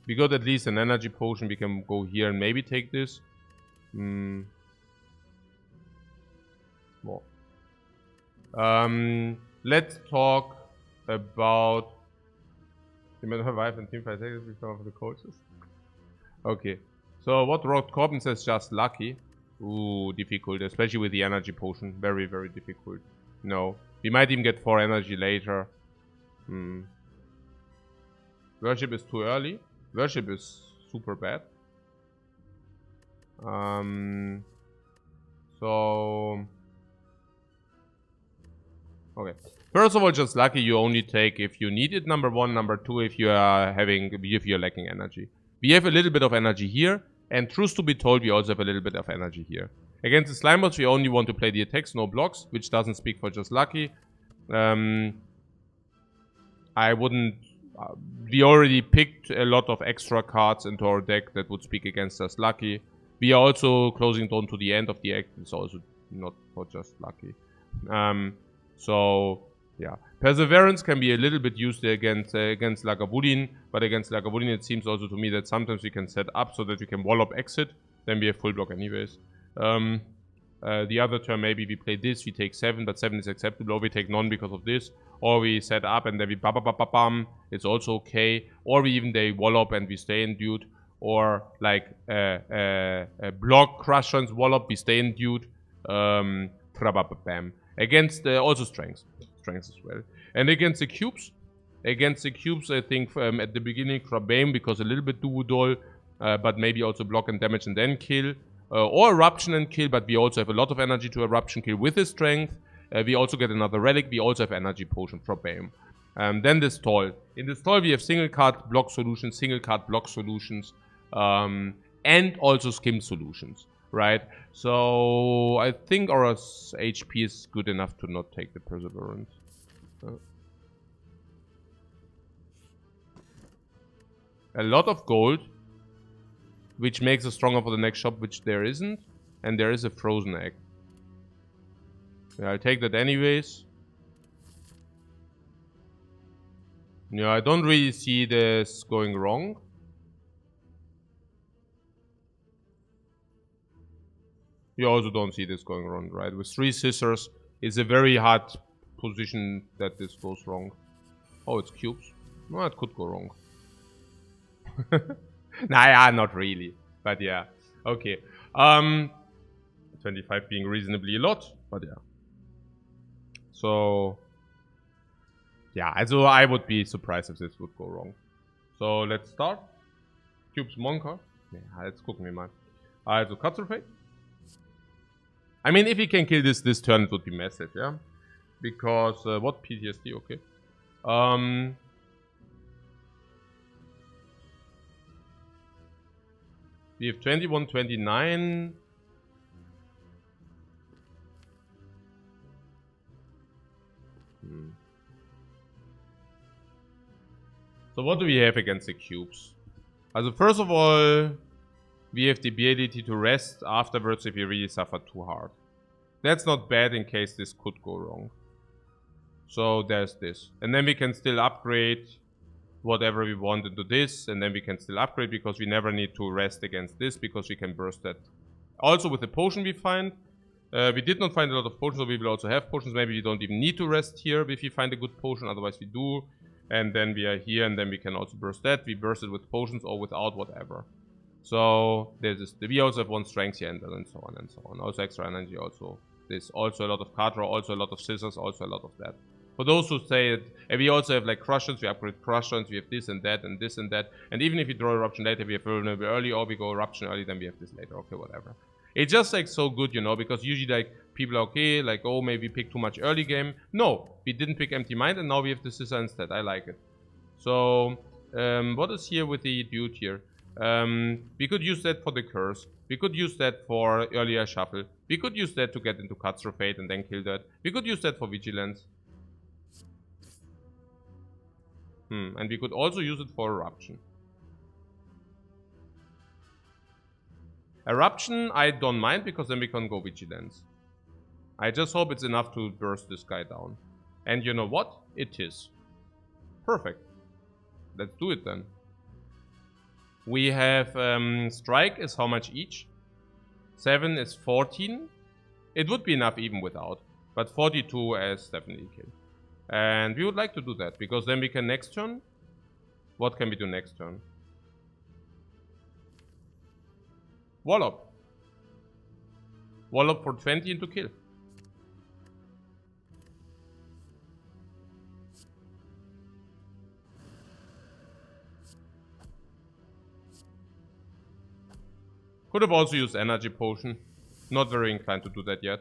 We got at least an energy potion. We can go here and maybe take this. More. Let's talk about the wife and team 5 seconds before the coaches. Okay. So what Rod Corbin says, just lucky. Ooh, difficult, especially with the energy potion. Very, very difficult. No. We might even get 4 energy later. Worship is too early. Worship is super bad. So... Okay. First of all, just lucky you only take if you need it, number one. Number two, if you're lacking energy. We have a little bit of energy here, and truth to be told, we also have a little bit of energy here. Against the slime bots, we only want to play the attacks, no blocks, which doesn't speak for just lucky. I wouldn't... we already picked a lot of extra cards into our deck that would speak against us lucky. We are also closing down to the end of the act. It's also not for just lucky. So, yeah. Perseverance can be a little bit used against Lagavulin, but against Lagavulin it seems also to me that sometimes we can set up so that we can wall-up exit, then we have full block anyways. The other turn maybe we play this, we take 7, but 7 is acceptable, or we take none because of this, or we set up and then we bam, it's also okay, or we even they wall-up and we stay endued, or like block Crushers wall-up, we stay endued, bam. Against also strength as well. And against the cubes, I think at the beginning Krabame because a little bit Duodol, but maybe also block and damage and then kill. Or eruption and kill, but we also have a lot of energy to eruption kill with his strength. We also get another relic, we also have energy potion from Bame. Then the stall. In the stall we have single card block solutions, and also skim solutions. Right, so I think our HP is good enough to not take the Perseverance. A lot of gold, which makes us stronger for the next shop, which there isn't. And there is a frozen egg. Yeah, I'll take that anyways. Yeah, I don't really see this going wrong. You also don't see this going wrong, right? With 3 scissors, it's a very hard position that this goes wrong. Oh, it's cubes. No, it could go wrong. Nah, yeah, not really. But yeah. Okay. 25 being reasonably a lot, but yeah. So... yeah, also I would be surprised if this would go wrong. So, let's start. Cubes Monka. Ja, jetzt gucken wir mal. Also, Katsurfate. I mean, if he can kill this turn, it would be massive, yeah? Because, what PTSD, okay. We have 21, 29. So what do we have against the cubes? Also, first of all, we have the ability to rest afterwards if we really suffer too hard. That's not bad in case this could go wrong. So there's this. And then we can still upgrade whatever we want into this. And then we can still upgrade because we never need to rest against this because we can burst that. Also with the potion we find. We did not find a lot of potions, so we will also have potions. Maybe we don't even need to rest here if we find a good potion. Otherwise we do. And then we are here and then we can also burst that. We burst it with potions or without, whatever. So there's this, we also have 1 strength here and so on and so on. Also extra energy, also this, also a lot of card draw, also a lot of scissors, also a lot of that. For those who say it, and we also have like Crushers, we upgrade Crushers, we have this and that and this and that. And even if we draw Eruption later, we have Vulnerable early, or we go Eruption early, then we have this later. Okay, whatever. It's just like so good, you know, because usually like people are okay, like, oh, maybe pick too much early game. No, we didn't pick Empty Mind and now we have the scissor instead. I like it. So, what is here with the dude here? We could use that for the curse. We could use that for earlier shuffle. We could use that to get into Cutthroat Fate and then kill that. We could use that for vigilance. And we could also use it for eruption. Eruption, I don't mind because then we can go vigilance. I just hope it's enough to burst this guy down. And you know what? It is. Perfect. Let's do it then. We have strike is how much each? 7 is 14. It would be enough even without. But 42 as definitely kill. And we would like to do that because then we can next turn. What can we do next turn? Wallop. Wallop for 20 into kill. Could have also used energy potion. Not very inclined to do that yet.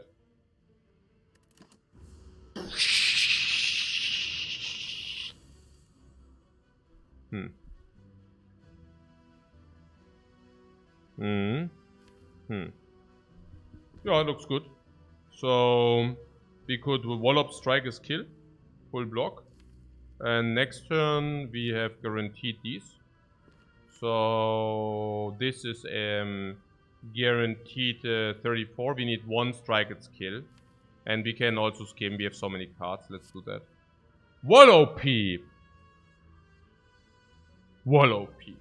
Yeah, it looks good. So we could Wallop strike his kill. Full block. And next turn we have guaranteed these. So this is guaranteed 34. We need one strike its kill. And we can also skim. We have so many cards. Let's do that. Wallow Peep. Wallow Peep.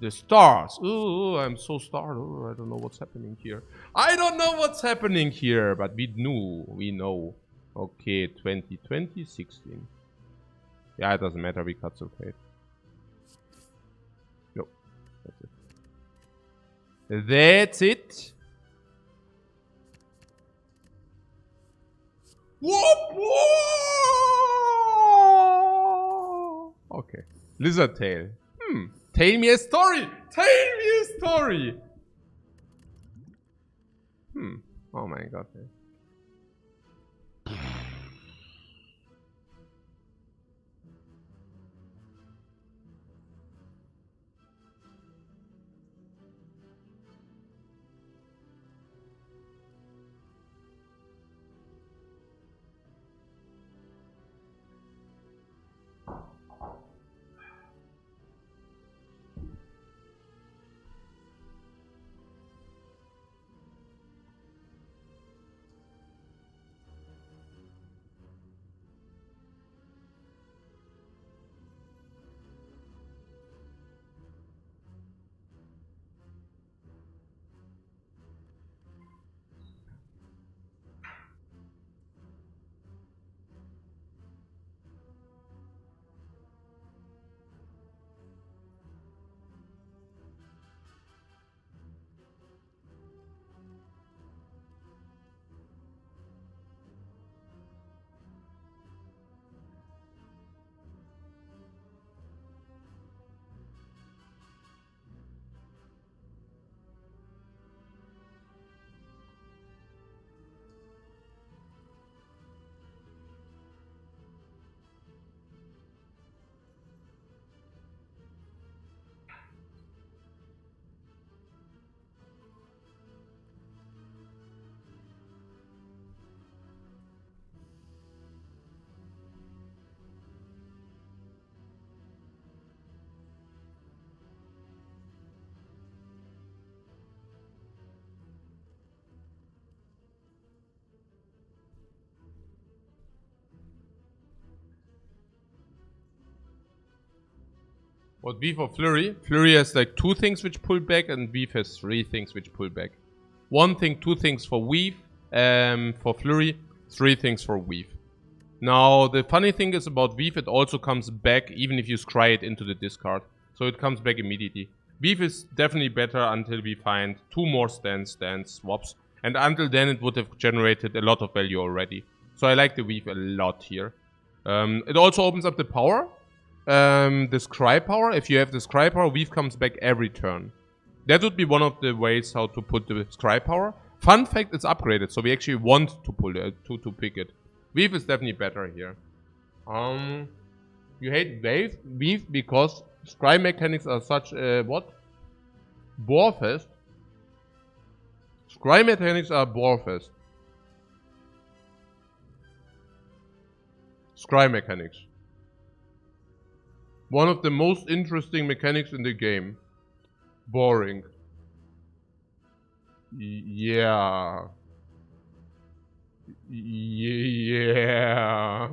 The stars. Ooh, I'm so startled. Ooh, I don't know what's happening here. I don't know what's happening here, but we knew. We know. Okay, 2020, 16. Yeah, it doesn't matter. We cut so fate. No, that's it. That's it. Whoop, whoop. Okay. Lizard tail. Tell me a story! Tell me a story! Oh my god. What Beef or Flurry? Flurry has like 2 things which pull back, and Beef has 3 things which pull back. 1 thing, 2 things for Weave, for Flurry, 3 things for Weave. Now, the funny thing is about Weave, it also comes back even if you scry it into the discard. So it comes back immediately. Weave is definitely better until we find 2 more stance swaps. And until then it would have generated a lot of value already. So I like the Weave a lot here. It also opens up the power. The scry power. If you have the scry power, Weave comes back every turn. That would be one of the ways how to put the scry power. Fun fact, it's upgraded, so we actually want to pull it, to pick it. Weave is definitely better here. You hate Weave because scry mechanics are such what? Borefest. Scry mechanics are Borefest. Scry mechanics. One of the most interesting mechanics in the game. Boring. Yeah. Yeah.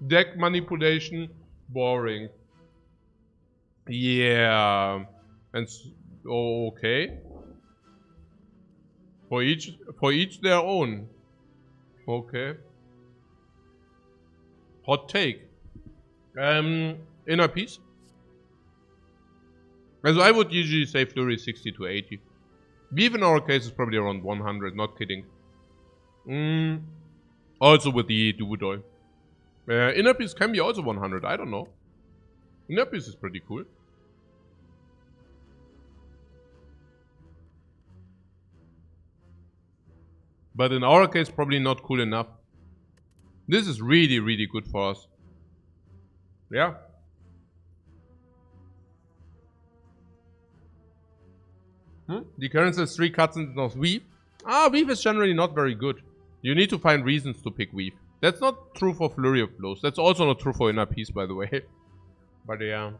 Deck manipulation. Boring. Yeah. And okay. For each their own. Okay. Hot take. Inner piece. So I would usually say Flurry 60 to 80. Weave in our case is probably around 100, not kidding. Also with the Duodoi. Inner piece can be also 100, I don't know. Inner Peace is pretty cool. But in our case, probably not cool enough. This is really, really good for us. Yeah. The current says 3 cuts and not weave. Weave is generally not very good. You need to find reasons to pick weave. That's not true for Flurry of Blows. That's also not true for Inner Peace, by the way. But yeah.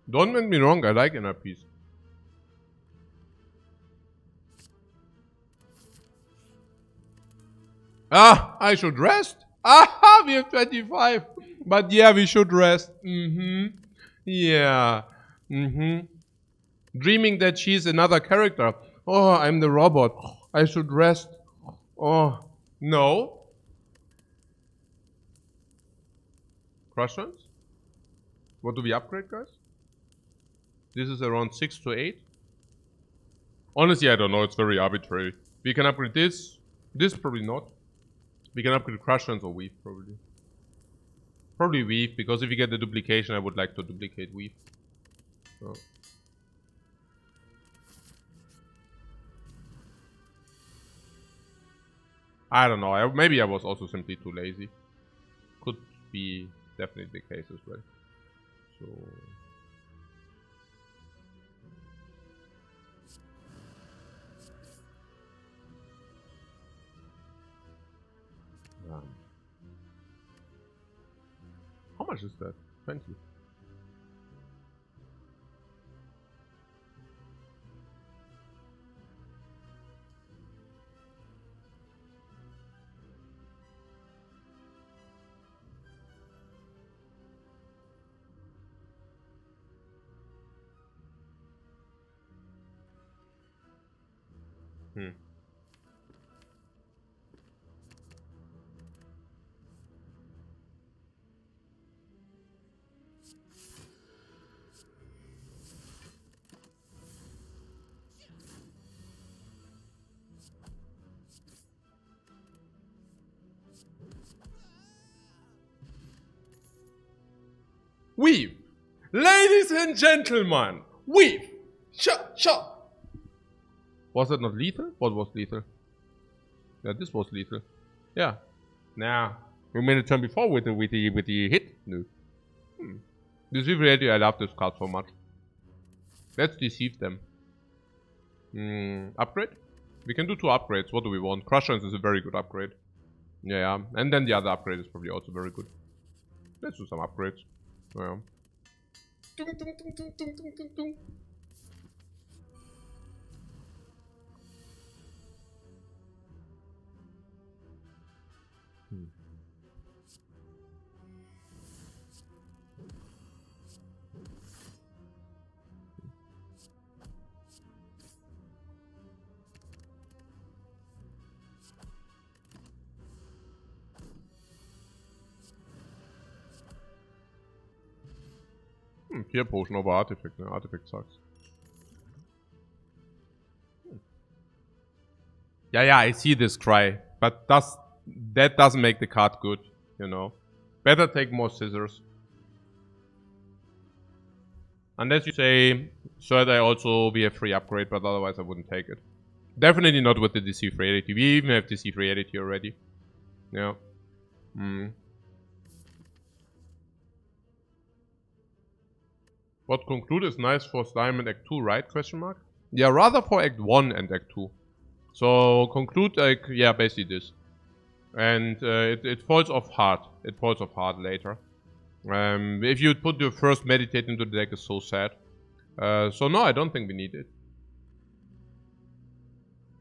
Don't get me wrong, I like Inner Peace. I should rest. We have 25. But yeah, we should rest. Yeah. Dreaming that she's another character. Oh, I'm the robot. I should rest. Oh, no. Crushlands? What do we upgrade, guys? This is around 6 to 8. Honestly, I don't know. It's very arbitrary. We can upgrade this. This probably not. We can upgrade Crushlands or Weave, probably. Probably Weave, because if you get the duplication, I would like to duplicate Weave. So. I don't know. Maybe I was also simply too lazy. Could be definitely the case as well. So. How much is that? 20. Weave! Ladies and gentlemen! Weave! Shot! Was that not lethal? What was lethal? Yeah, this was lethal. Yeah. Nah. We made a turn before with the hit? No. Deceive Reality, I love this card so much. Let's deceive them. Upgrade? We can do 2 upgrades. What do we want? Crushlands is a very good upgrade. Yeah. And then the other upgrade is probably also very good. Let's do some upgrades. Yeah. Fear potion over artifact. No, artifact sucks. Yeah, I see this cry, but that doesn't make the card good, you know. Better take more scissors. Unless you say, third I also be a free upgrade, but otherwise I wouldn't take it. Definitely not with the Deceive Reality. We even have Deceive Reality already. Yeah. What conclude is nice for Slime and Act 2, right? Question mark? Yeah, rather for Act 1 and Act 2. So conclude, like, yeah, basically this. And it falls off hard. It falls off hard later. If you put your first Meditate into the deck, it's so sad. So no, I don't think we need it.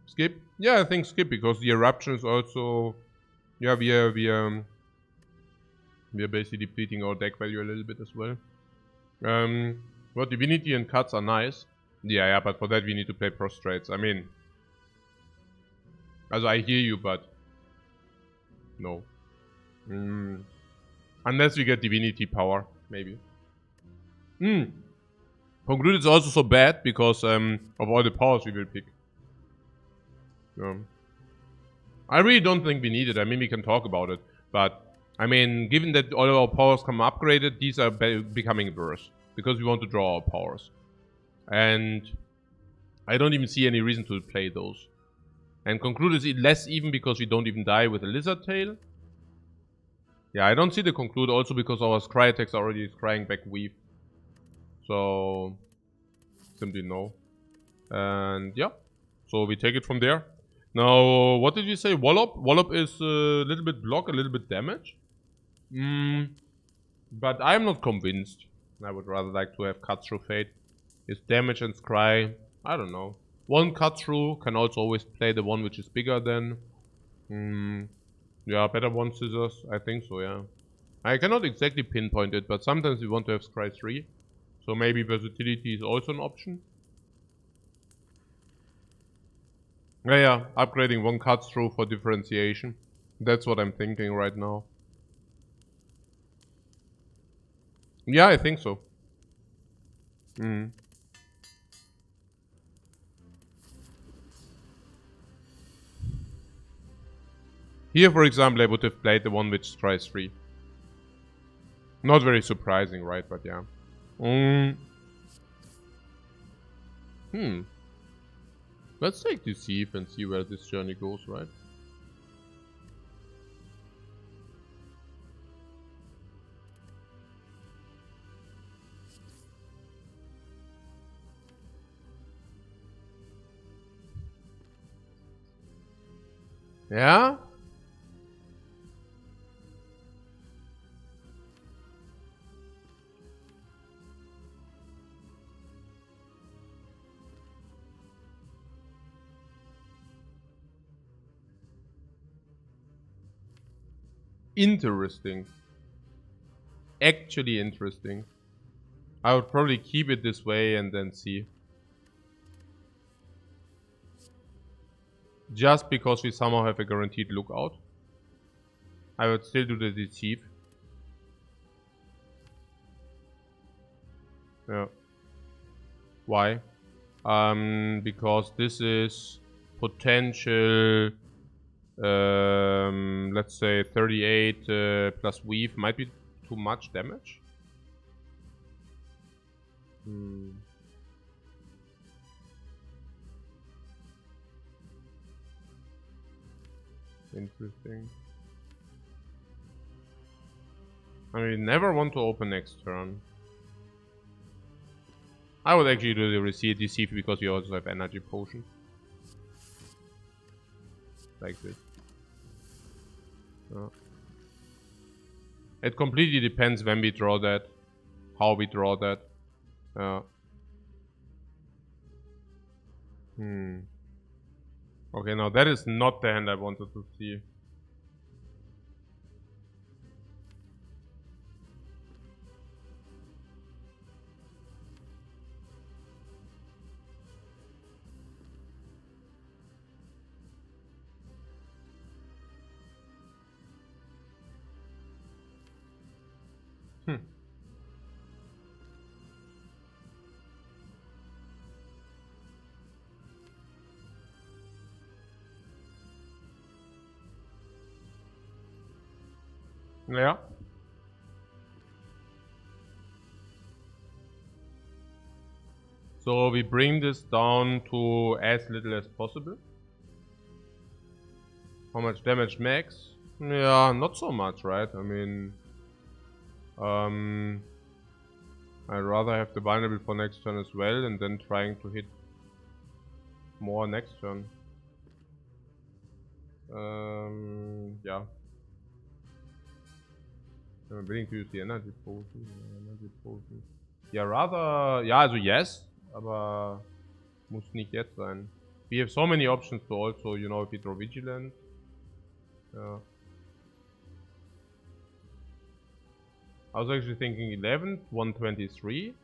Skip? Yeah, I think skip, because the Eruption is also... Yeah, we are basically depleting our deck value a little bit as well. Well, Divinity and cuts are nice. Yeah, but for that we need to play Prostrates. I mean... Also, I hear you, but... No. Unless we get Divinity power. maybe. Conclude is also so bad because of all the powers we will pick. I really don't think we need it. I mean, we can talk about it, but I mean, given that all of our powers come upgraded, these are becoming worse because we want to draw our powers, and I don't even see any reason to play those. And conclude is less even because we don't even die with a lizard tail. Yeah, I don't see the conclude also because our scry attacks are already scrying back weave. So simply no. And yeah, so we take it from there. Now, what did you say? Wallop? Wallop is a little bit block, a little bit damage. But I'm not convinced. I would rather like to have cut through fate. Is damage and scry? I don't know. One cut through can also always play the one which is bigger than. Yeah, better one scissors. I think so, yeah. I cannot exactly pinpoint it, but sometimes we want to have scry 3. So maybe versatility is also an option. Yeah, upgrading one cut through for differentiation. That's what I'm thinking right now. Yeah, I think so. Here, for example, I would have played the one which tries 3. Not very surprising, right? But yeah. Let's take Deceive and see where this journey goes, right? Yeah? Interesting. Actually interesting. I would probably keep it this way and then see. Just because we somehow have a guaranteed lookout. I would still do the Deceive. Yeah. Why? Because this is potential, let's say 38 plus weave might be too much damage. Interesting. I mean, never want to open next turn. I would actually do the receive Deceive because we also have energy potion. Like this. It completely depends when we draw that, how we draw that. Okay, now that is not the hand I wanted to see. Yeah. So we bring this down to as little as possible. How much damage max? Yeah, not so much, right? I mean, I'd rather have the vulnerable for next turn as well, and then trying to hit more next turn. Yeah. I'm willing to use the energy potion. Ja, rather... Ja, also yes, aber muss nicht jetzt sein. We have so many options to also, you know, if we draw Vigilant. Yeah. I was actually thinking 11th, 123.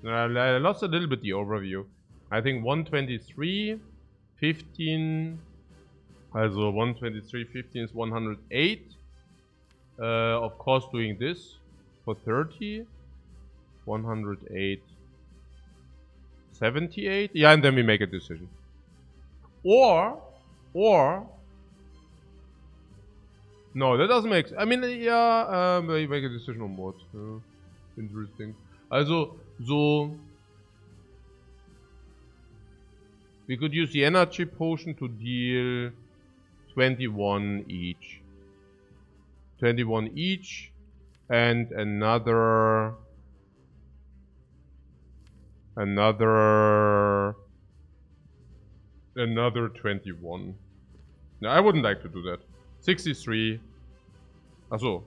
I lost a little bit the overview. I think 123, 15, Also 123.15 is 108. Of course, doing this for 30. 108. 78. Yeah, and then we make a decision. Or. No, that doesn't make sense. I mean, yeah, we make a decision on what. Interesting. Also, so. We could use the energy potion to deal 21 each. 21 each. And another 21. No, I wouldn't like to do that. 63. Achso.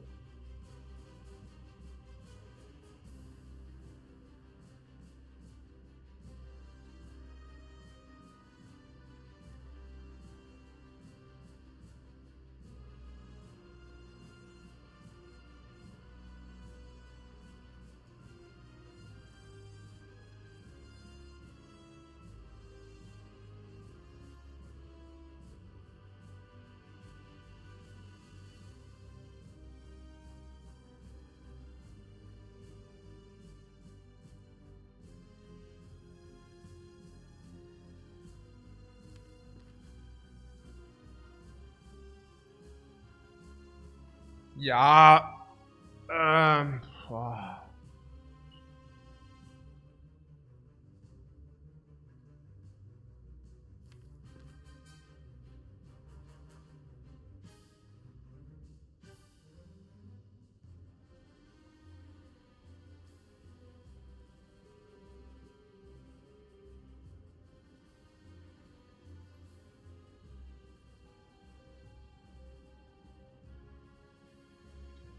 Ja. Boah.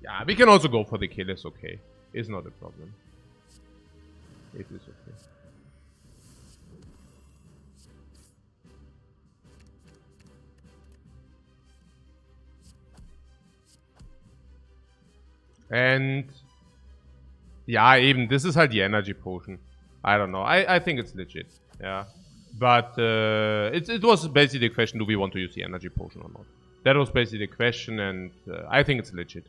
Yeah, we can also go for the kill, it's okay. It's not a problem. It is okay. And yeah, even this is halt the energy potion. I don't know. I think it's legit. Yeah. But it was basically the question, do we want to use the energy potion or not? That was basically the question, and I think it's legit.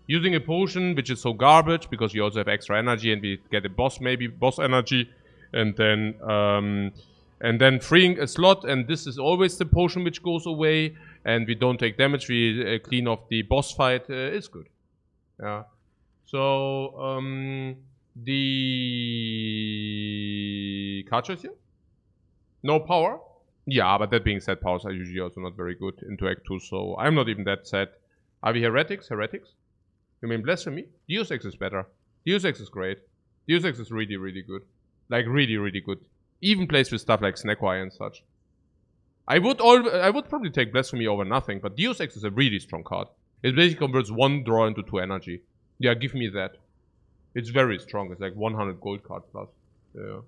Using a potion, which is so garbage, because you also have extra energy, and we get a boss, maybe boss energy, and then freeing a slot, and this is always the potion which goes away, and we don't take damage, we clean off the boss fight, it's good. Yeah. So, the card choice here? No power? Yeah, but that being said, powers are usually also not very good into Act 2, so I'm not even that sad. Are we heretics? Heretics? You mean blasphemy? Deus Ex is better. Deus Ex is great. Deus Ex is really, really good. Like, really, really good. Even plays with stuff like Snackwire and such. I would probably take blasphemy over nothing, but Deus Ex is a really strong card. It basically converts 1 draw into 2 energy. Yeah, give me that. It's very strong. It's like 100 gold card plus. Yeah.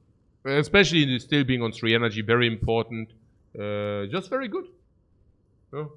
Especially still being on 3 energy, very important. Just very good. Yeah.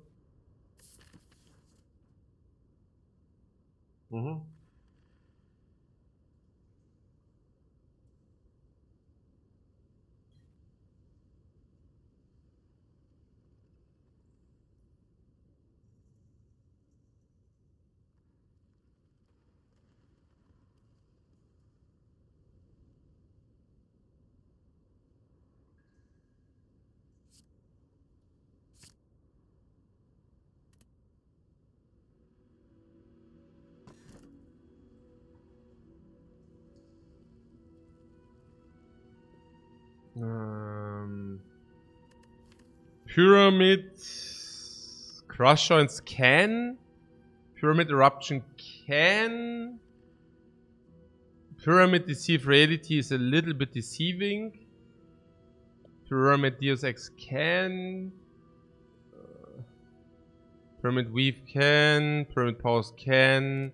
Pyramid Crush Joints can. Pyramid Eruption can. Pyramid Deceive Reality is a little bit deceiving. Pyramid Deus Ex can. Pyramid Weave can. Pyramid Powers can.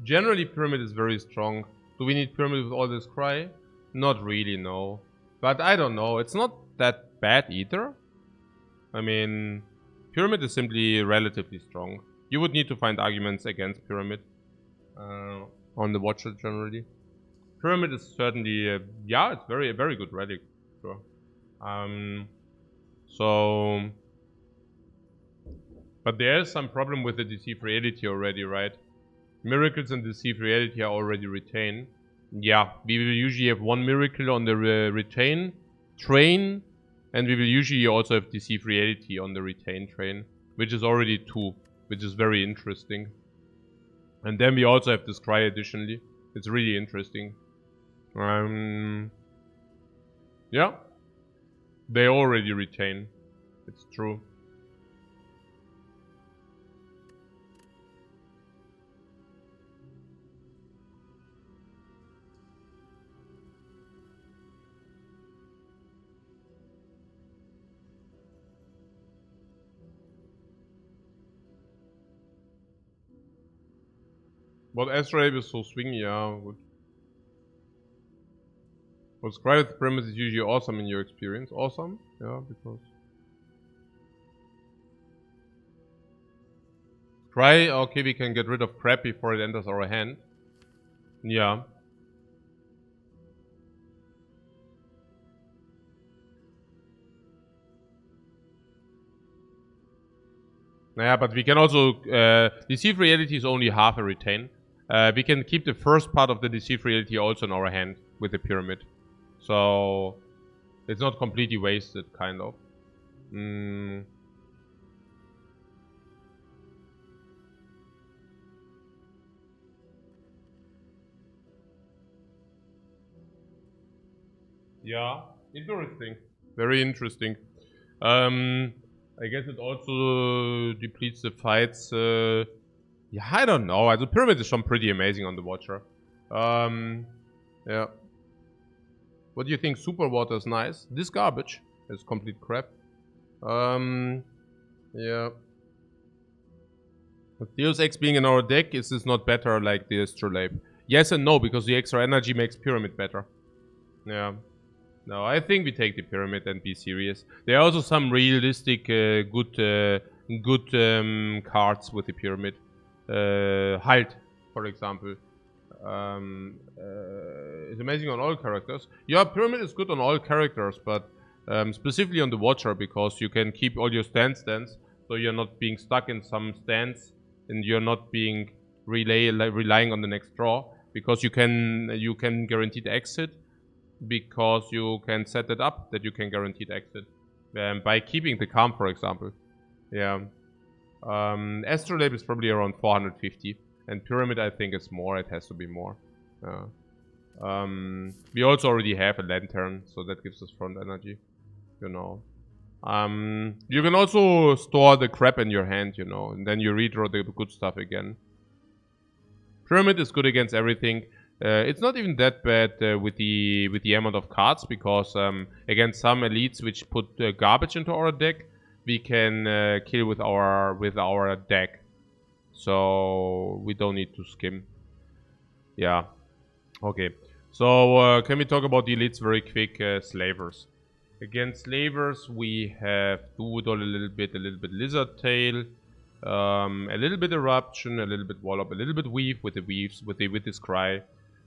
Generally, Pyramid is very strong. Do we need Pyramid with all this cry? Not really, no. But I don't know. It's not that bad either. I mean, Pyramid is simply relatively strong. You would need to find arguments against Pyramid on the Watcher generally. Pyramid is certainly, yeah, it's a very good relic, sure. So But there is some problem with the Deceive Reality already, right? Miracles and Deceive Reality are already retain. Yeah, we will usually have one miracle on the retain train, and we will usually also have Deceive Reality on the retain train, which is already 2, which is very interesting. And then we also have this Scry additionally. It's really interesting. Yeah. They already retain. It's true. But Astrolabe is so swingy, yeah. Well, Scry with Premise is usually awesome in your experience. Awesome? Yeah, because... Scry, okay, we can get rid of crap before it enters our hand. Yeah. Yeah, but we can also... Deceive Reality is only half a retain. We can keep the first part of the Deceive Reality also in our hand with the Pyramid. So... It's not completely wasted, kind of. Yeah, interesting. Very interesting. I guess it also depletes the fights. Yeah, I don't know. The Pyramid is some pretty amazing on the Watcher. Yeah. What do you think? Super Water is nice. This garbage is complete crap. Yeah. With Deus Ex being in our deck, is this not better like the Astrolabe? Yes and no, because the extra energy makes Pyramid better. Yeah. No, I think we take the Pyramid and be serious. There are also some realistic, good cards with the Pyramid. Halt, for example. It's amazing on all characters. Yeah, Pyramid is good on all characters, but specifically on the Watcher, because you can keep all your stance, so you're not being stuck in some stance, and you're not being relying on the next draw, because you can guaranteed exit, because you can set it up that you can guaranteed exit by keeping the calm, for example. Yeah. Astrolabe is probably around 450. And Pyramid, I think, is more. It has to be more. We also already have a Lantern, so that gives us front energy. You know. You can also store the crap in your hand, you know, and then you redraw the good stuff again. Pyramid is good against everything. It's not even that bad with the amount of cards, because against some elites which put garbage into our deck, we can kill with our deck. So we don't need to skim. Yeah. Okay. So can we talk about the elites very quick? Slavers. Against slavers we have Doodle a little bit Lizard Tail, a little bit Eruption, a little bit Wallop, a little bit Weave with the Weaves, with this Cry,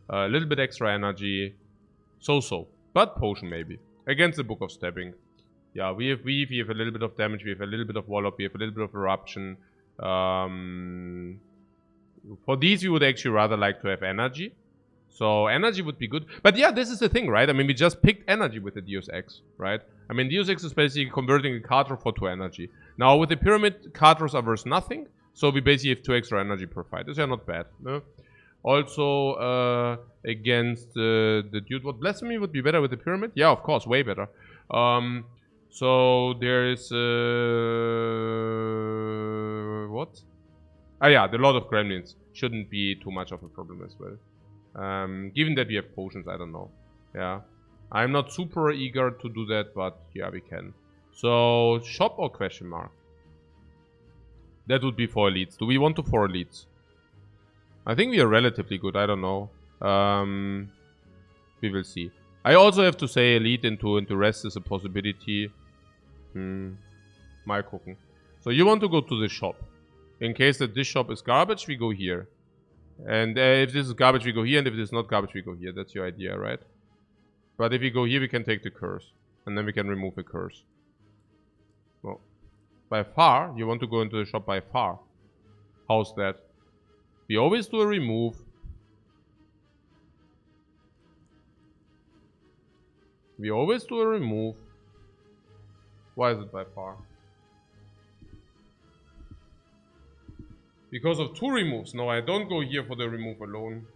a little bit extra energy. So. But Potion maybe. Against the Book of Stabbing. Yeah, we have Weave, we have a little bit of damage, we have a little bit of Wallop, we have a little bit of Eruption. For these, we would actually rather like to have energy. So energy would be good. But yeah, this is the thing, right? I mean, we just picked energy with the Deus Ex, right? I mean, Deus Ex is basically converting a card draw for 2 energy. Now, with the Pyramid, card draws are worth nothing. So we basically have 2 extra energy per fight. These are not bad. No? Also, against the dude, what Blasphemy would be better with the Pyramid? Yeah, of course, way better. So there is what? Ah yeah, the Lord of Gremlins shouldn't be too much of a problem as well. Given that we have potions, I don't know. Yeah, I'm not super eager to do that, but yeah, we can. So shop or question mark? That would be 4 elites. Do we want to 4 elites? I think we are relatively good. I don't know. We will see. I also have to say elite into rest is a possibility. My cooking. So you want to go to the shop. In case that this shop is garbage, we go here. And if this is garbage, we go here. And if it is not garbage, we go here. That's your idea, right? But if we go here, we can take the curse. And then we can remove the curse. Well, By far? You want to go into the shop by far? How's that? We always do a remove. We always do a remove. Why is it by far? Because of 2 removes. No, I don't go here for the remove alone.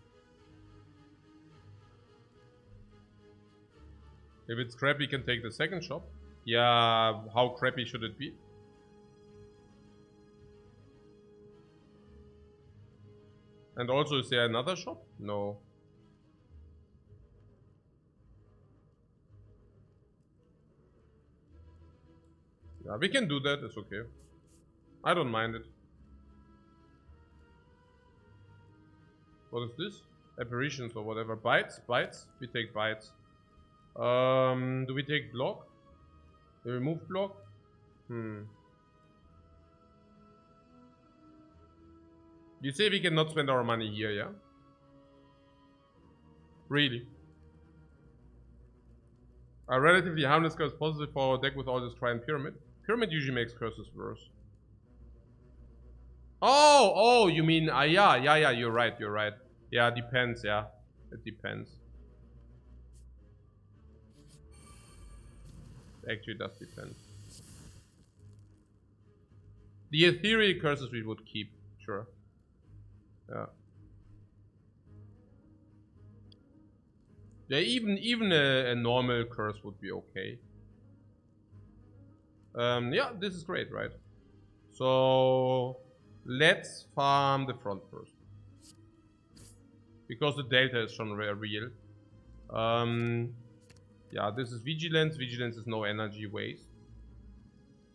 If it's crap, we can take the second shop. Yeah, how crappy should it be? And also, is there another shop? No. Yeah, we can do that. It's okay. I don't mind it. What is this? Apparitions or whatever. Bites? Bites? We take bites. Do we take block? We remove block? You say we cannot spend our money here, yeah? Really? A relatively harmless curse positive for our deck with all this Try and Pyramid. Pyramid usually makes curses worse. Oh, you mean, yeah, you're right. Yeah, depends, yeah. It depends. Actually, it does depend. The ethereal curses we would keep, sure. Yeah. Yeah, even a normal curse would be okay. Yeah, this is great, right? So let's farm the front first, because the delta is shown real. Yeah, this is vigilance. Vigilance is no energy waste.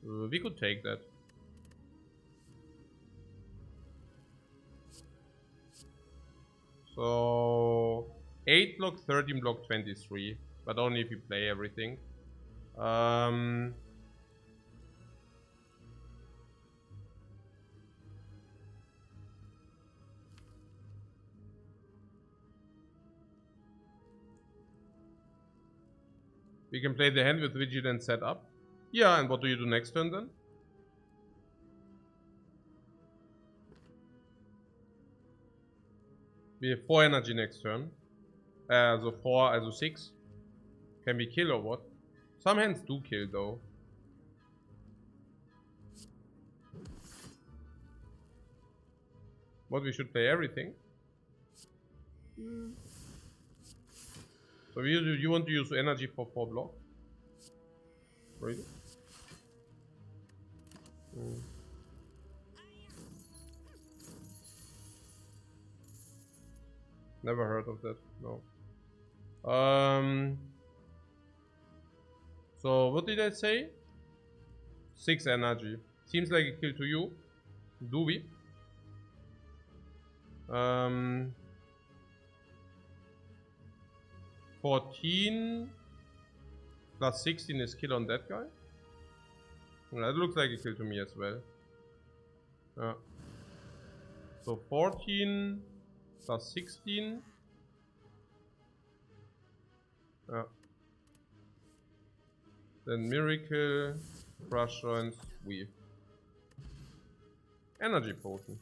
We could take that. So 8 block, 13 block, 23, but only if you play everything. We can play the hand with vigilance set up. Yeah, and what do you do next turn then? We have 4 energy next turn. So 4, also 6. Can we kill or what? Some hands do kill though. What, we should play everything? So you want to use energy for 4 block? Really? Never heard of that, no. So what did I say? 6 energy. Seems like a kill to you. Do we? 14 plus 16 is kill on that guy. That looks like a kill to me as well. So 14 plus 16. Then Miracle, Crush Joints, Weave. Energy Potion.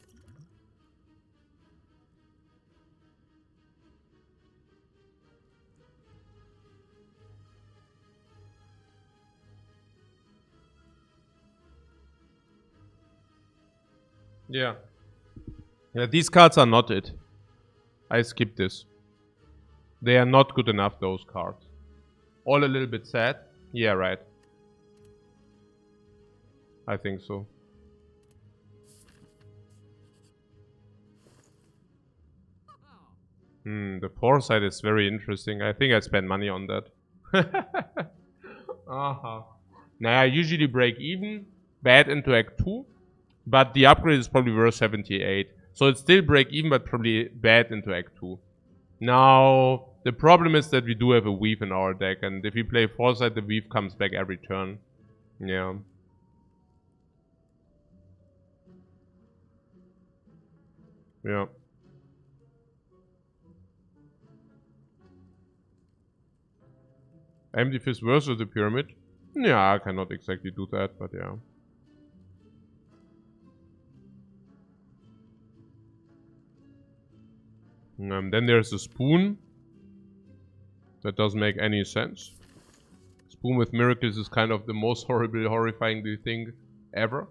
Yeah. Yeah, these cards are not it. I skip this. They are not good enough, those cards. All a little bit sad. Yeah, right. I think so. The foresight is very interesting. I think I spend money on that. Now I usually break even. Bad into Act 2. But the upgrade is probably worth 78. So it's still break even, but probably bad into Act 2. Now, the problem is that we do have a weave in our deck. And if we play foresight, the weave comes back every turn. Yeah. Yeah. Empty Fist versus the Pyramid? Yeah, I cannot exactly do that, but yeah. Then there's the spoon. That doesn't make any sense. Spoon with miracles is kind of the most horrifying thing ever.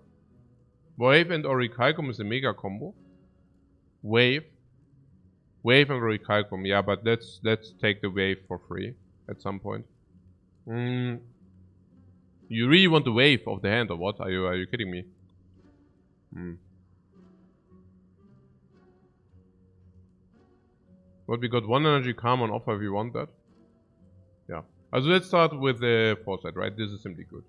Wave and Orichalcum is a mega combo. Wave and Orichalcum, yeah, but let's take the wave for free at some point. You really want the wave of the hand or what? Are you kidding me? But we got 1 energy calm on offer if you want that. Yeah. Also let's start with the foresight, right? This is simply good.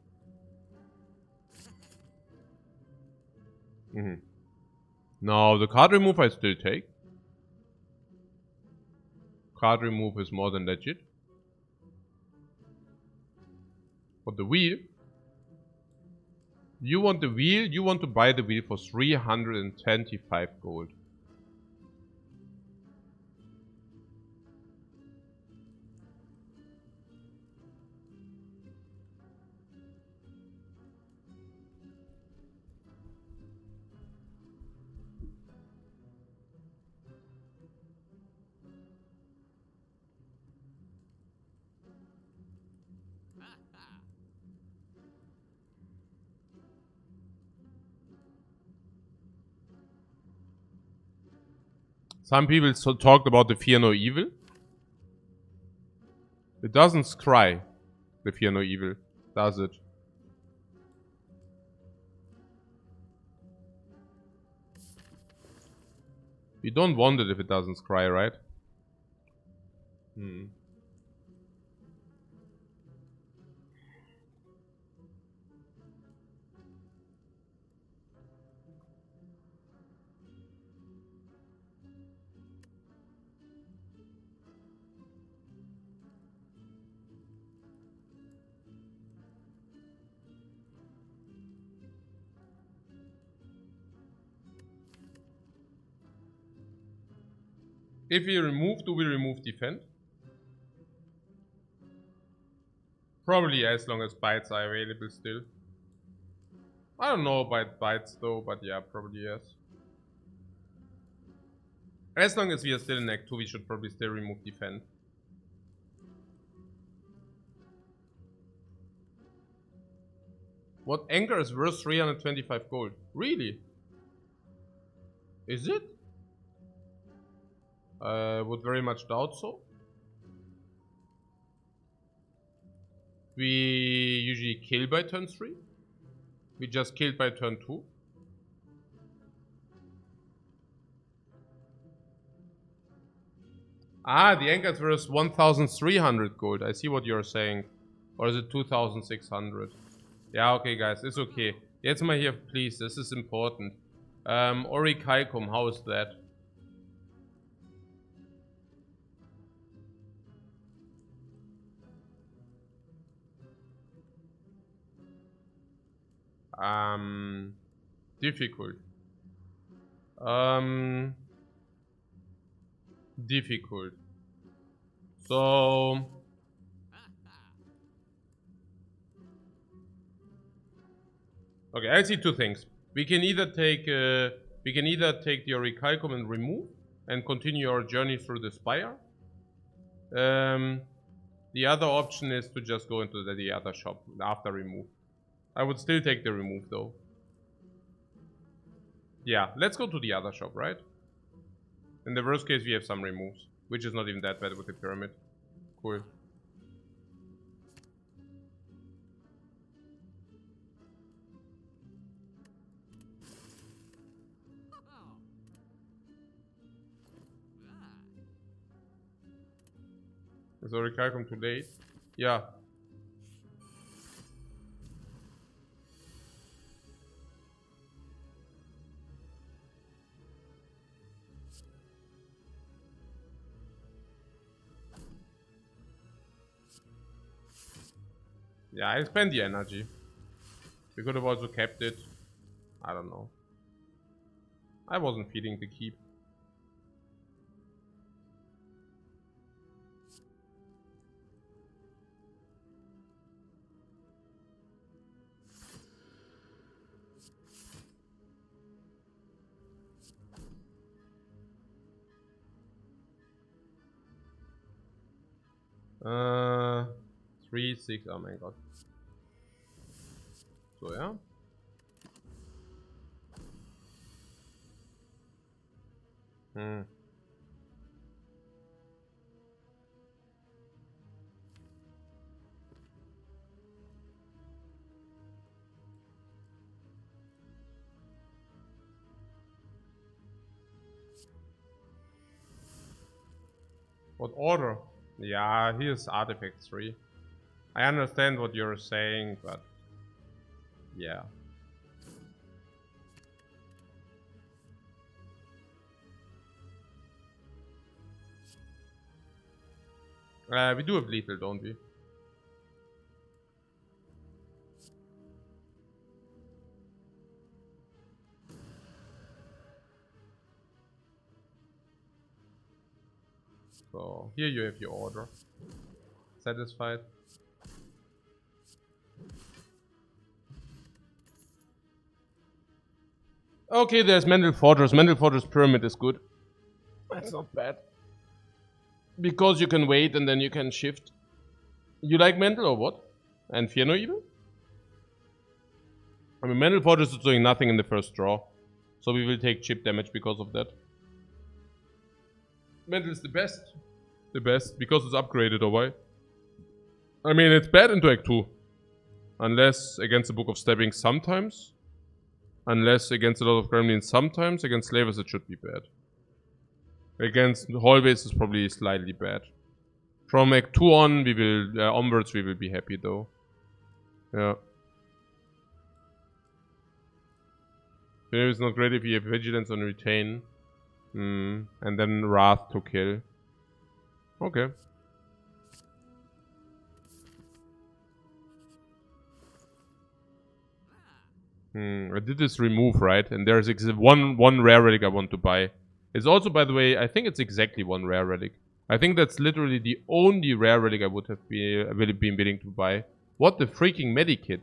Now the card remove I still take. Card remove is more than legit. But the wheel. You want the wheel, you want to buy the wheel for 325 gold. Some people talked about the Fear No Evil. It doesn't scry, the Fear No Evil, does it? We don't want it if it doesn't scry, right? If we remove, do we remove defend? Probably as long as bites are available still. I don't know about bites though, but yeah, probably yes. As long as we are still in Act 2, we should probably still remove defend. What anchor is worth 325 gold? Really? Is it? Would very much doubt so. We usually kill by turn 3. We just killed by turn 2. Ah, the anchor is worth 1,300 gold. I see what you're saying. Or is it 2,600? Yeah, okay, guys, it's okay. Jetzt mal here, please. This is important. Orichalcum, how is that? Difficult. Difficult. So okay, I see two things. We can either take the Orichalcum and remove and continue our journey through the Spire. The other option is to just go into the other shop after remove. I would still take the remove though. Yeah, let's go to the other shop, right? In the worst case, we have some removes, which is not even that bad with the pyramid. Cool. Is Orichalcum too late? Yeah. Yeah, I spent the energy. We could have also kept it. I don't know. I wasn't feeling the keep. 3, 6, oh mein Gott. So, ja. What order? Yeah, here's artifact 3. I understand what you're saying, but yeah. We do have lethal, don't we? So here you have your order. Satisfied? Okay, there's Mental Fortress. Mental Fortress Pyramid is good. That's not bad. Because you can wait and then you can shift. You like Mental or what? And Fear No Evil? I mean, Mental Fortress is doing nothing in the first draw. So we will take chip damage because of that. Mental is the best. The best, because it's upgraded, or why? I mean, it's bad into Act 2. Unless against the Book of Stabbing sometimes. Unless against a lot of Gremlins sometimes. Against Slavers it should be bad. Against Hallways is probably slightly bad. From Act 2 on, we will, onwards we will be happy though. Yeah. Maybe it's not great if you have Vigilance on Retain. And then Wrath to kill. Okay. I did this remove, right? And there's one rare relic I want to buy. It's also, by the way, I think it's exactly one rare relic. I think that's literally the only rare relic I would have been willing to buy. What, the freaking Medikit?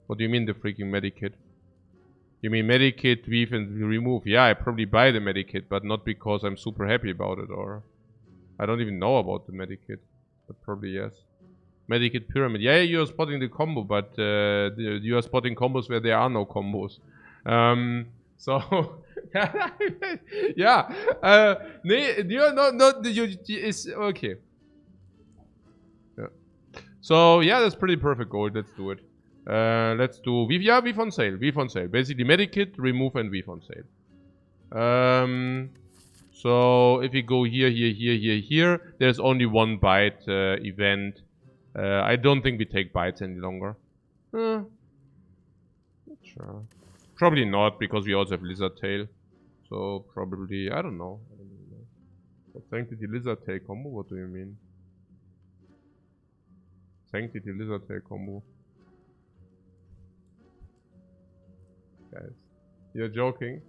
What do you mean the freaking Medikit? You mean Medikit, Weave, and Remove? Yeah, I probably buy the Medikit, but not because I'm super happy about it, or... I don't even know about the Medikit, but probably yes. Medikit Pyramid. Yeah, you are spotting the combo, but you are spotting combos where there are no combos. So... yeah. Nee, it's okay. Yeah. So, yeah, that's pretty perfect gold. Let's do it. Let's do Weave. Yeah, Weave on sale. Weave on sale. Basically, Medikit, Remove, and Weave on sale. So if we go here, there's only one bite event. I don't think we take bites any longer. Sure. Probably not, because we also have Lizard Tail. So probably, I don't know. What Sanctity Lizard Tail combo? What do you mean? Sanctity Lizard Tail combo. Guys, you're joking.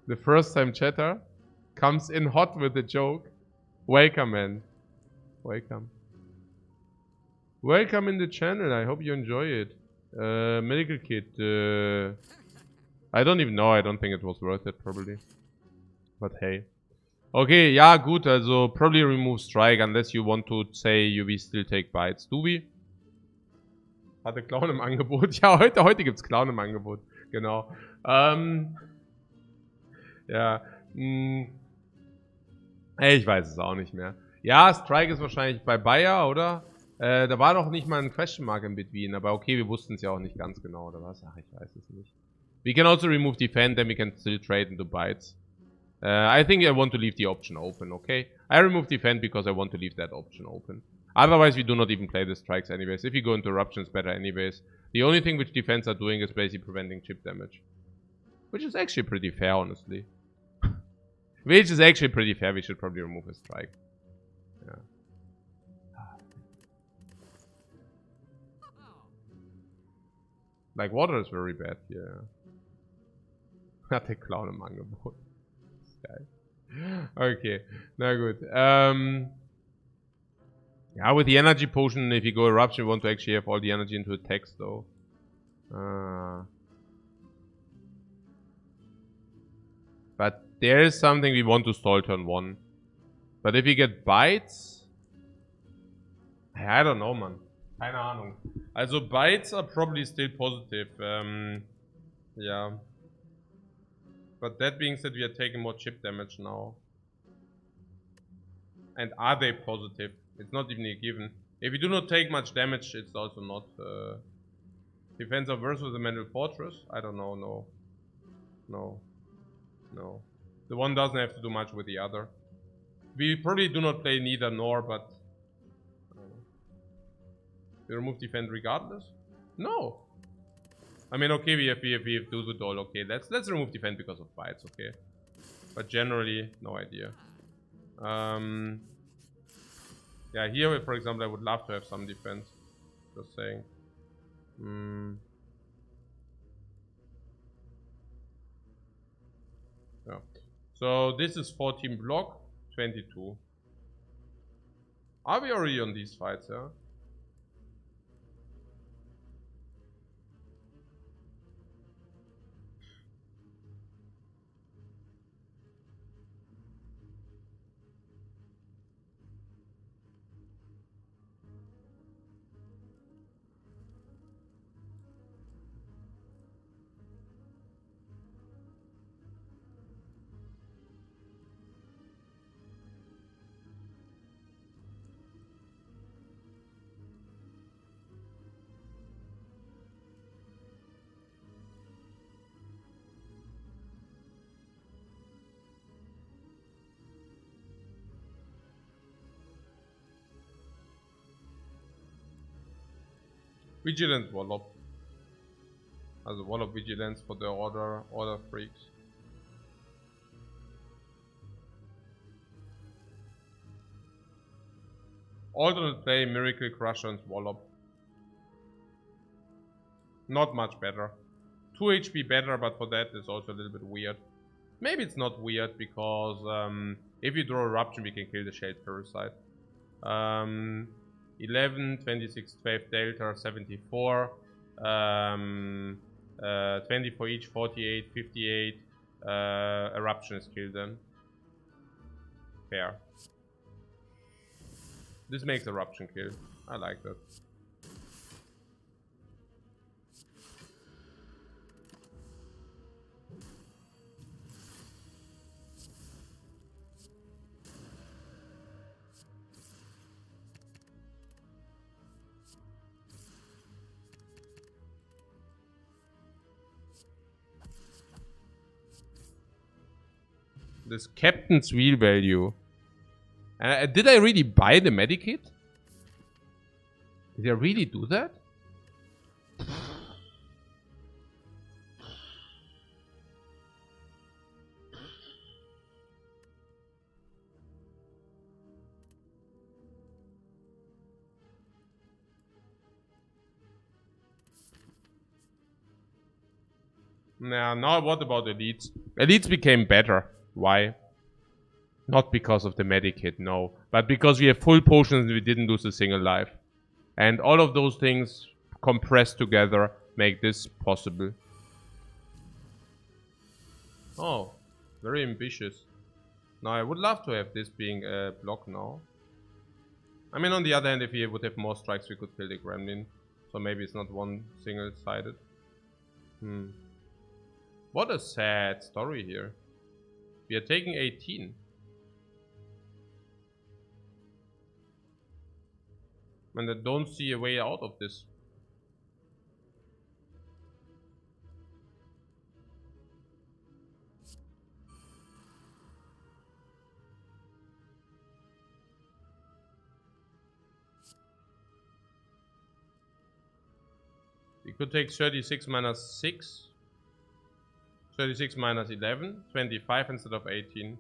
The first time chatter comes in hot with a joke. Welcome, man. Welcome. Welcome in the channel. I hope you enjoy it. Medical kit. I don't even know. I don't think it was worth it, probably. But hey. Okay, ja, gut. Also, probably remove strike, unless you want to say we still take bites. Do we? Hatte Clown im Angebot. Ja, heute gibt's Clown im Angebot. Genau. Ja. Ich weiß es auch nicht mehr. Ja, Strike ist wahrscheinlich bei Bayer, oder? Da war doch nicht mal ein Question Mark in between, aber okay, wir wussten es ja auch nicht ganz genau, oder was? Ach, ich weiß es nicht. We can also remove defend, then we can still trade into bites. I think I want to leave the option open, okay? I remove defend because I want to leave that option open. Otherwise, we do not even play the strikes anyways. If you go into eruption, it's better anyways. The only thing which defense are doing is basically preventing chip damage. Which is actually pretty fair, honestly. Which is actually pretty fair. We should probably remove a strike. Yeah. Like, water is very bad here. Hat der Clown im Angebot. Geil. Okay, na gut. Yeah, with the energy potion, if you go eruption, you want to actually have all the energy into attacks, though. But there is something we want to stall turn 1. But if we get bites, I don't know, man. Keine Ahnung. Also bites are probably still positive. Yeah. But that being said, we are taking more chip damage now. And are they positive? It's not even a given. If you do not take much damage, it's also not. Defense averse with the Mental Fortress? I don't know, no. No. No. The one doesn't have to do much with the other. We probably do not play neither nor, but... we remove defend regardless? No! I mean, okay, we have Duzudol, okay. Let's remove defend because of bites, okay. But generally, no idea. Yeah, here, for example, I would love to have some defense. Just saying. Yeah. So this is 14 block, 22. Are we already on these fights, yeah? Vigilant Wallop. Also Wallop Vigilance for the order freaks. Alternate play Miracle Crusher and Wallop. Not much better. 2 HP better, but for that it's also a little bit weird. Maybe it's not weird because if you draw Eruption, we can kill the Shade Parasite. 11, 26, 12 Delta, 74. 20 for each, 48, 58. Eruption is killed then. Fair. This makes Eruption kill. I like that. This Captain's Wheel value. Did I really buy the Medikit? Did I really do that? Nah, now what about Elites? Elites became better. Why? Not because of the Medikit, no. But because we have full potions and we didn't lose a single life. And all of those things compressed together make this possible. Oh, very ambitious. Now I would love to have this being a block now. I mean, on the other hand, if we would have more strikes, we could kill the Gremlin. So maybe it's not one single-sided. What a sad story here. We are taking 18. And I don't see a way out of this. We could take 36 minus 6. 36 minus 11. 25 instead of 18.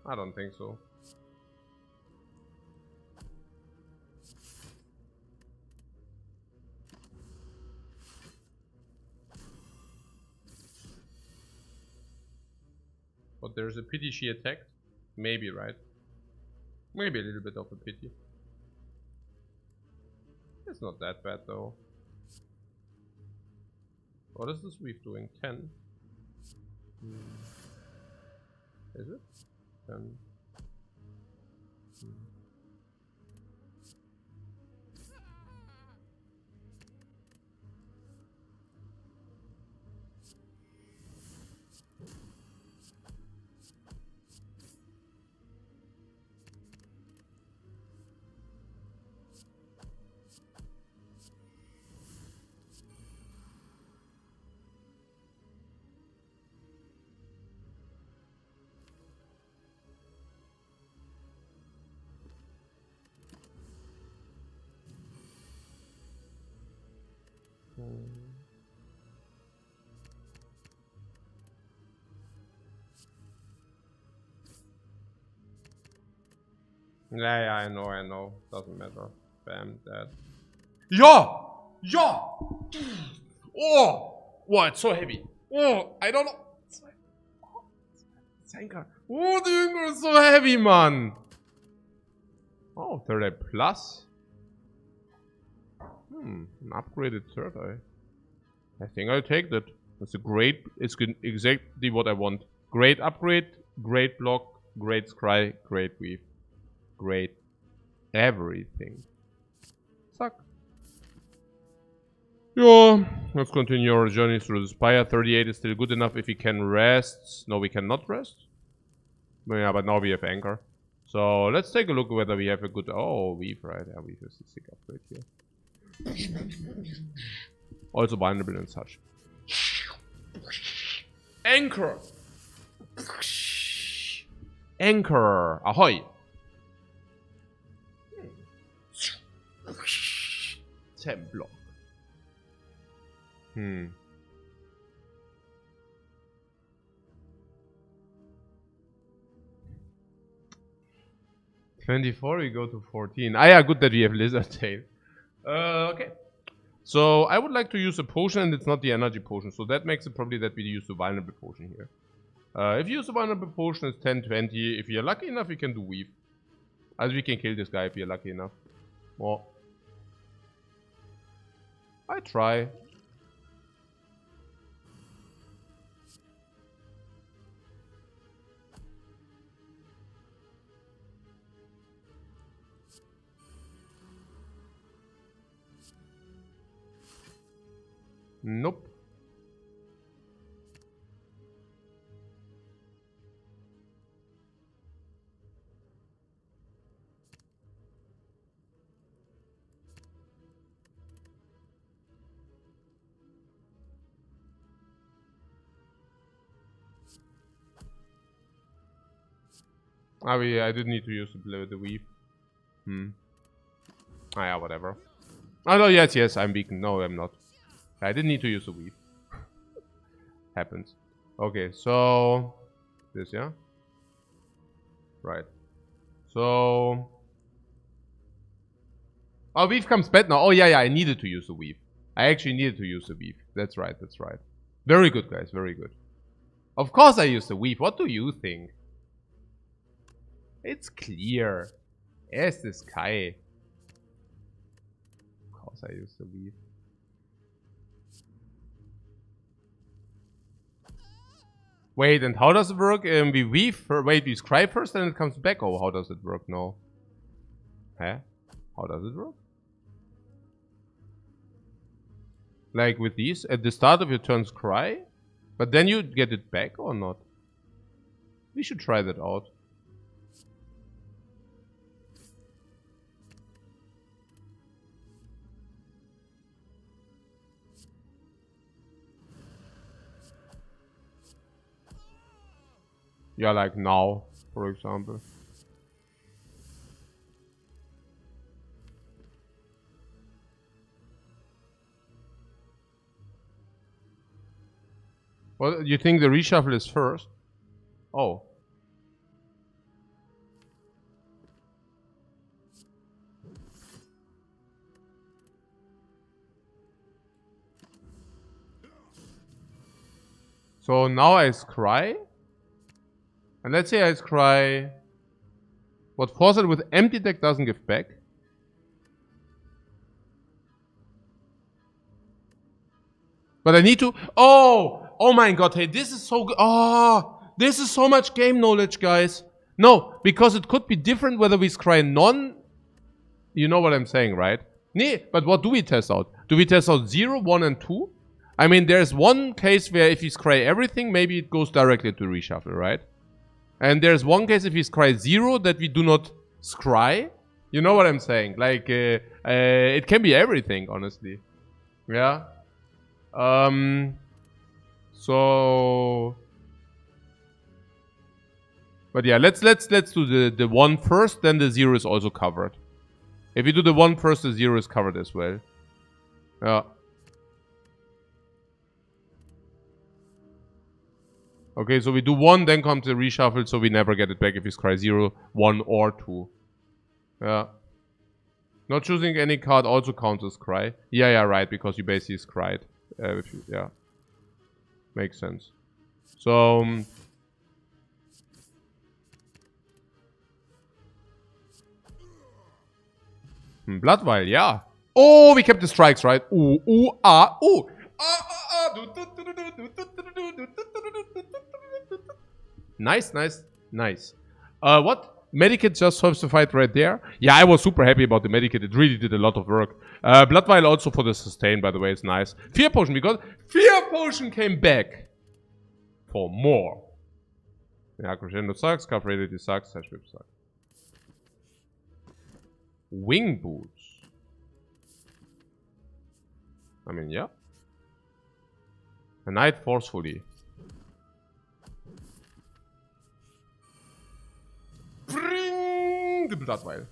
I don't think so. But there's a pity she attacked. Maybe, right? Maybe a little bit of a pity. It's not that bad though. What is this weave doing? 10? Is it? 10. Yeah, I know. Doesn't matter. Bam, that. Yeah! Yeah! Oh! Oh, it's so heavy. Oh, I don't know. Anchor. Oh, the Anchor is so heavy, man. Oh, third eye plus. An upgraded third eye. I think I'll take that. It's it's exactly what I want. Great upgrade, great block, great scry, great weave. Great everything. Suck. Yeah, let's continue our journey through the Spire. 38 is still good enough if we can rest. No, we cannot rest. Yeah, but now we have Anchor. So let's take a look whether we have a good... Oh, weave, right? Yeah, weave is a sick upgrade here. Also vulnerable and such. Anchor! Anchor! Ahoy! 10 block. 24, we go to 14. Ah, yeah, good that we have Lizard Tail. Okay. So, I would like to use a potion, and it's not the energy potion. So, that makes it probably that we use the vulnerable potion here. If you use the vulnerable potion, it's 10, 20. If you're lucky enough, we can do weave. Also, we can kill this guy if you're lucky enough. Well, I try. Nope. Ah, I didn't need to use the weave. Ah, yeah, whatever. Oh, no, yes, I'm beacon. No, I'm not. I didn't need to use the weave. Happens. Okay, so... This, yeah? Right. So... Oh, weave comes back now. Oh, yeah, I needed to use the weave. I actually needed to use the weave. That's right. Very good, guys, very good. Of course I used the weave. What do you think? It's clear. As the sky. Of course I use the weave. Wait, and how does it work? We weave, wait, we scry first and it comes back? Oh, how does it work now? Huh? How does it work? Like with these, at the start of your turn scry, but then you get it back or not? We should try that out. Yeah, like now, for example. Well, you think the reshuffle is first? Oh. So now I scry. And let's say I scry what Faucet with empty deck doesn't give back. But I need to... Oh my god, hey, this is so good. Oh, this is so much game knowledge, guys. No, because it could be different whether we scry non... You know what I'm saying, right? Nee, but what do we test out? Do we test out 0, 1 and 2? I mean, there's one case where if you scry everything, maybe it goes directly to reshuffle, right? And there's one case if we scry 0 that we do not scry. You know what I'm saying? Like, it can be everything, honestly. Yeah. So... But yeah, let's do the 1 first, then the 0 is also covered. If you do the 1 first, the 0 is covered as well. Yeah. Okay, so we do 1, then comes the reshuffle, so we never get it back if we scry 0, 1, or 2. Yeah. Not choosing any card also counts as scry. Yeah, right, because you basically scried. Yeah. Makes sense. So... Blood Vial, yeah. Oh, we kept the strikes, right? Ooh, ooh, ah, ooh. Nice, nice, nice. What? Medikit just helps the fight right there. Yeah, I was super happy about the Medikit. It really did a lot of work. Blood Vial also for the sustain, by the way, is nice. Fear Potion, because Fear Potion came back for more. Yeah, Crescendo sucks, Cuff Radiity sucks, Sash Whip sucks. Wing Boots. I mean, yeah. A Knight Forcefully. Bring the Blood Vial.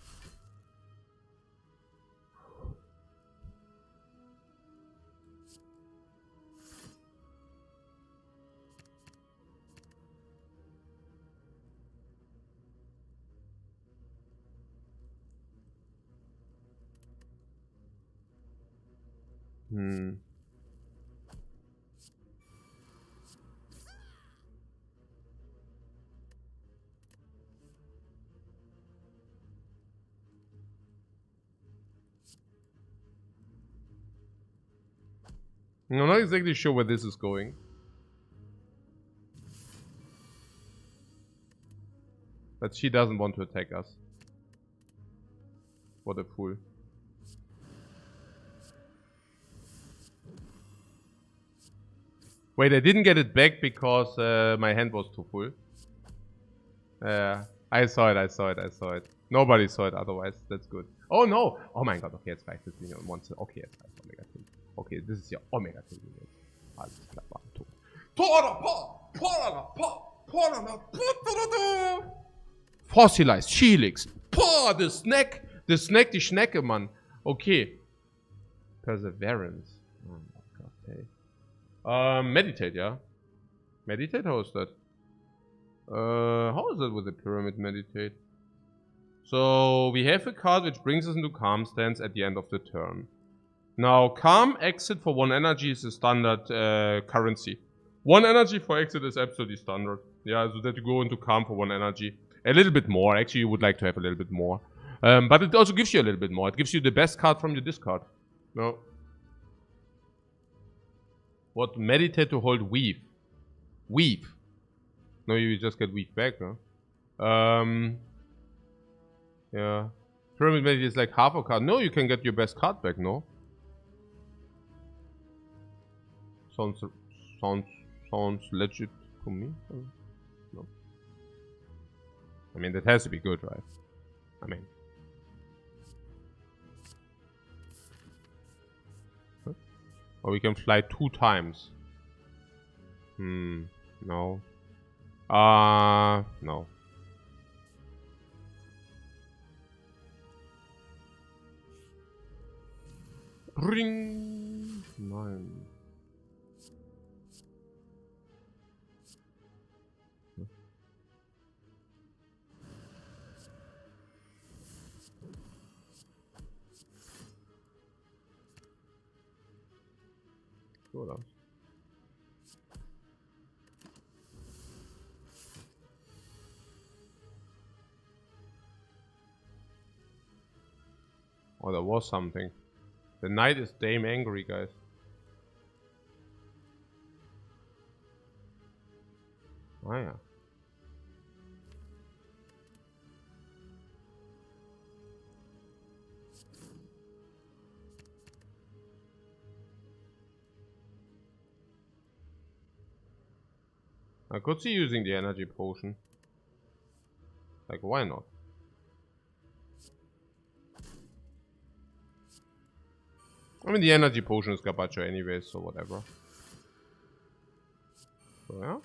I'm not exactly sure where this is going. But she doesn't want to attack us. What a fool. Wait, I didn't get it back because my hand was too full. I saw it. Nobody saw it otherwise. That's good. Oh no! Oh my god, okay, it's 5 minion once. Okay, it's 5 Omega 10. Okay, this is your Omega 10 minion. Alles klar, war tot. Fossilized, Helix. Boah, the snack, die Schnecke, Mann. Okay. Perseverance. Oh my god, hey. Meditate, yeah? Meditate, how is that? How is that with the Pyramid Meditate? So, we have a card which brings us into Calm Stance at the end of the turn. Now, Calm exit for 1 energy is a standard currency. 1 energy for exit is absolutely standard. Yeah, so that you go into Calm for 1 energy. A little bit more. Actually, you would like to have a little bit more. But it also gives you a little bit more. It gives you the best card from your discard. No. What? Meditate to hold Weave. Weave. No, you just get Weave back, no? Yeah. Pyramid Meditate is like half a card. No, you can get your best card back, no? Sounds legit to me. No. I mean, that has to be good, right? I mean. Huh? Or we can fly 2 times. No. No. Ring. Nein. Oder? Oh, there was something. The knight is damn angry, guys. Oh yeah. I could see using the energy potion. Like, why not? I mean, the energy potion is Gabacho anyway, so whatever. So, yeah.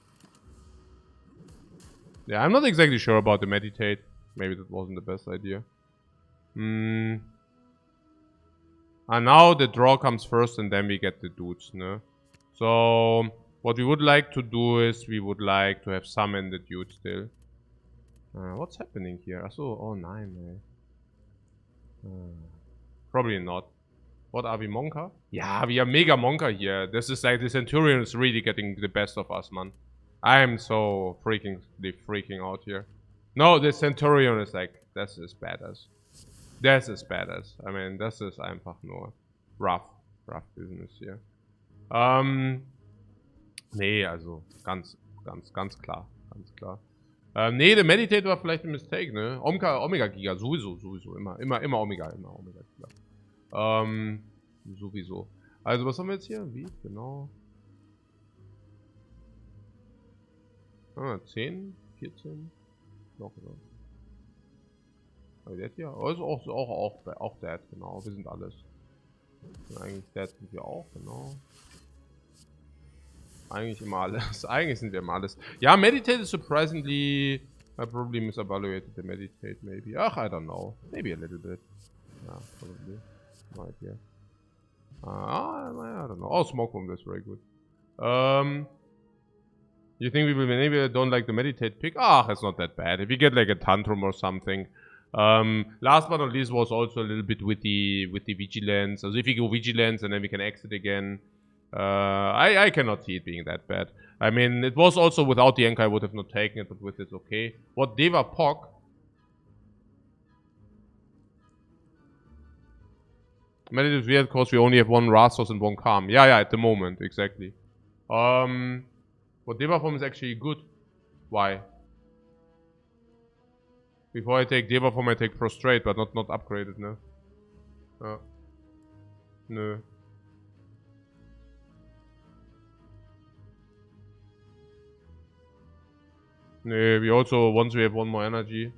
Yeah, I'm not exactly sure about the meditate. Maybe that wasn't the best idea. And now the draw comes first and then we get the dudes, no? So, What we would like to do is we would like to have summon the dude still. What's happening here? So, oh 9, probably not. What are we, Monka? Yeah, we are mega Monka here. This is like the Centurion is really getting the best of us, man. I am so freaking out here. No, the Centurion is like, this is badass. Das ist badass. I mean, das ist einfach nur rough business hier. Nee, also ganz klar. Nee, der Meditate war vielleicht ein Mistake, ne? Omega Giga, sowieso. Immer Omega Giga. Sowieso. Also, was haben wir jetzt hier? Wie? Genau. 10, 14. Noch, oder? Aber der hier? Also auch Dead, genau. Wir sind alles. Eigentlich Dead sind wir auch, genau. Eigentlich immer alles. Eigentlich sind wir immer alles. Ja, Meditate is surprisingly... I probably misevaluated the Meditate, maybe. Ach, I don't know. Maybe a little bit. Yeah, probably. No idea. I don't know. Oh, Smoke Bomb, that's very good. You think we will maybe I don't like the Meditate pick? Ah, it's not that bad. If you get like a Tantrum or something. Last but not least was also a little bit with the Vigilance. So if you go Vigilance and then we can exit again. I cannot see it being that bad. I mean, it was also without the anchor I would have not taken it, but with it's okay. What Deva Pok? Meditate is weird because we only have one Rastos and one Calm. Yeah, at the moment, exactly. What Deva form is actually good. Why? Before I take Deva form, I take Prostrate, but not upgraded, no? No. Nee, we also, once we have one more energy.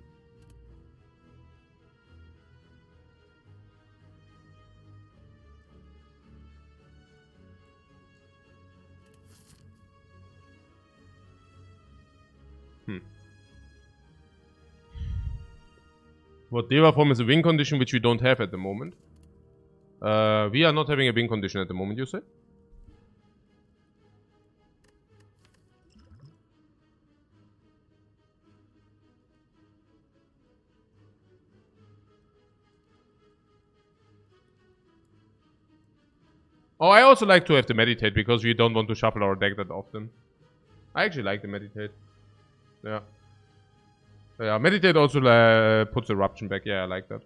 What Deva form is a win condition which we don't have at the moment. We are not having a win condition at the moment, you say? Oh, I also like to have the Meditate because we don't want to shuffle our deck that often. I actually like the Meditate. Yeah. Yeah, Meditate also puts Eruption back. Yeah, I like that.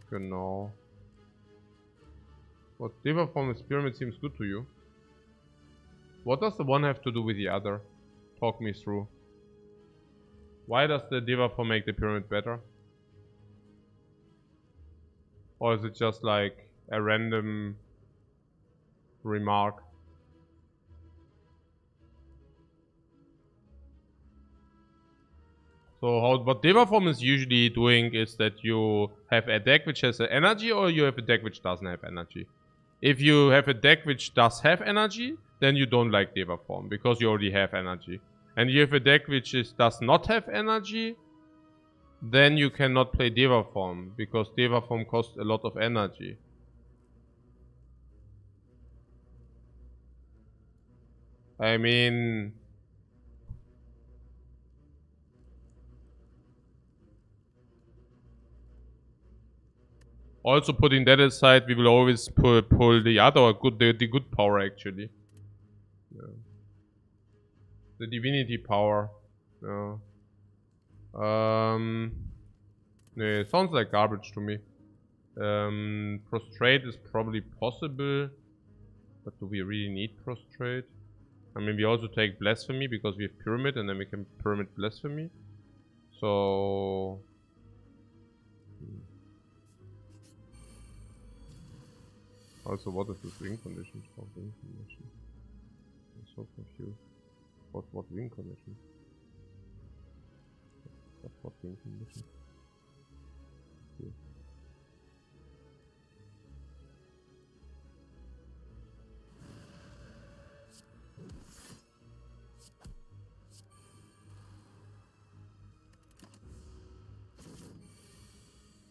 Genau. What Deva form is Pyramid seems good to you. What does the one have to do with the other? Talk me through. Why does the Deva form make the Pyramid better? Or is it just like a random remark? So what Deva form is usually doing is that you have a deck which has energy or you have a deck which doesn't have energy. If you have a deck which does have energy, then you don't like Deva form because you already have energy. And you have a deck which does not have energy, then you cannot play Deva form because Deva form costs a lot of energy. I mean... Also putting that aside, we will always pull the other the good power actually. Yeah. The divinity power. Yeah. Nee, sounds like garbage to me. Prostrate is probably possible, but do we really need Prostrate? I mean, we also take Blasphemy because we have Pyramid and then we can Pyramid Blasphemy. So... Also, what is this win condition? I'm so confused. What win condition? What win condition? Okay.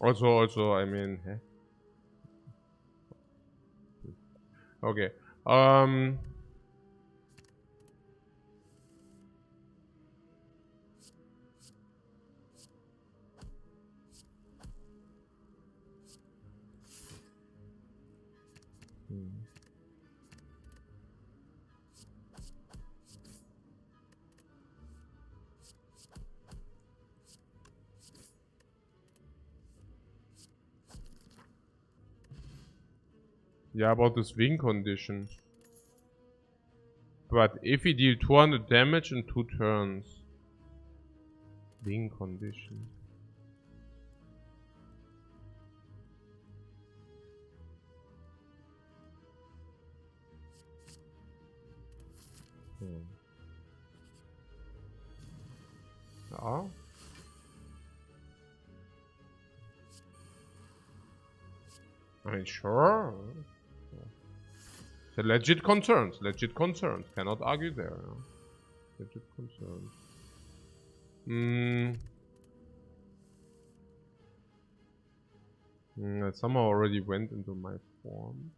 Also, I mean, Okay. Yeah, about this win condition. But if we deal 200 damage in 2 turns. Win condition. Ja. I mean, sure. So legit concerns. Legit concerns. Cannot argue there. Legit concerns. I somehow already went into my form.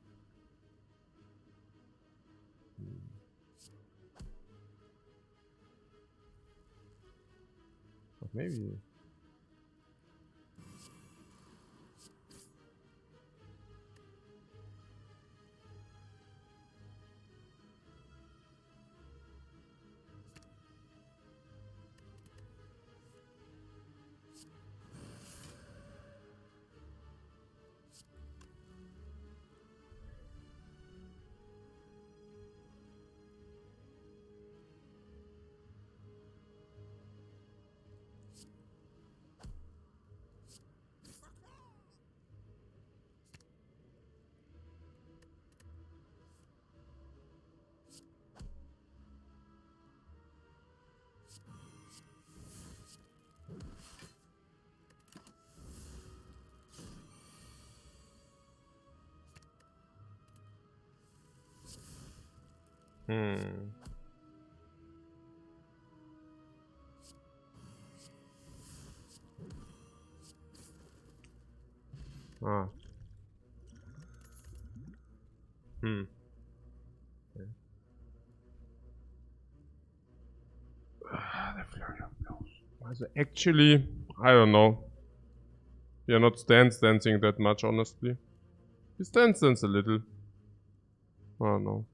But maybe. Ah. Okay. The flurry of blows. Also actually, I don't know. We are not dancing that much, honestly. We dance a little. I don't know.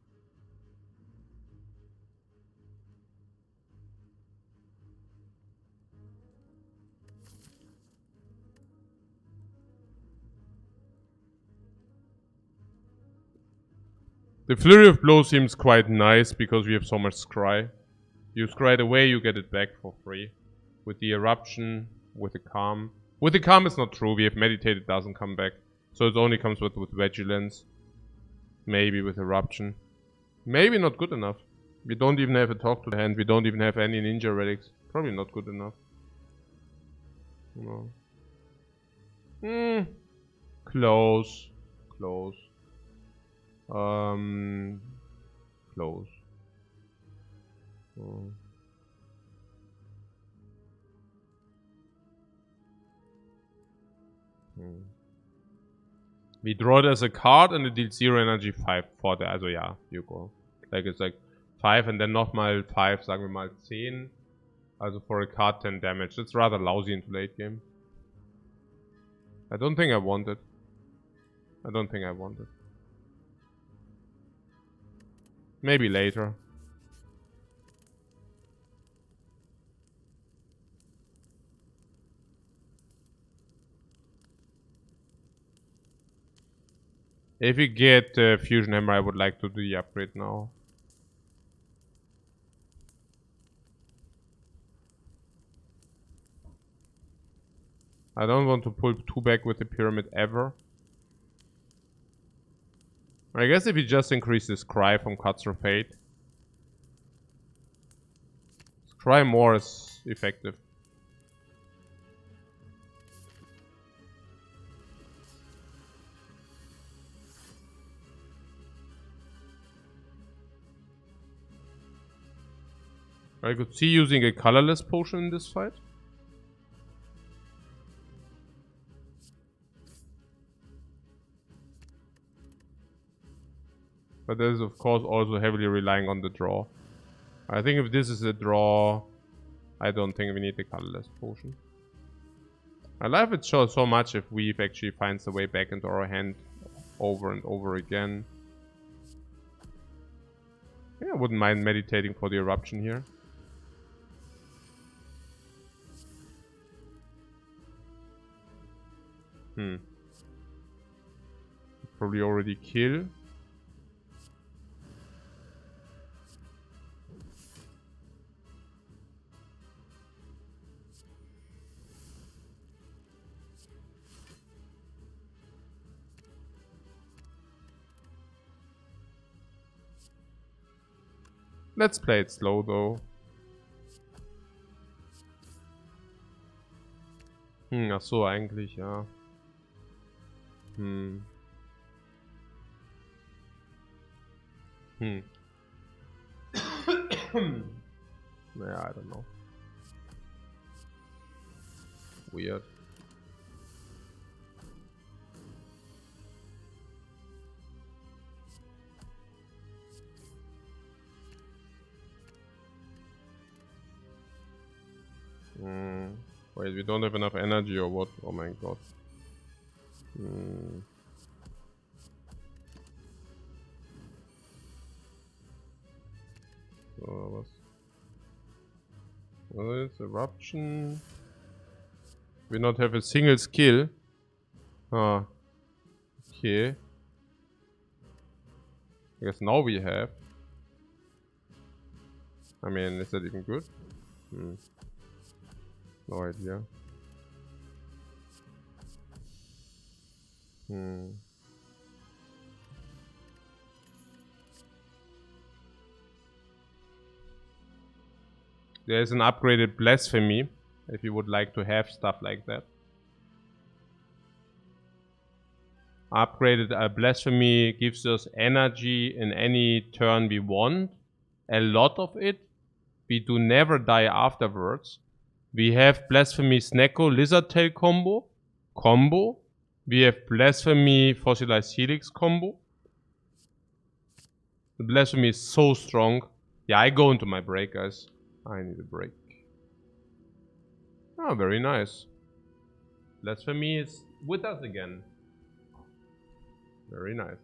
The flurry of blows seems quite nice because we have so much scry. You scry it away, you get it back for free. With the eruption, with the calm. With the calm it's not true, we have meditated, it doesn't come back. So it only comes with vigilance. Maybe with eruption. Maybe not good enough. We don't even have a talk to the hand, we don't even have any ninja relics. Probably not good enough. No. Close. Close. Close. Oh. We draw it as a card and it deals 0 energy 5 for the, also ja, you go. Like it's like 5 and then nochmal 5, sagen wir mal 10. Also for a card 10 damage. That's rather lousy into late game. I don't think I want it. I don't think I want it. Maybe later. If we get Fusion Hammer, I would like to do the upgrade now. I don't want to pull 2 back with the pyramid ever. I guess if you just increase this cry from Cuts or Fate. Cry more is effective. I could see using a colorless potion in this fight. But that is of course also heavily relying on the draw. I think if this is a draw, I don't think we need the colorless potion. I love it so much if Weave actually finds a way back into our hand over and over again. Yeah, I wouldn't mind meditating for the eruption here. Probably already kill. Let's play it slow though. Ach so, eigentlich, ja. Naja, I don't know. Weird. Wait, we don't have enough energy or what? Oh my god. So, what is eruption? We not have a single skill. Ah. Okay. I guess now we have. I mean, is that even good? No idea. There's an upgraded blasphemy, if you would like to have stuff like that. Upgraded blasphemy gives us energy in any turn we want. A lot of it. We do never die afterwards. We have blasphemy Snecko Lizard Tail combo. We have blasphemy Fossilized Helix combo. The blasphemy is so strong. Yeah, I go into my break, guys. I need a break. Oh, very nice. Blasphemy is with us again. Very nice.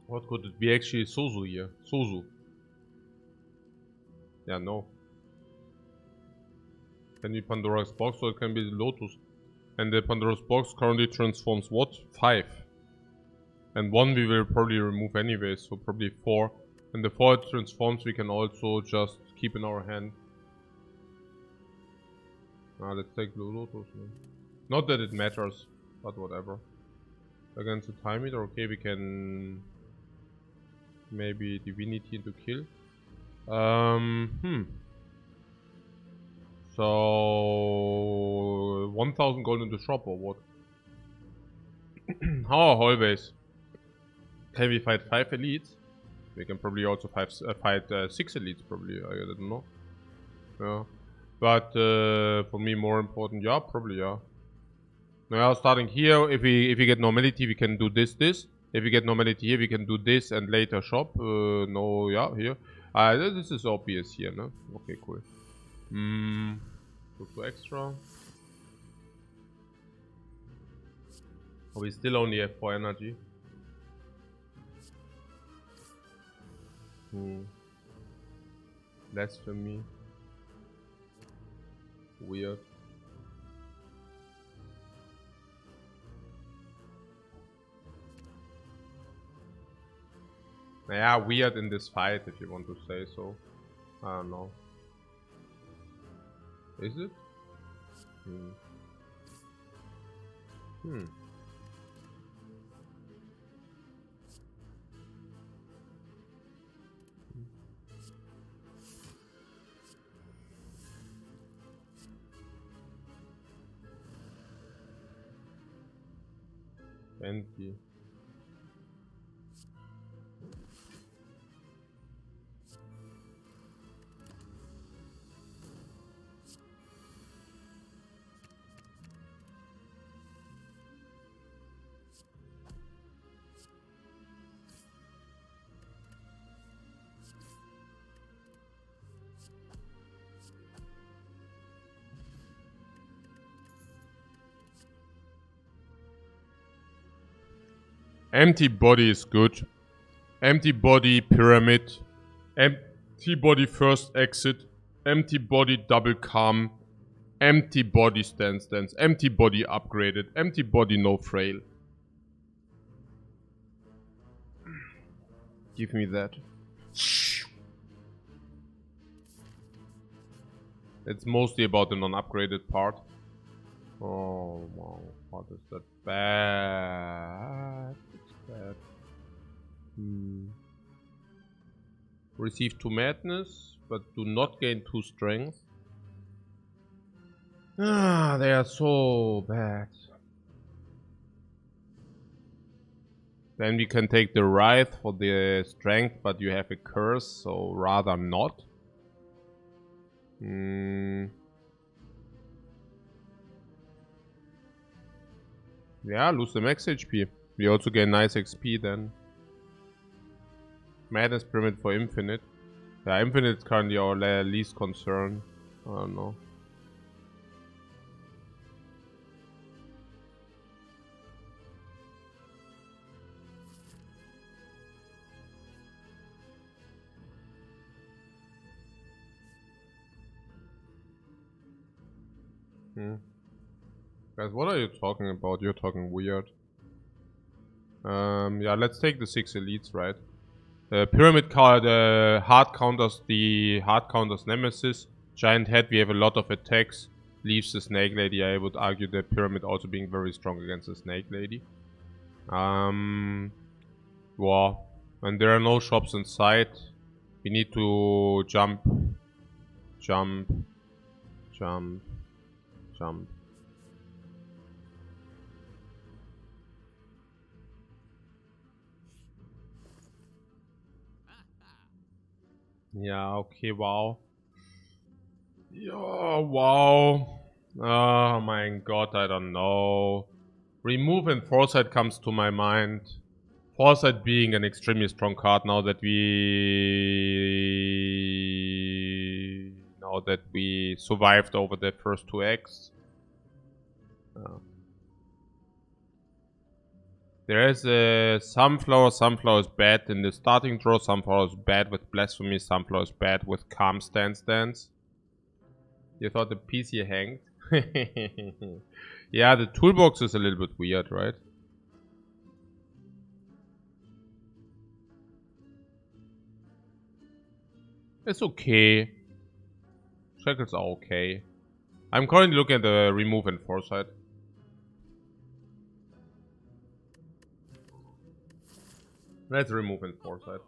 What could it be actually? Sozu here. Sozu. Yeah, no. Can be Pandora's box or it can be the Lotus. And the Pandora's box currently transforms what? 5. And 1 we will probably remove anyway, so probably 4. And the 4 it transforms we can also just keep in our hand. Let's take Blue Lotus. Man. Not that it matters, but whatever. Against the time meter, okay, we can maybe Divinity into kill. So 1000 gold in the shop or what? How always? Can we fight 5 elites? We can probably also fight 6 elites probably, I don't know. Yeah. But for me more important, yeah, probably yeah. Now starting here, if we get normality we can do this. If we get normality here we can do this and later shop. No, yeah, here. This is obvious here, no? Okay, cool. Go to extra. Oh, we still only have 4 energy. Blasphemy. Weird. Yeah, weird in this fight if you want to say so. I don't know. Is it? Empty. Empty body is good. Empty body pyramid. Empty body first exit. Empty body double calm. Empty body stance. Empty body upgraded. Empty body no frail. Give me that. It's mostly about the non-upgraded part. Oh wow, what is that bad? It's bad. Receive 2 madness, but do not gain 2 strength. They are so bad. Then we can take the Wraith for the strength, but you have a curse, so rather not. Yeah, lose the max HP. We also gain nice XP then. Madness Pyramid for Infinite. Yeah, Infinite is currently our least concern. I don't know. Guys, what are you talking about? You're talking weird. Yeah, let's take the 6 elites, right? Pyramid card, hard counters the hard counters Nemesis. Giant head, we have a lot of attacks. Leaves the Snake Lady. I would argue the Pyramid also being very strong against the Snake Lady. Wow. And there are no shops in sight. We need to jump. Jump. Jump. Jump. Yeah, okay, wow. Yeah, wow. Oh my god, I don't know. Remove and Foresight comes to my mind. Foresight being an extremely strong card now that we survived over the first 2 acts. There is a Sunflower. Sunflower is bad in the starting draw. Sunflower is bad with Blasphemy. Sunflower is bad with Calm Stance. You thought the PC hanged? Yeah, the toolbox is a little bit weird, right? It's okay. Shackles are okay. I'm currently looking at the remove and Foresight. Let's remove and Foresight.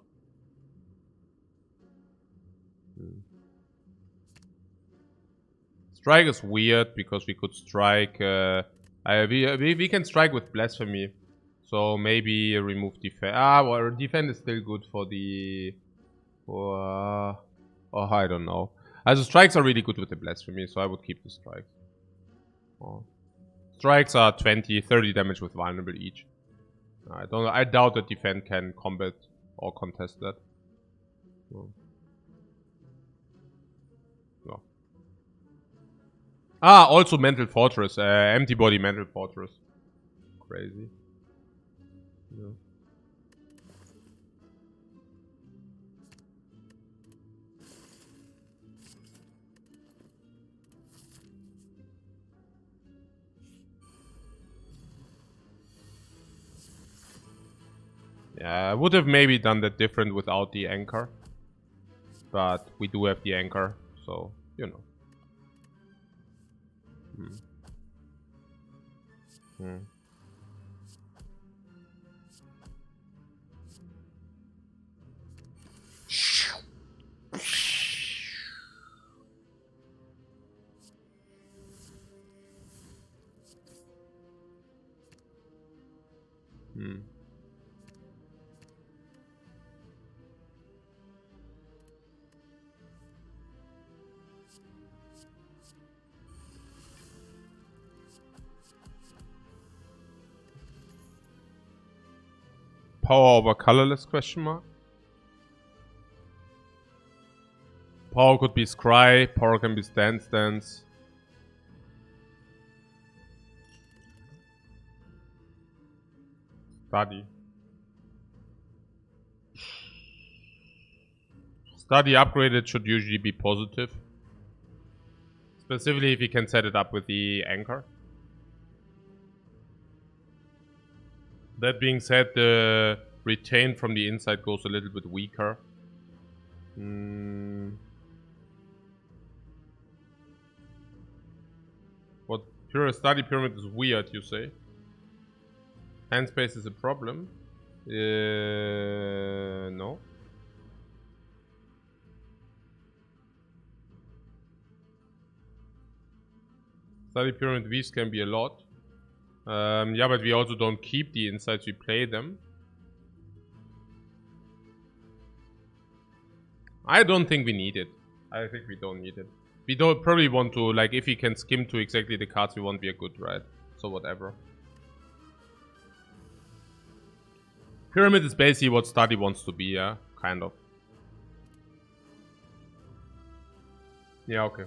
Strike is weird because we could strike. We can strike with Blasphemy, so maybe remove defense. Well, defense is still good for the. Oh, I don't know. Also strikes are really good with the Blasphemy, so I would keep the strikes. Oh. Strikes are 20, 30 damage with vulnerable each. I doubt that defense can combat or contest that. No. No. Also Mental Fortress. Empty Body Mental Fortress. Crazy. Yeah. Yeah, I would have maybe done that different without the anchor. But we do have the anchor, so, you know. Power over colorless question mark? Power could be Scry, power can be Stance. Study. Study upgraded should usually be positive. Specifically if you can set it up with the anchor. That being said, the retain from the inside goes a little bit weaker. What pure study pyramid is weird, you say? Hand space is a problem? No. Study pyramid V's can be a lot. Yeah, but we also don't keep the insights, we play them. I don't think we need it. I think we don't need it. We don't probably want to, like, if we can skim to exactly the cards we want, we are good, right? So whatever. Pyramid is basically what study wants to be, yeah? Kind of. Yeah, okay.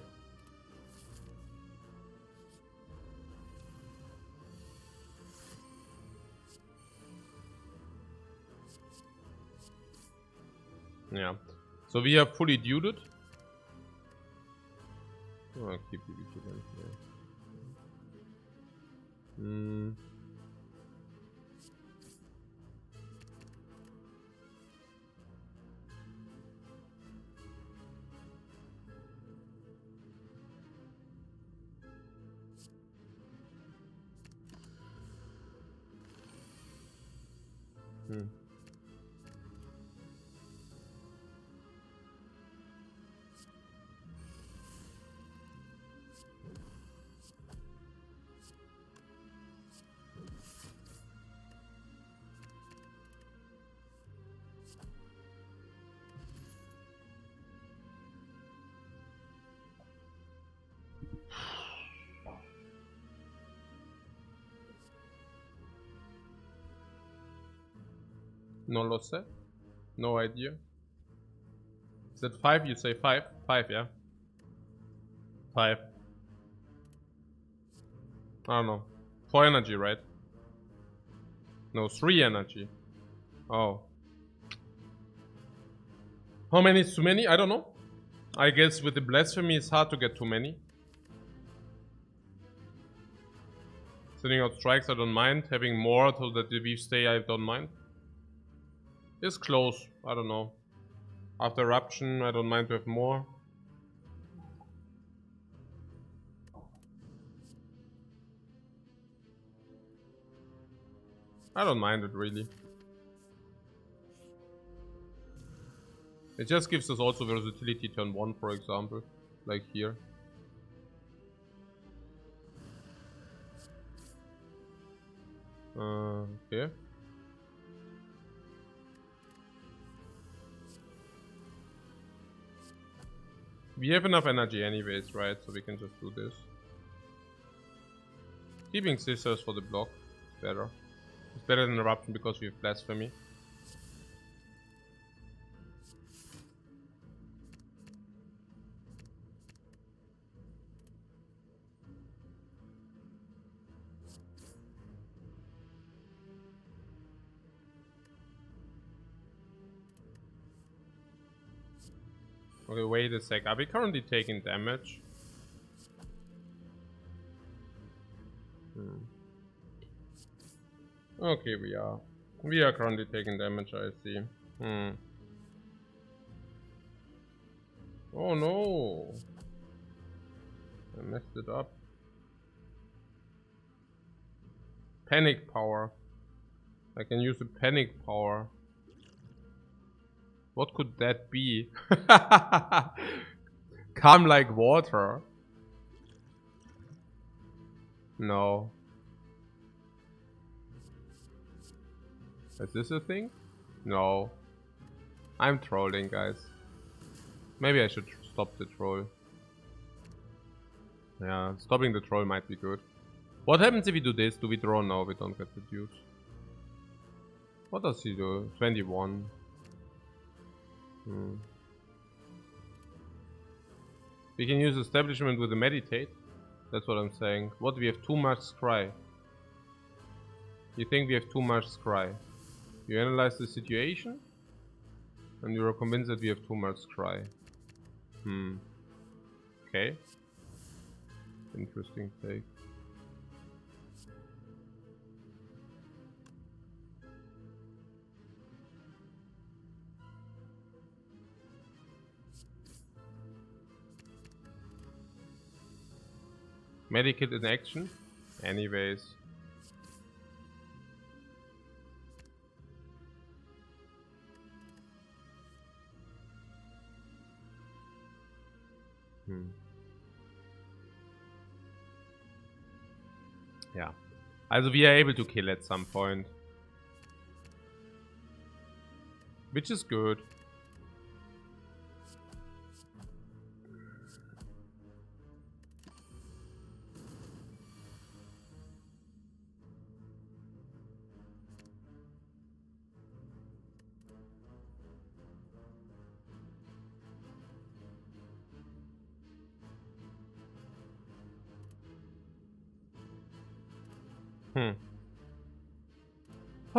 Yeah. So we are fully duted. Oh, I'll keep the vigilance here. No lo sé. No idea. Is that 5? You say 5? 5, yeah. 5. I don't know. 4 energy, right? No, 3 energy. Oh. How many is too many? I don't know. I guess with the blasphemy it's hard to get too many. Sending out strikes I don't mind. Having more so that the weave stay I don't mind. It's close. I don't know. After eruption I don't mind to have more. I don't mind it really. It just gives us also versatility turn 1, for example. Like here. Okay. We have enough energy anyways, right? So we can just do this. Keeping scissors for the block is better. It's better than eruption because we have blasphemy. Okay, wait a sec. Are we currently taking damage? Okay, we are. We are currently taking damage, I see. Oh no! I messed it up. Panic power. I can use a panic power. What could that be? Calm like water. No. Is this a thing? No. I'm trolling, guys. Maybe I should stop the troll. Yeah, stopping the troll might be good. What happens if we do this? Do we draw? No, we don't get the deuce. What does he do? 21. We can use establishment with a meditate. That's what I'm saying. What, we have too much scry? You think we have too much scry? You analyze the situation and you are convinced that we have too much scry. Okay. Interesting take. Medikit in action? Anyways. Yeah. Also we are able to kill at some point. Which is good.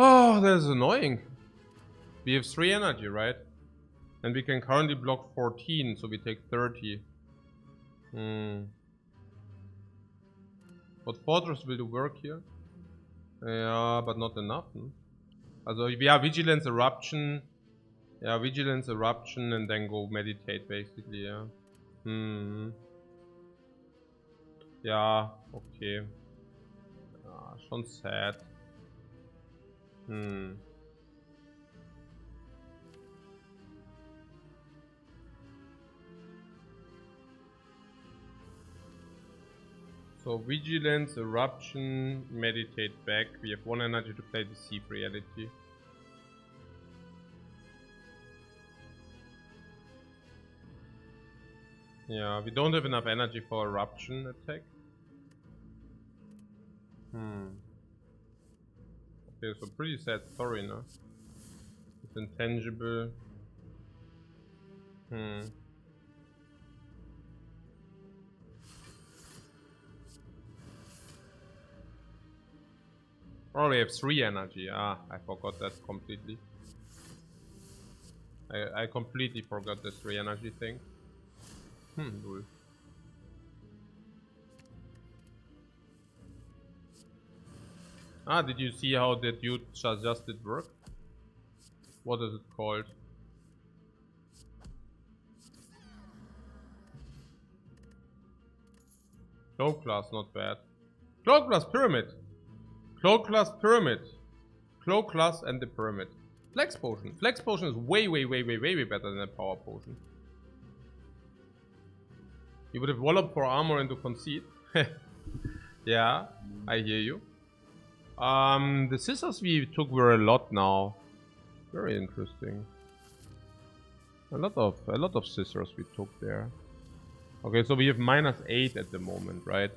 Oh, that's annoying. We have 3 energy, right? And we can currently block 14, so we take 30. But Fortress will do work here. Yeah, but not enough. Also, yeah, Vigilance Eruption. Yeah, Vigilance Eruption and then go meditate, basically, yeah. Ja, okay. Ja, schon sad. So, Vigilance, Eruption, meditate back. We have 1 energy to play Deceive Reality. Yeah, we don't have enough energy for Eruption attack. Okay, so pretty sad story, no? It's intangible. Oh, we have 3 energy. Ah, I forgot that completely. I completely forgot this 3 energy thing. Cool. Ah, did you see how the dude just did work? What is it called? Cloak class, not bad. Cloak class pyramid. Cloak class pyramid. Cloak class and the pyramid. Flex potion. Flex potion is way better than a power potion. You would have walloped for armor and to concede. Yeah, I hear you. The scissors we took were a lot now. Very interesting. A lot of scissors we took there. Okay, so we have -8 at the moment, right?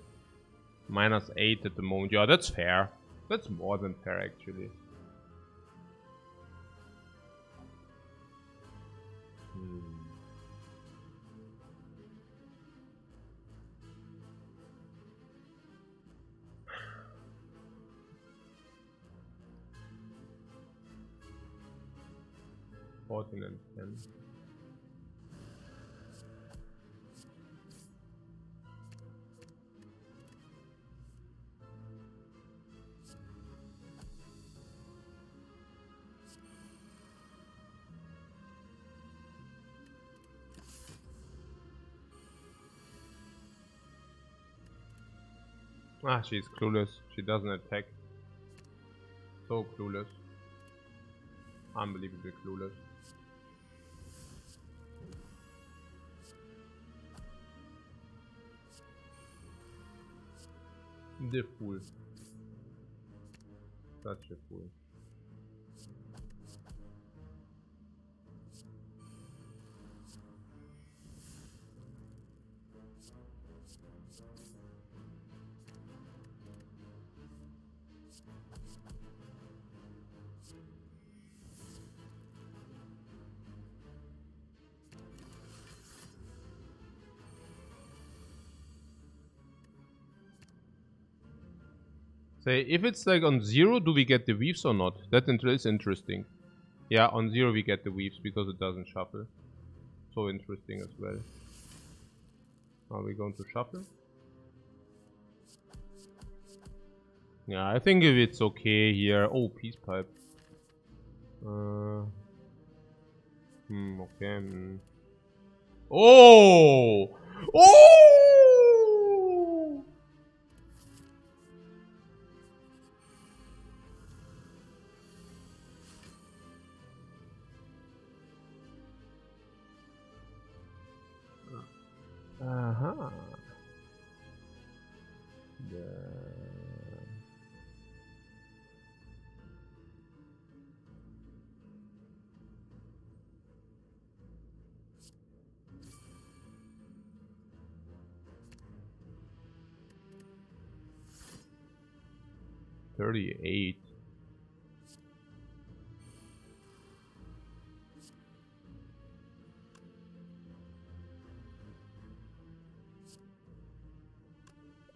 -8 at the moment. Yeah, that's fair. That's more than fair, actually. And 10. Ah, she's clueless. She doesn't attack. So clueless. Unbelievably clueless. The fool. Such a fool. Say, if it's like on 0, do we get the weaves or not? That is interesting. Yeah, on 0 we get the weaves because it doesn't shuffle. So interesting as well. Are we going to shuffle? Yeah, I think if it's okay here. Oh, peace pipe. Okay. Oh! Oh! Uh-huh. $38.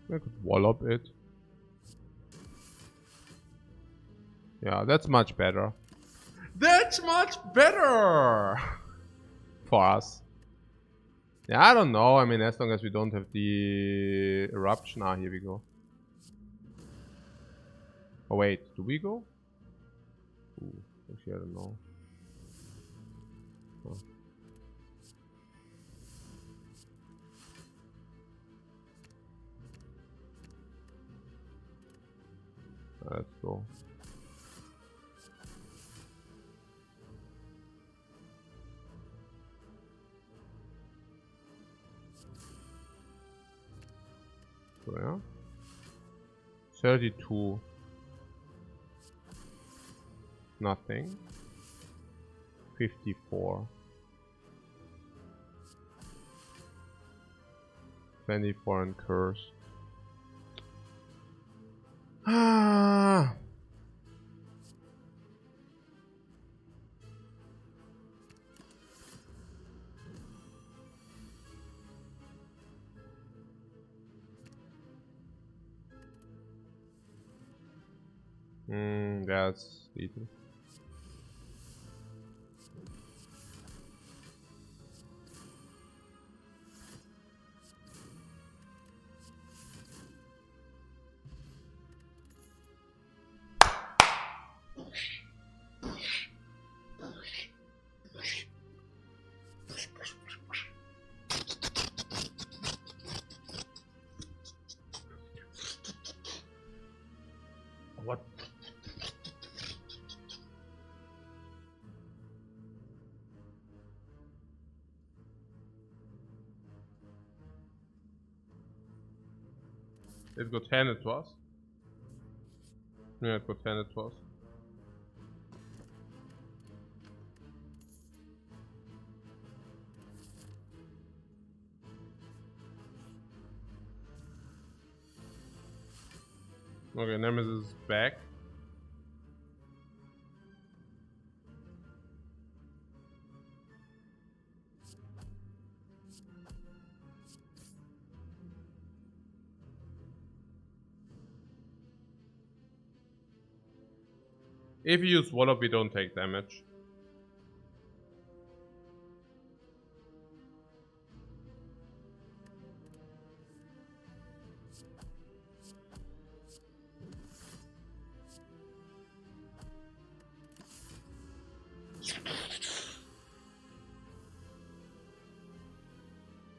I could wallop it. Yeah, that's much better. That's much better! For us. Yeah, I don't know. I mean, as long as we don't have the eruption. Ah, here we go. Oh wait, do we go? Ooh, actually, I don't know. Oh. Let's go. So, yeah. 32. Nothing. 54. 24 and curse. Ah. That's lethal. What? It got handed to us. Yeah, it got handed to us. Okay, Nemesis is back. If you use Wallop, we don't take damage.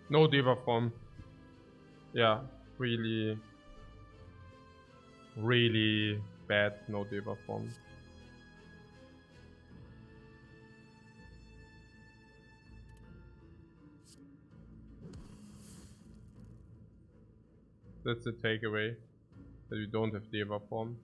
No Diva form. Yeah, really bad no Diva form. That's the takeaway, that you don't have Diva form.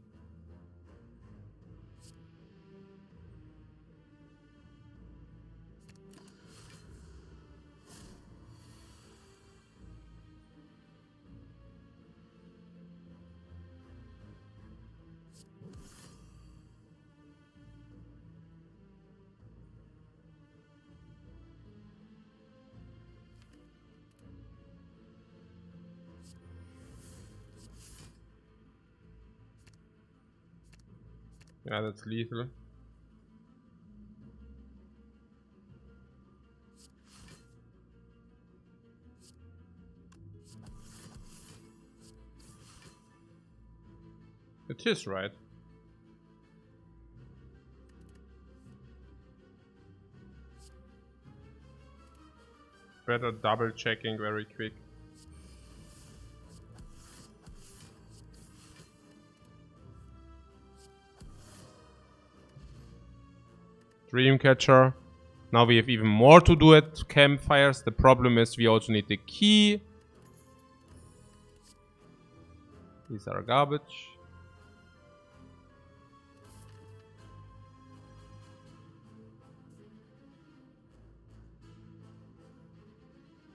Yeah, that's lethal. It is right. Better double checking very quick. Dreamcatcher. Now we have even more to do at campfires. The problem is we also need the key. These are garbage.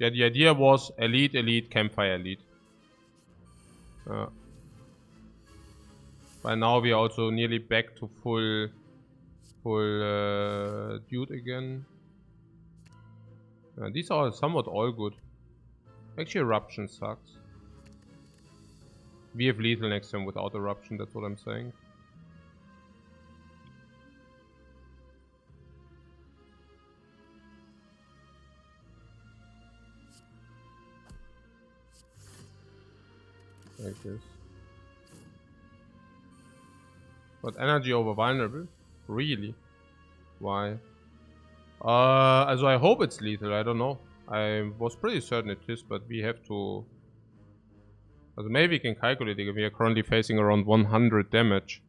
Yeah, the idea was elite, campfire elite. By now we are also nearly back to full dude again. These are somewhat all good. Actually, eruption sucks. We have lethal next time without eruption, that's what I'm saying. Like this. But energy over vulnerable? Really? Why? Also I hope it's lethal, I don't know. I was pretty certain it is, but we have to... Also maybe we can calculate it. We are currently facing around 100 damage.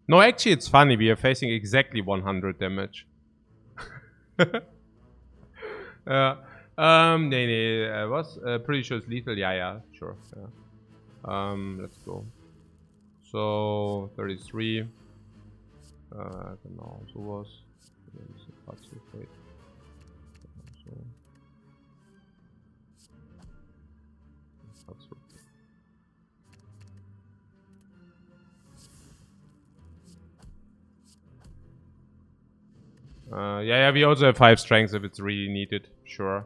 No, actually it's funny, we are facing exactly 100 damage. Nee, was? Pretty sure it's lethal, yeah, sure. Yeah. Let's go. So, 33. Genau, sowas. Yeah, we also have 5 strengths if it's really needed, sure.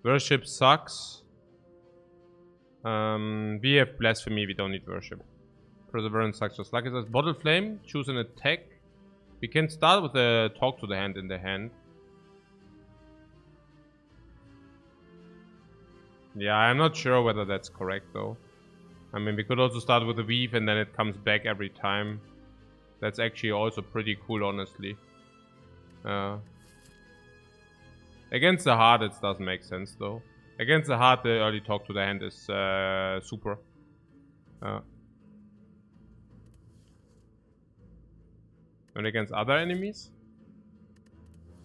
Worship sucks. We have blasphemy, we don't need worship. Perseverance sucks just like it. Bottle flame, choose an attack. We can start with a talk to the hand in the hand. Yeah, I'm not sure whether that's correct though. I mean, we could also start with a weave and then it comes back every time. That's actually also pretty cool, honestly. Against the heart, it doesn't make sense though. Against the heart, the early talk to the hand is super. And against other enemies?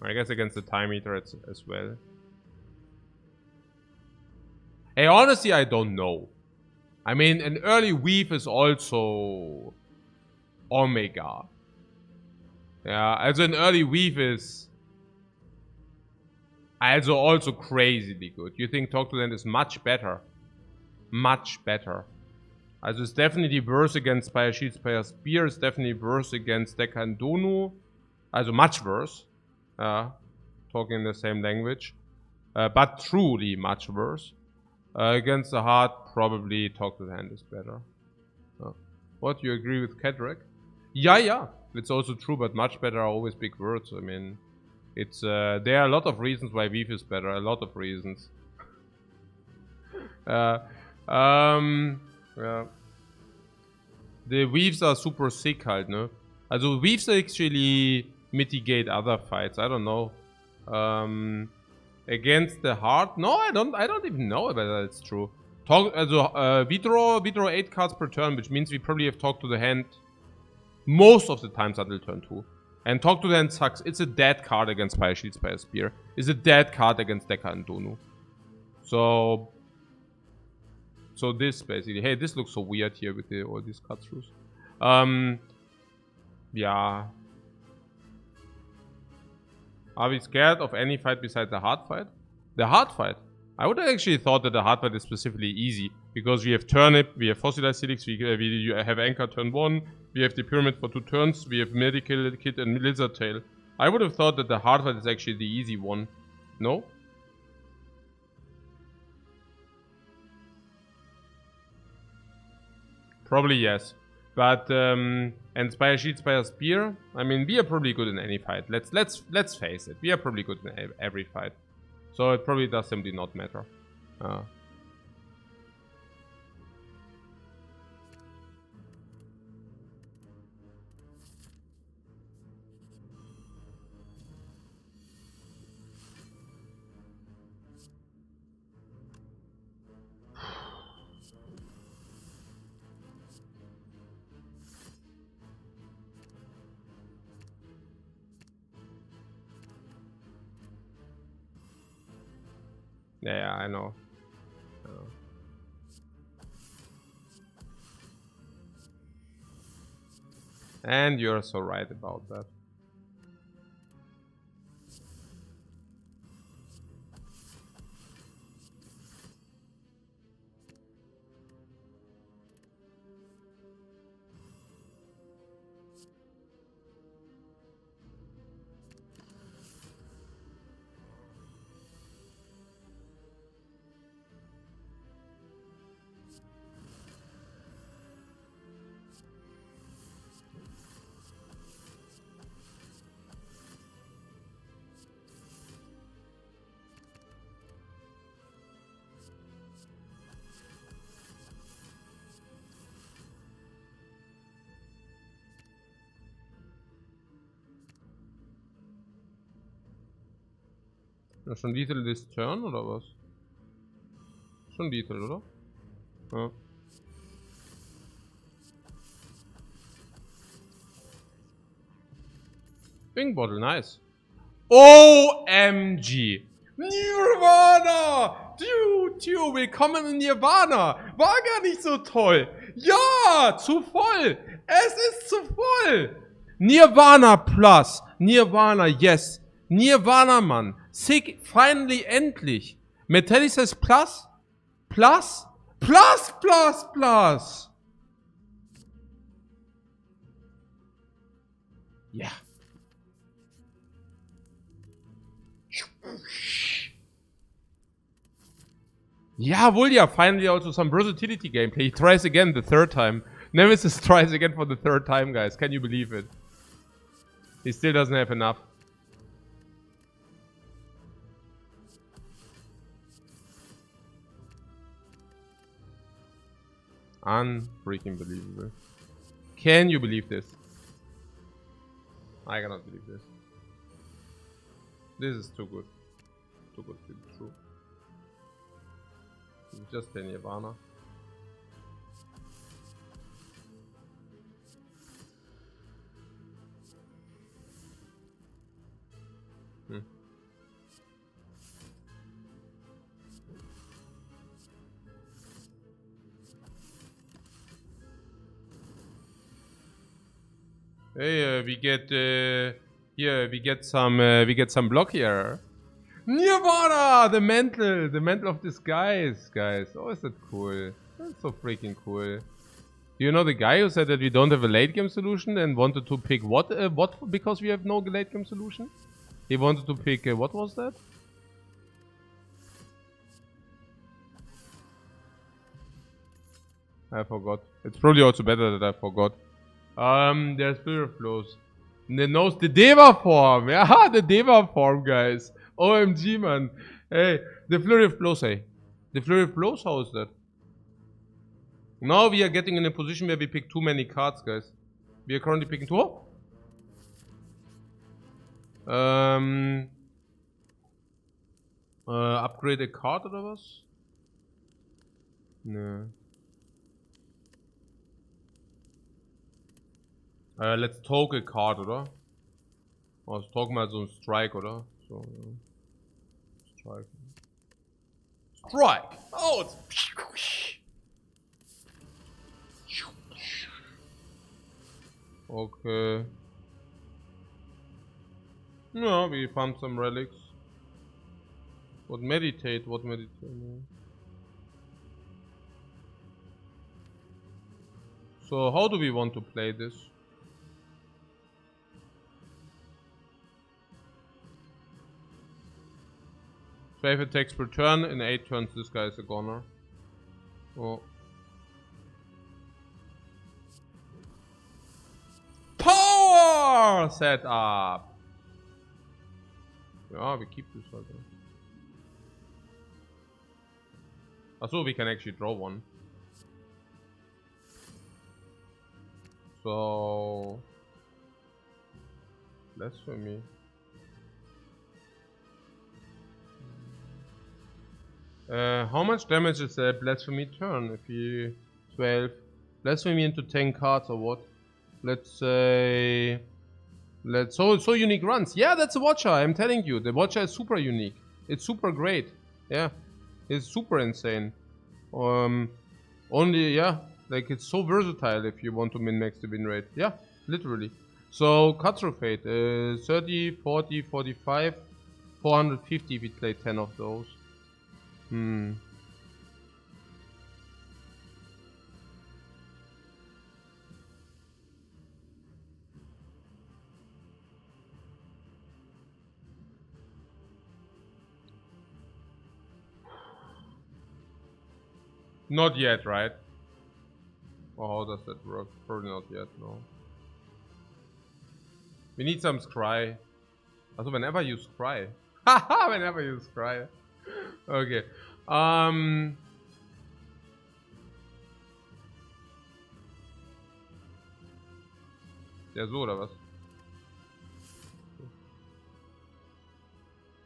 I guess against the time eater as well. Hey, honestly, I don't know. I mean, an early weave is also Omega. Yeah, also an early weave is also crazily good. You think Talk to Them is much better? Much better. Also it's definitely worse against Spire Shield, Spire Spear. It's definitely worse against Deca and Donu. Also much worse. Talking the same language. But truly much worse. Against the heart, probably Talk to the Hand is better. What, you agree with Kedrick? Yeah. It's also true, but much better are always big words. I mean, it's there are a lot of reasons why Weave is better. A lot of reasons. Yeah. The Weaves are super sick halt, ne? Also Weaves actually mitigate other fights. I don't know. Against the heart? No, I don't even know whether it's true. We draw 8 cards per turn, which means we probably have Talk to the Hand most of the times until turn 2. And Talk to the Hand sucks. It's a dead card against Spire Shield, Spire Spear. It's a dead card against Deca and Donu. So this basically. Hey, this looks so weird here with all these cut throughs. Yeah. Are we scared of any fight besides the hard fight? The hard fight? I would have actually thought that the hard fight is specifically easy. Because we have Turnip, we have Fossilized Helix, we have Anchor turn 1, we have the Pyramid for 2 turns, we have Medical Kit and Lizard Tail. I would have thought that the hard fight is actually the easy one. No? Probably yes. But and Spire Shield, Spire Spear. I mean, we are probably good in any fight. Let's face it. We are probably good in every fight. So it probably does simply not matter. Yeah, I know. And you're so right about that. Ja, schon lethal this turn, oder was? Schon lethal, oder? Ja. Bing Bottle, nice. OMG! Nirvana! Du, willkommen in Nirvana! War gar nicht so toll! Ja! Zu voll! Es ist zu voll! Nirvana Plus! Nirvana, yes! Nirvana, Mann! Sick, finally, endlich! Metallic says Plus? Plus? Plus, plus, plus! Yeah. Yeah, Vulya, finally also some versatility gameplay. He tries again the third time. Nemesis tries again for the third time, guys. Can you believe it? He still doesn't have enough. Unfreaking believable. Can you believe this? I cannot believe this. This is too good. Too good to be true. Just play Nirvana. Hey, we get here. We get some block here. Nirvana, the mantle of disguise, guys. Oh, is that cool? That's so freaking cool. Do you know the guy who said that we don't have a late game solution and wanted to pick what because we have no late game solution? He wanted to pick what was that? I forgot. It's probably also better that I forgot. There's Spirit flows. The Deva form. Yeah, the Deva form, guys. OMG, man. Hey, the Flurry of Blows, hey. The Flurry of Blows, how is that? Now we are getting in a position where we pick too many cards, guys. We are currently picking two. Upgrade a card oder was? No. Let's talk a card, oder? Oh, let's talk mal so ein Strike, oder? So, ja. Strike. Strike! Oh, it's... Okay. Yeah, we found some relics. What meditate? No. So how do we want to play this? So if it takes per turn, in 8 turns this guy is a goner. Oh. Power setup! Yeah, we keep this right there. Also, we can actually draw one. So... Blasphemy. How much damage is a Blasphemy turn? If you 12 Blasphemy into 10 cards or what? Let's say... So unique runs. Yeah, that's a Watcher, I'm telling you. The Watcher is super unique. It's super great. Yeah. It's super insane. Only, yeah. Like, it's so versatile if you want to min-max the win rate. Yeah, literally. So, Cutthroat Fate. 30, 40, 45, 450 if we play 10 of those. Not yet, right? Oh, how does that work? Probably not yet, no. We need some scry. Also, whenever you scry. Haha, whenever you scry. Okay. Ja, so oder was?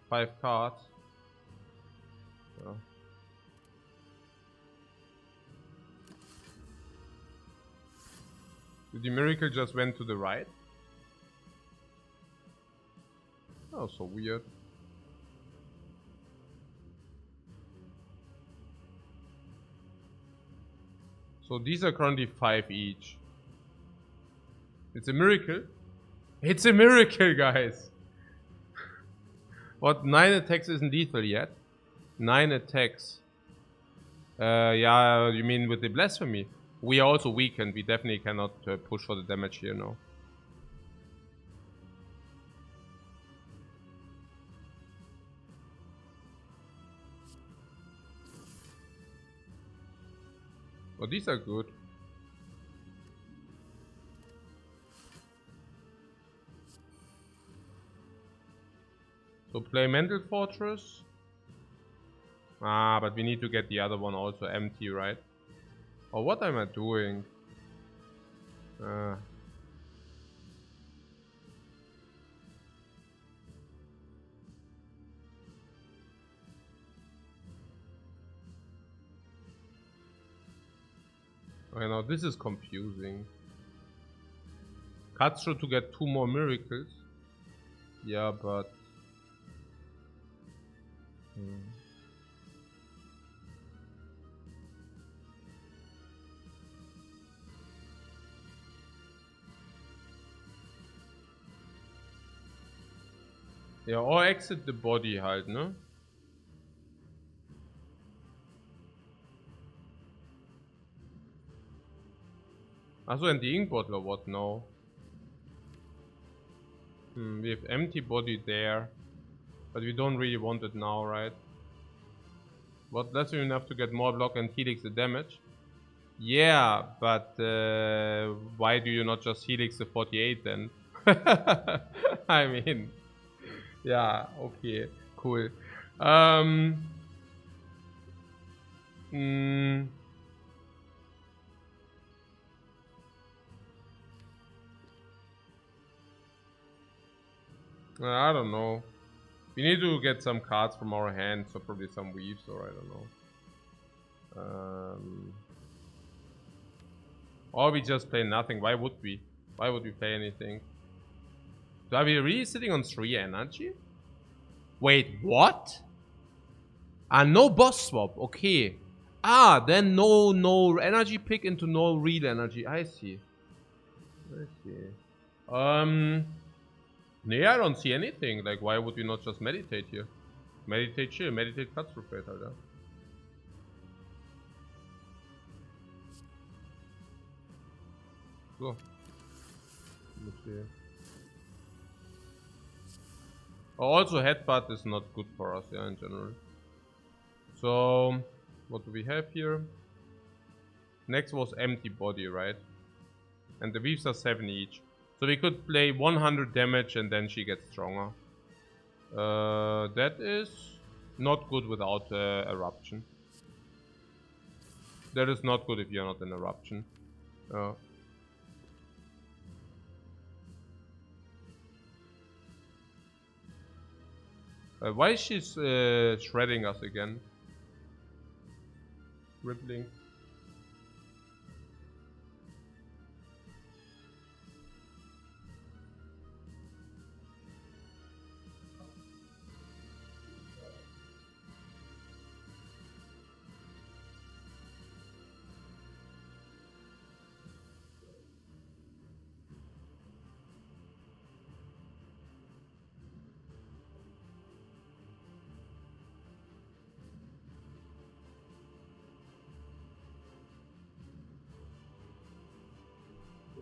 5 cards. Yeah. The miracle just went to the right. Oh, so weird. So these are currently 5 each. It's a miracle. It's a miracle, guys. What? 9 attacks isn't lethal yet? 9 attacks. Yeah, you mean with the blasphemy? We are also weakened. We definitely cannot push for the damage here, no. Oh, these are good. So play Mental Fortress. Ah, but we need to get the other one also empty, right? Oh, what am I doing? Okay, now this is confusing. Cuts through to get 2 more miracles. Yeah, but... Ja, or exit the body halt, ne? Achso, and the ink bottle or what? No. We have empty body there. But we don't really want it now, right? But that's enough to get more block and helix the damage. Yeah, but why do you not just helix the 48 then? I mean, yeah, okay, cool. I don't know. We need to get some cards from our hand, so probably some weaves or I don't know. Or we just play nothing. Why would we? Why would we play anything? So are we really sitting on 3 energy? Wait, what? Ah, no boss swap. Okay. Ah, then no energy pick into no real energy. I see. I see. Nee, I don't see anything. Like, why would we not just meditate here? Meditate chill. Meditate cuts through fate, Alter. So. Okay. Also, headbutt is not good for us, yeah, in general. So, what do we have here? Next was empty body, right? And the weaves are 7 each. So we could play 100 damage and then she gets stronger. That is not good without eruption. That is not good if you're not in eruption. Why is she shredding us again? Rippling.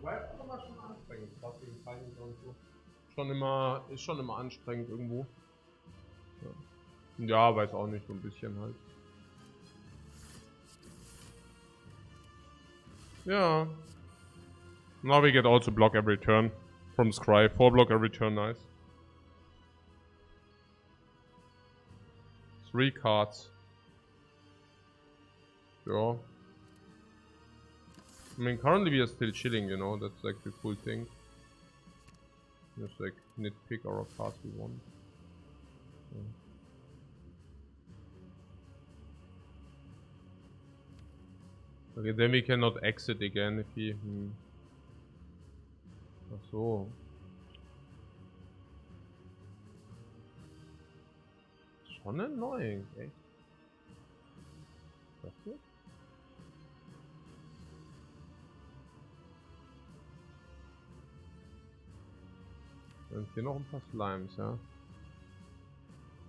Wobei, aber schon anstrengend, gerade wegen Timing und so. Ist schon immer anstrengend irgendwo. Ja, weiß auch nicht, so ein bisschen halt. Ja. Now we get also block every turn from Scry. 4 block every turn, nice. 3 cards. Yeah. I mean, currently we are still chilling, you know, that's like the cool thing. Just like nitpick our cards we want. Okay, then we cannot exit again if he... Ach so. Schon annoying, echt. Was hier? Und hier noch ein paar Slimes, ja.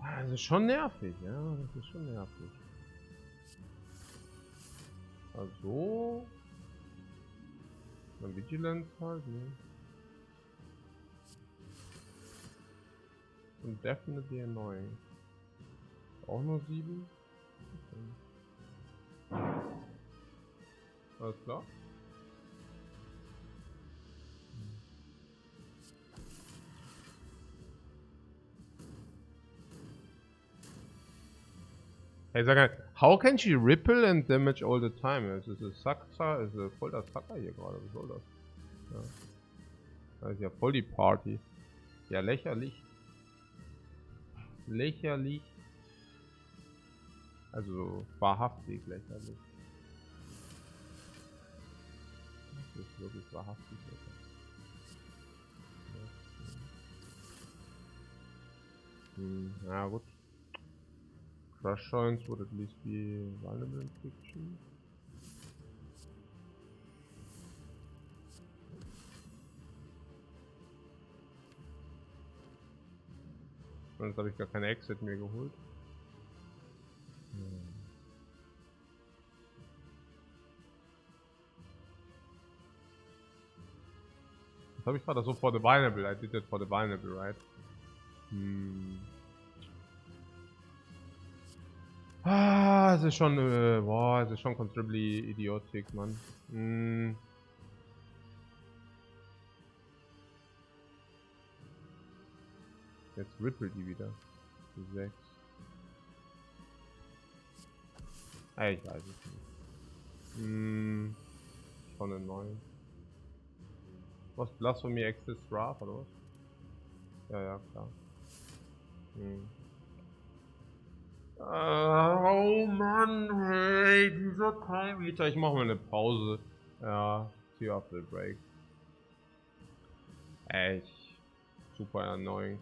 Das ist schon nervig, ja. Das ist schon nervig. Also... Dann Vigilance halt, ne? Und definitely annoying. Auch nur 7? Okay. Alles klar? Hey, sag mal, how can she ripple and damage all the time? Es ist ein Sacker, ist voll der Sacker hier gerade, was soll das? Ja. Das ist ja voll die Party. Ja, lächerlich. Lächerlich. Also, wahrhaftig lächerlich. Das ist wirklich wahrhaftig lächerlich. Ja, gut. Crush Joints would at least be vulnerable in fiction. Sonst habe ich gar keine Exit mehr geholt. Das habe ich gerade so for the vulnerable. I did it for the vulnerable, right? Ah, es ist schon, boah, es ist schon considerably idiotic, Mann. Jetzt rippelt die wieder. Die 6. Ich weiß es nicht. Schon eine 9. Was? Blasphemy Access Wrath oder was? Ja, klar. Oh Mann, hey, dieser Time Eater. Ich mache mal eine Pause. Ja, see you after the break. Echt. Super annoying.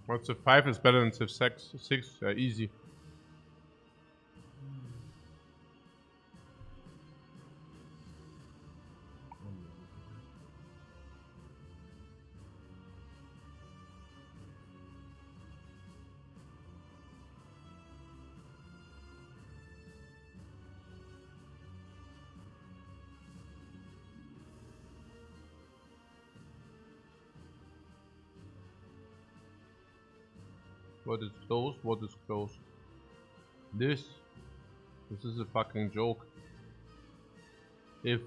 What's the 5 is better than Civ 6? 6, easy. What is close? What is close? This is a fucking joke. If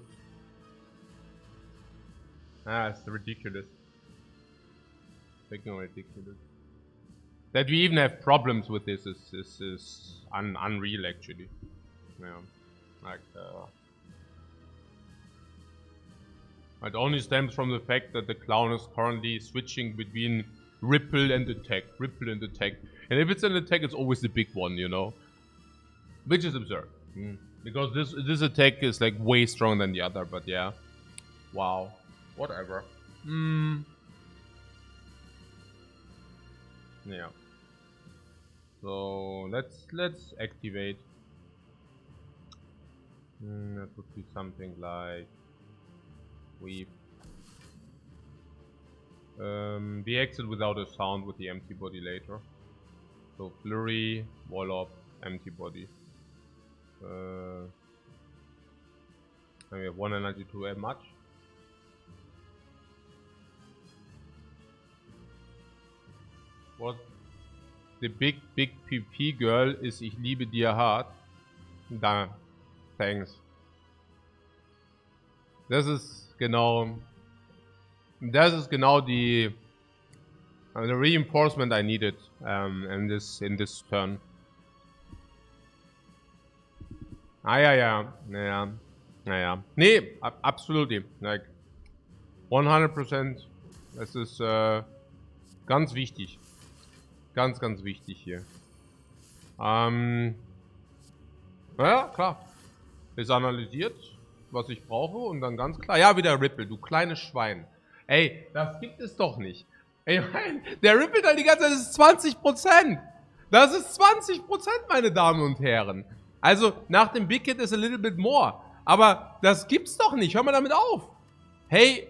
it's ridiculous. Fucking ridiculous. That we even have problems with this is unreal actually. Yeah, like it only stems from the fact that the clown is currently switching between ripple and attack, ripple and attack. And if it's an attack, it's always the big one, you know? Which is absurd. Because this attack is like way stronger than the other, but yeah. Wow. Whatever. Yeah. So let's activate. That would be something like weave. The exit without a sound with the empty body later. So flurry, wallop, empty body. And we have 1 energy to add much. What? The big PP girl ist ich liebe dir hart. Da. Thanks. Das ist genau the reinforcement I needed in this turn. Ja. Nee, absolutely. Like 100%. Das ist ganz wichtig. Ganz wichtig hier. Naja, klar. Ist analysiert, was ich brauche und dann ganz klar. Ja, wieder Ripple, du kleines Schwein. Ey, das gibt es doch nicht. Ey, nein, der Ripple da die ganze Zeit, das ist 20%. Das ist 20%, meine Damen und Herren. Also, nach dem Big Hit ist a little bit more. Aber das gibt's doch nicht. Hör mal damit auf. Hey.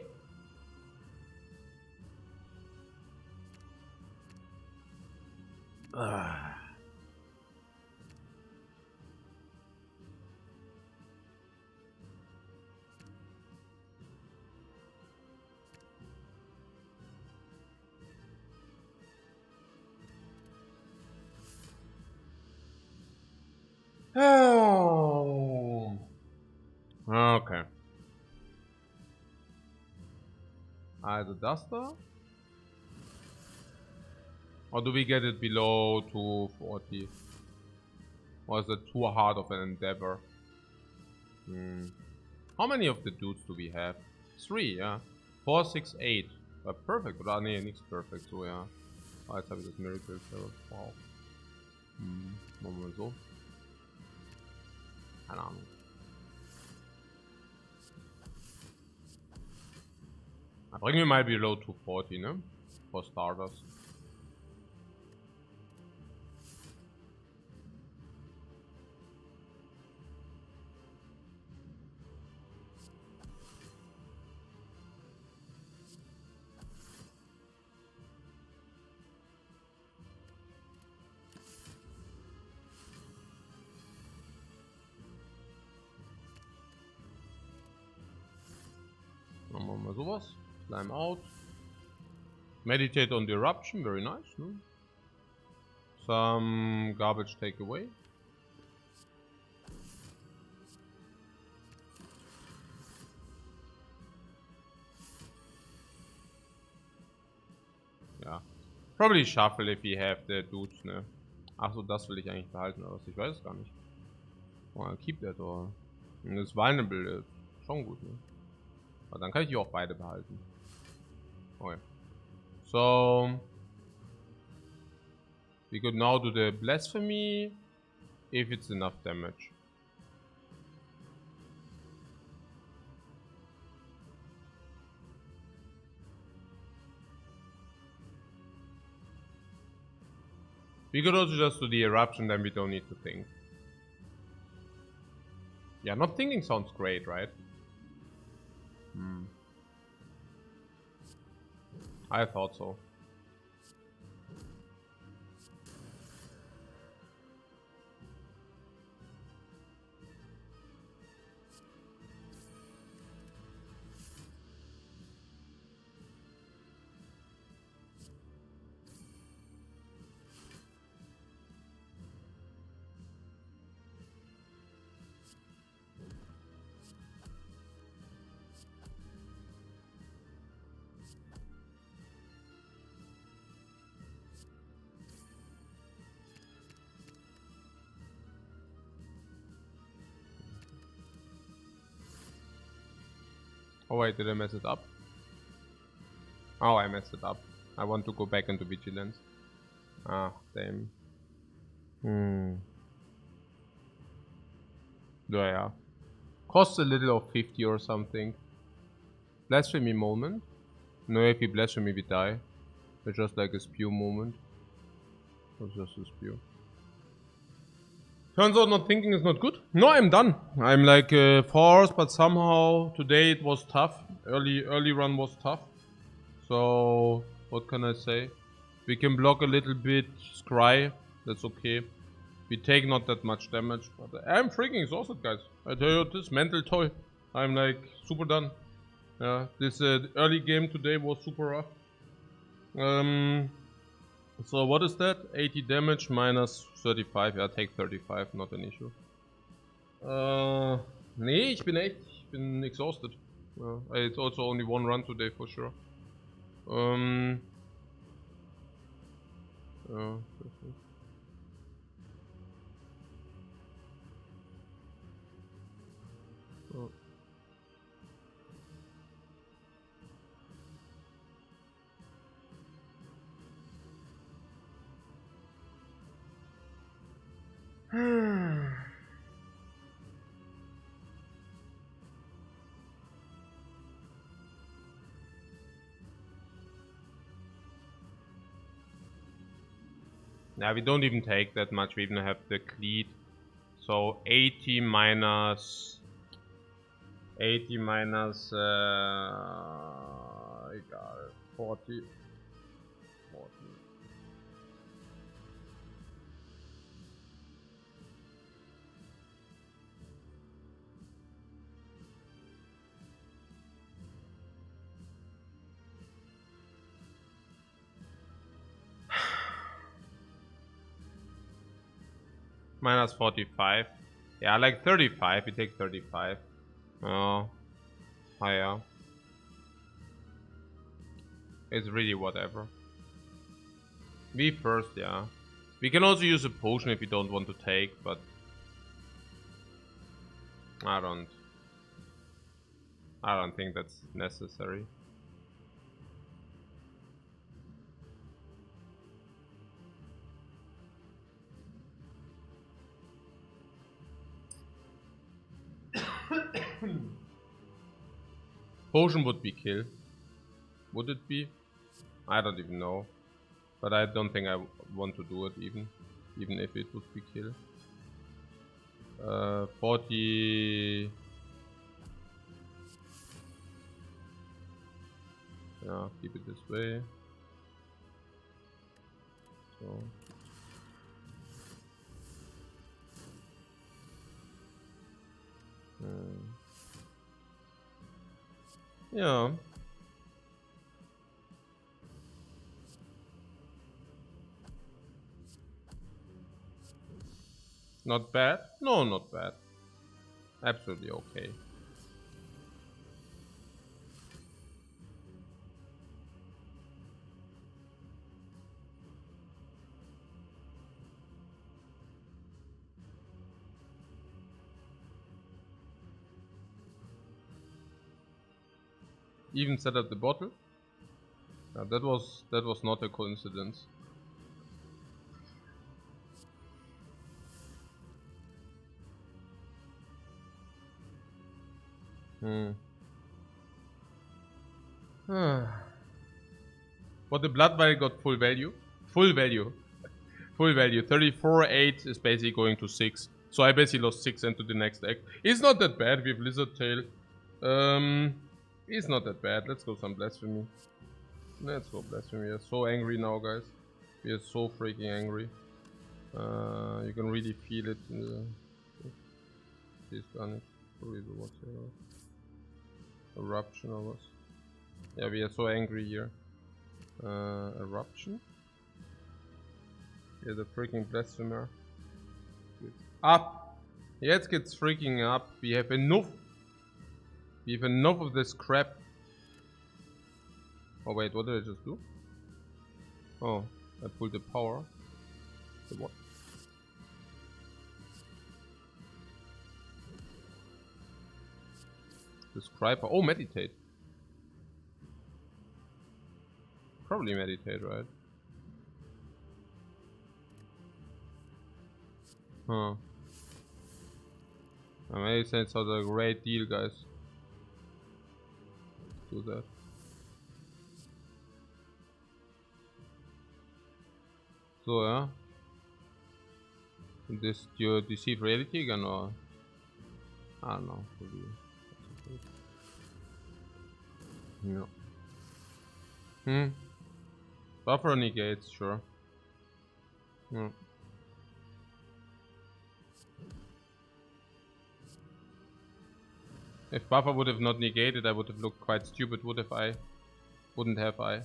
Oh. Okay. Also das da. Or do we get it below 240? Or is it too hard of an endeavor? How many of the dudes do we have? 3, yeah. 4, 6, 8. Perfect, oder? Nee, nichts perfekt, so ja. Jetzt habe ich das Miracle. Wow. Machen wir so. Keine Ahnung. Bringen wir mal below 240, ne? For starters. Dann machen wir sowas. Slime out. Meditate on the eruption, very nice. No? Some garbage take away. Ja. Probably shuffle if you have the dudes, ne? Achso, das will ich eigentlich behalten, aber ich weiß es gar nicht. Oh, keep that or. Das Vulnerable ist schon gut, ne? Aber dann kann ich die auch beide behalten. Okay. So we could now do the blasphemy if it's enough damage. We could also just do the eruption, then we don't need to think. Yeah, not thinking sounds great, right? I thought so. Oh wait, did I mess it up? Oh, I messed it up. I want to go back into vigilance. Ah, damn. Yeah. Costs a little of 50 or something. Blasphemy moment. No, if we blasphemy, we die. It's just like a spew moment. It's just a spew. Turns out not thinking is not good. No, I'm done. I'm like forced, but somehow today it was tough. Early run was tough. So what can I say? We can block a little bit scry. That's okay. We take not that much damage, but I'm freaking exhausted, guys. I tell you this mental toll. I'm like super done. Yeah, this early game today was super rough. So what is that? 80 damage minus 35. Ja, take 35, not an issue. Nee, ich bin exhausted. It's also only one run today for sure. Yeah, we don't even take that much. We even have the cleat. So 80 minus egal, 40. Minus 45. Yeah, like 35. We take 35. Oh, yeah. It's really whatever. We first, yeah. We can also use a potion if you don't want to take, but I don't think that's necessary. Potion would be kill. Would it be? I don't even know. But I don't think I want to do it even if it would be kill. 40. Yeah, keep it this way. So. Yeah. Not bad? No, not bad. Absolutely okay. Even set up the bottle. Yeah, that was not a coincidence. But the blood vial got full value. Full value. Full value. 34.8 is basically going to 6. So I basically lost 6 into the next act. It's not that bad. We have Lizard Tail. It's not that bad. Let's go some Blasphemy. Let's go Blasphemy. We are so angry now, guys. We are so freaking angry. You can really feel it in the... He's done it. Probably the whatever. Eruption or what? Yeah, we are so angry here. Eruption? Yeah, the freaking Blasphemer. It's up! Jetzt geht's freaking up. We have enough. We have enough of this crap. Oh wait, what did I just do? Oh, I pulled the power. The what? The Scriber. Oh, meditate. Probably meditate, right? Huh. Meditate's not a great deal, guys. Let's do that. So, yeah. This, do you deceive reality again, or? I don't know. Yeah. Buffer negates, sure. Yeah. If buffer would have not negated, I would have looked quite stupid, wouldn't have I?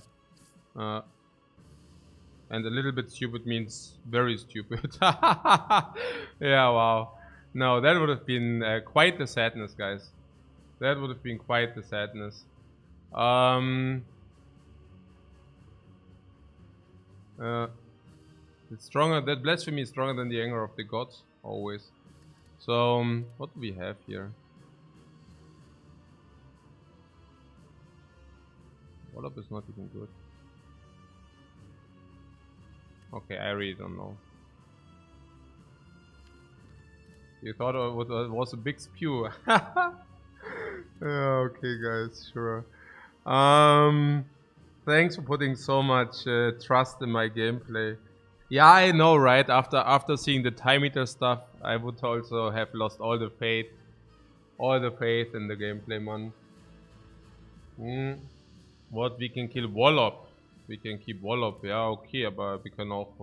And a little bit stupid means very stupid. Yeah, wow. No, that would have been quite the sadness, guys. That would have been quite the sadness. It's stronger. That blasphemy is stronger than the anger of the gods, always. So, what do we have here? Wallop is not even good. Okay, I really don't know. You thought it was a big spew. Okay, guys, sure. Thanks for putting so much trust in my gameplay. Yeah, I know, right? After seeing the time meter stuff, I would also have lost all the faith in the gameplay, man. What, we can kill Wallop. We can keep Wallop, ja, okay, aber wir können auch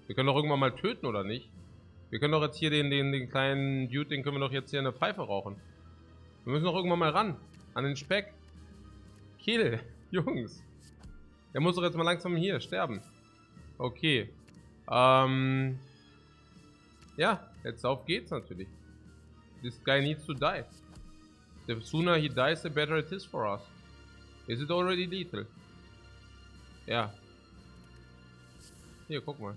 irgendwann mal töten, oder nicht? Wir können doch jetzt hier den kleinen Dude, den können wir doch jetzt hier in der Pfeife rauchen. Wir müssen doch irgendwann mal ran. An den Speck. Kill. Jungs. Der muss doch jetzt mal langsam hier sterben. Okay. Ja, jetzt auf geht's natürlich. This guy needs to die. The sooner he dies, the better it is for us. Is it already lethal? Ja. Hier, guck mal.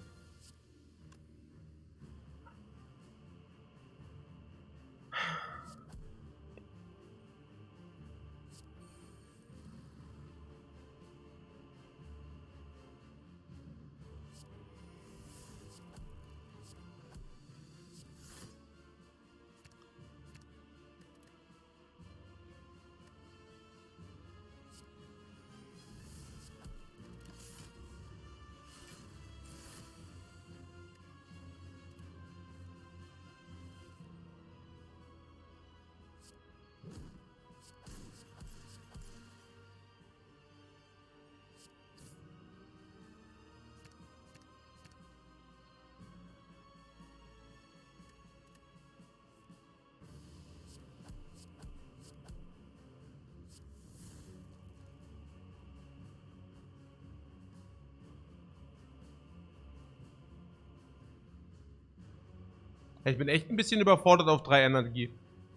Ich bin echt ein bisschen überfordert auf 3 Energie.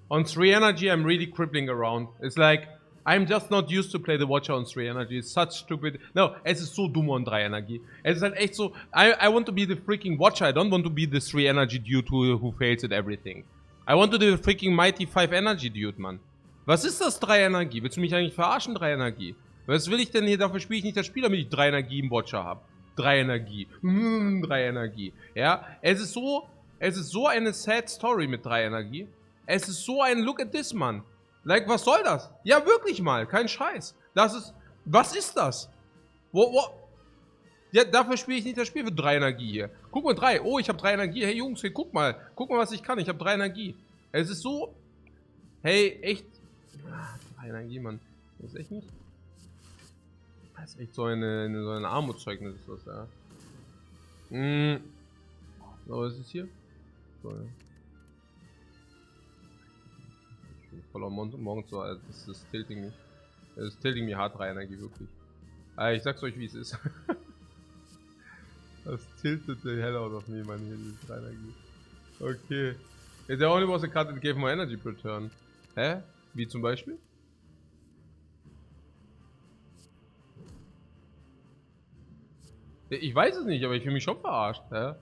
On 3 Energy, I'm really crippling around. It's like, I'm just not used to play the Watcher on 3 Energy. It's such stupid. No, es ist so dumm on 3 Energie. Es ist halt echt so, I want to be the freaking Watcher. I don't want to be the 3 Energy dude who fails at everything. I want to be the freaking Mighty 5 Energy dude, Mann. Was ist das 3 Energie? Willst du mich eigentlich verarschen, 3 Energie? Was will ich denn hier? Dafür spiele ich nicht das Spiel, damit ich 3 Energie im Watcher habe. 3 Energie. 3 Energie. Ja, es ist so eine sad Story mit 3 Energie. Es ist so ein Look at this, Mann. Like, was soll das? Ja, wirklich mal. Kein Scheiß. Das ist... Was ist das? Ja, dafür spiele ich nicht das Spiel für 3 Energie hier. Guck mal, 3. Oh, ich habe 3 Energie. Hey Jungs, hey, guck mal. Guck mal, was ich kann. Ich habe 3 Energie. Es ist so... Hey, echt... 3 Energie, Mann. Das ist echt nicht... Das ist echt so ein Armutszeugnis, ist das, ja. So, was ist hier? So, ja. Voller morgen so, also das ist tilting mich. Das ist tilting mir hart 3 Energie, wirklich. Ich sag's euch, wie es ist. Das tiltet the hell out of me, man, hier, diese 3 Energie. Okay. There only was a card that gave more energy per turn. Hä? Wie zum Beispiel? Ich weiß es nicht, aber ich fühle mich schon verarscht, hä?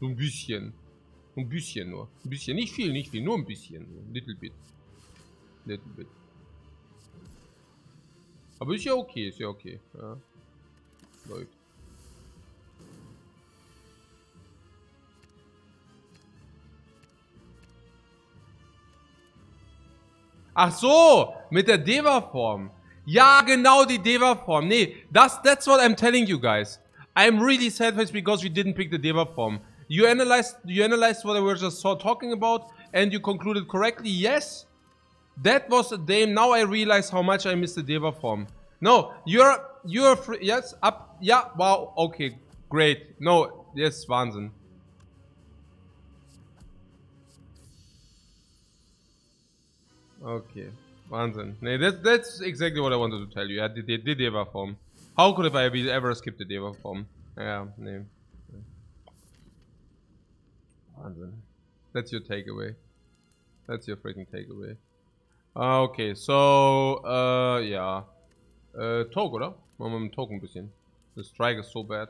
So ein bisschen. Ein bisschen nur. Ein bisschen. Nicht viel, nicht viel. Nur ein bisschen. Little bit. Little bit. Aber ist ja okay, ist ja okay. Ja. Läuft. Ach so, mit der Deva-Form. Ja, genau, die Deva-Form. Nee, that's what I'm telling you guys. I'm really sad because we didn't pick the Deva-Form. You analyzed what I was just talking about, and you concluded correctly. Yes, that was a Dame. Now I realize how much I missed the Deva-Form. No, you're free. Yes, up. Yeah, wow, okay, great. No, yes, Wahnsinn. Okay, Wahnsinn. Nee, that's exactly what I wanted to tell you. Ja, die Deva-Form. How could I ever skip the Deva-Form? Ja, nee. Wahnsinn. That's your takeaway. That's your freaking takeaway. Okay, so, ja. Toke, oder? Machen wir mit dem Token ein bisschen. The strike is so bad.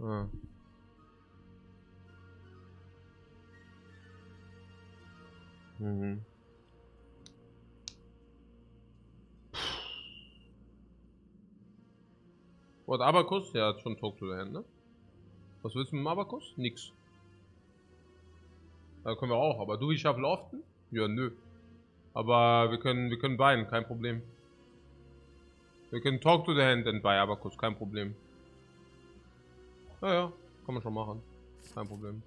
Ah. Mhm. What, Abakus? Der hat schon Talk to the Hand, ne? Was willst du mit dem Abakus? Nix. Da können wir auch, aber du, ich shuffle often? Ja, nö. Aber wir können beiden, kein Problem. Wir können Talk to the Hand und bei Abakus, kein Problem. Ja, kann man schon machen. Kein Problem.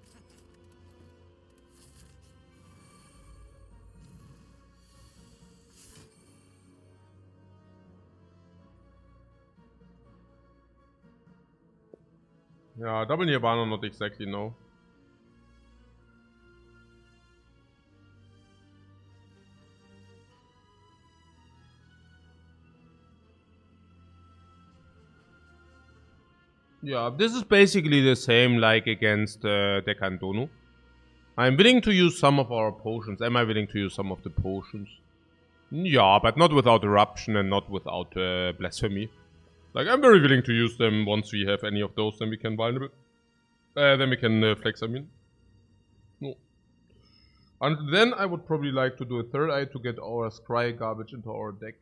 Ja, Double Nirvana not exactly, no. Yeah, this is basically the same like against Dekandonu. I'm willing to use some of our potions. Am I willing to use some of the potions? Yeah, but not without Eruption and not without Blasphemy. Like, I'm very willing to use them once we have any of those, then we can vulnerable. Then we can flex, I mean. No. And then I would probably like to do a third eye to get our Scry garbage into our deck.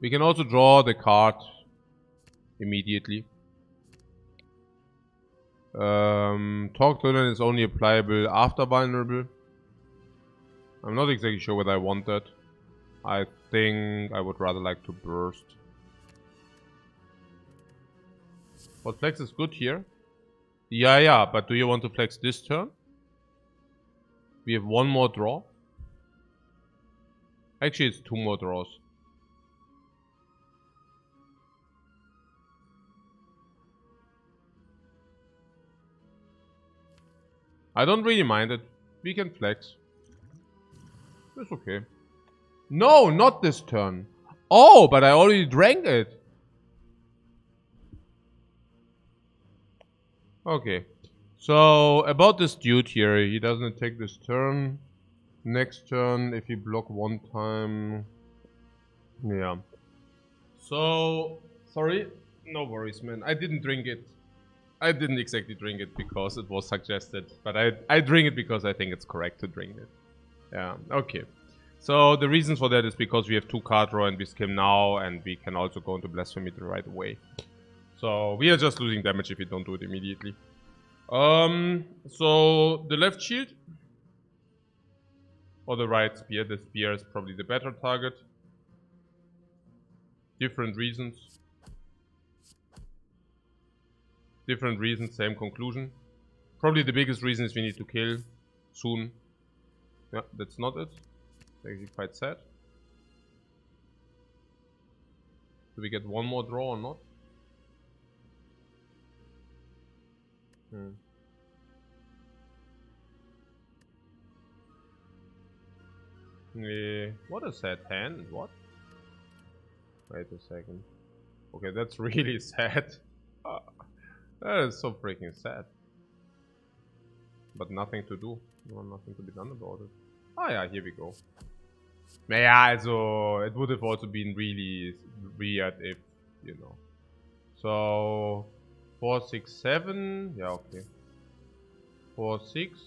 We can also draw the card immediately. Talk to them is only applicable after vulnerable. I'm not exactly sure whether I want that. I think I would rather like to burst. What flex is good here? Yeah, but do you want to flex this turn? We have one more draw. Actually, it's 2 more draws. I don't really mind it. We can flex. It's okay. No, not this turn. Oh, but I already drank it. Okay. So, about this dude here, he doesn't take this turn. Next turn, if he block 1 time... Yeah. So, sorry. No worries, man. I didn't drink it. I didn't exactly drink it because it was suggested. But I drink it because I think it's correct to drink it. Yeah, okay. So, the reason for that is because we have 2 card draw and we skim now. And we can also go into Blasphemy right away. So, we are just losing damage if we don't do it immediately. So the left shield or the right spear. The spear is probably the better target. Different reasons. Different reasons, same conclusion. Probably the biggest reason is we need to kill soon. Yeah, that's not it. It's actually quite sad. Do we get one more draw or not? What a sad hand. What? Wait a second. Okay, that's really sad. That is so freaking sad. But nothing to do. No, nothing to be done about it. Ah yeah, here we go. Naja, also, it would have also been really weird if, you know. So, 4, 6, 7. Yeah, okay. 4, 6.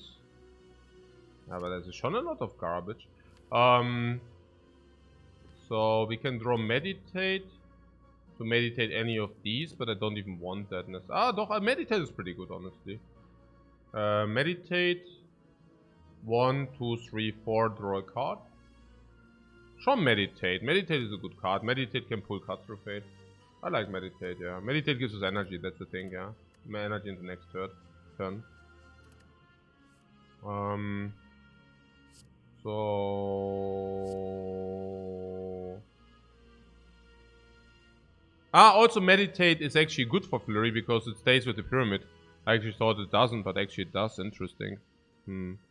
Yeah, but there's schon a lot of garbage. So, we can draw Meditate. To meditate any of these, but I don't even want that. Ah, doch, Meditate is pretty good, honestly. Meditate. 1, 2, 3, 4, draw a card. Schon Meditate. Meditate is a good card. Meditate can pull cards through fate. I like Meditate, yeah. Meditate gives us energy, that's the thing, yeah. Energy in the next turn. So... also Meditate is actually good for Flurry because it stays with the pyramid. I actually thought it doesn't, but actually it does. Interesting.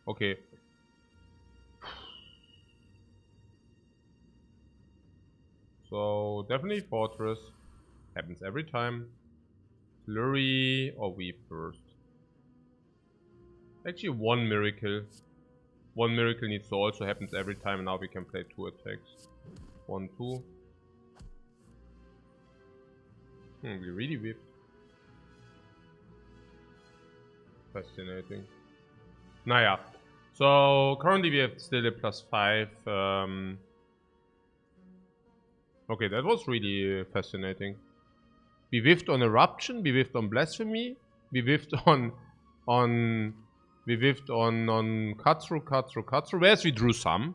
Okay. So, definitely Fortress. Happens every time. Flurry or Weave first. Actually, one Miracle. One Miracle needs to also happens every time, and now we can play 2 attacks. 1, 2. We really whipped. Fascinating. Naja. So, currently we have still a +5. Okay, that was really fascinating. We whiffed on Eruption, we whiffed on Blasphemy, we whiffed on Katsuru. Whereas we drew some.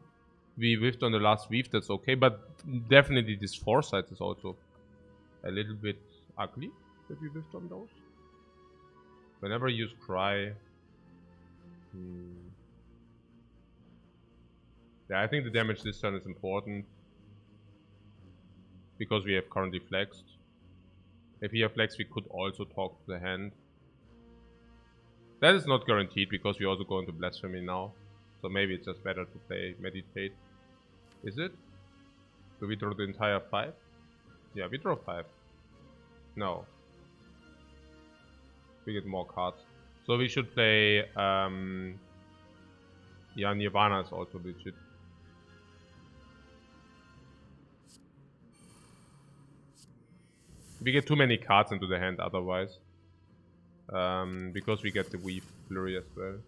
We whiffed on the last weave, that's okay, but definitely this Foresight is also a little bit ugly that we whiffed on those. Whenever I use Cry. Yeah, I think the damage this turn is important. Because we have currently flexed. If we have flexed, we could also talk to the hand. That is not guaranteed because we also go into Blasphemy now. So maybe it's just better to play Meditate. Is it? Do we draw the entire 5? Yeah, we draw 5. No. We get more cards. So we should play... yeah, Nirvana is also legit. We get too many cards into the hand otherwise. Because we get the Weave Flurry as well.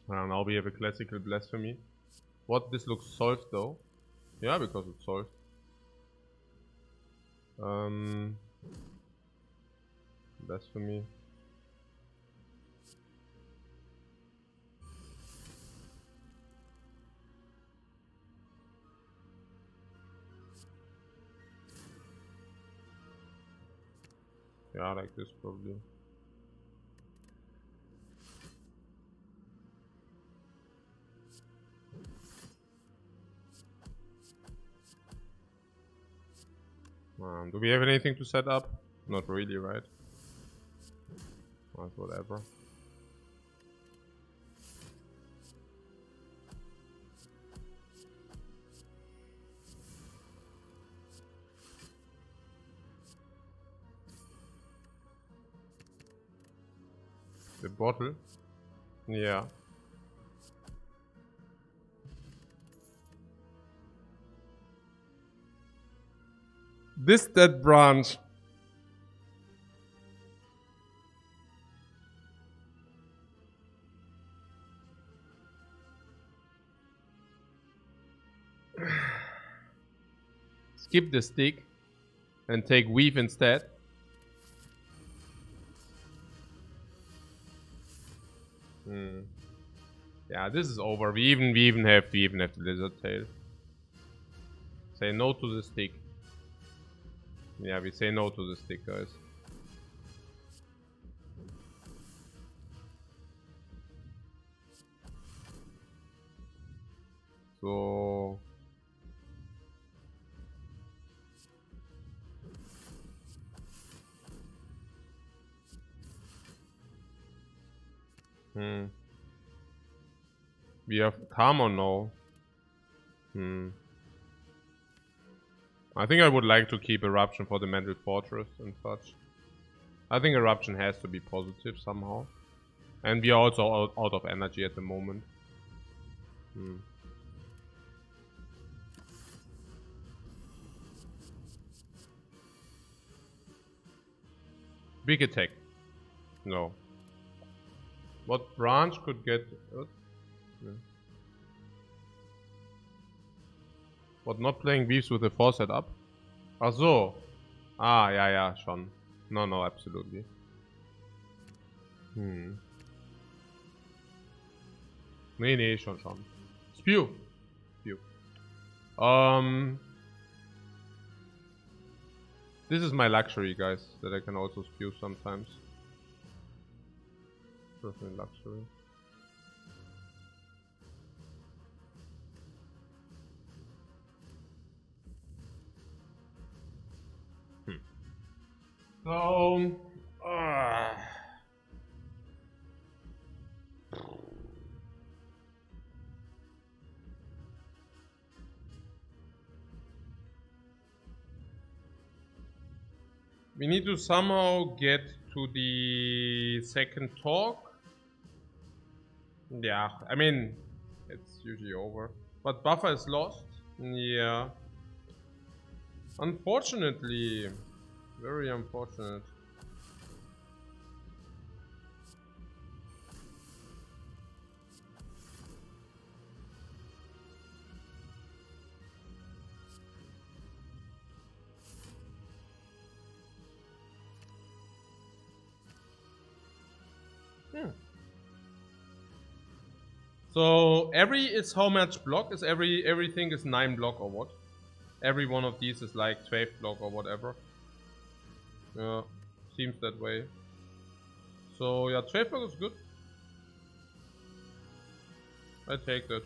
Now we have a classical Blasphemy. What? This looks solved though. Yeah, because it's solved. Blasphemy. Yeah, like this probably. Do we have anything to set up? Not really, right? Well, whatever. The bottle? Yeah. This dead branch. Skip the stick. and take weave instead. Yeah, this is over. We even have the lizard tail. Say no to the stick. Yeah, we say no to the stick, guys. So we have Karma now. I think I would like to keep Eruption for the Mental Fortress and such. I think Eruption has to be positive somehow. And we are also out of energy at the moment. Big attack. No. What branch could get... What, not playing Weaves with the 4 set up? Ach so. Ah, ja, schon. No, absolutely. Nee, schon. Spew. This is my luxury, guys, that I can also spew sometimes. Personal luxury. So, we need to somehow get to the second talk. Yeah, I mean, it's usually over. But buffer is lost. Yeah. Unfortunately. Very unfortunate. So every is how much block is everything is 9 block or what? Every one of these is like 12 block or whatever. Yeah, seems that way. So yeah, 12 block is good. I take that.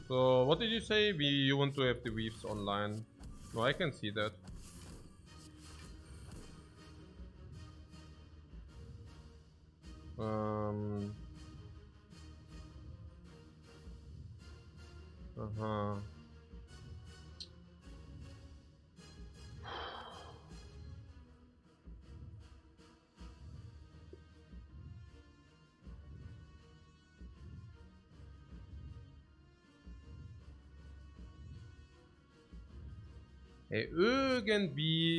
So what did you say? You want to have the weaves online? No, I can see that. Hey, irgendwie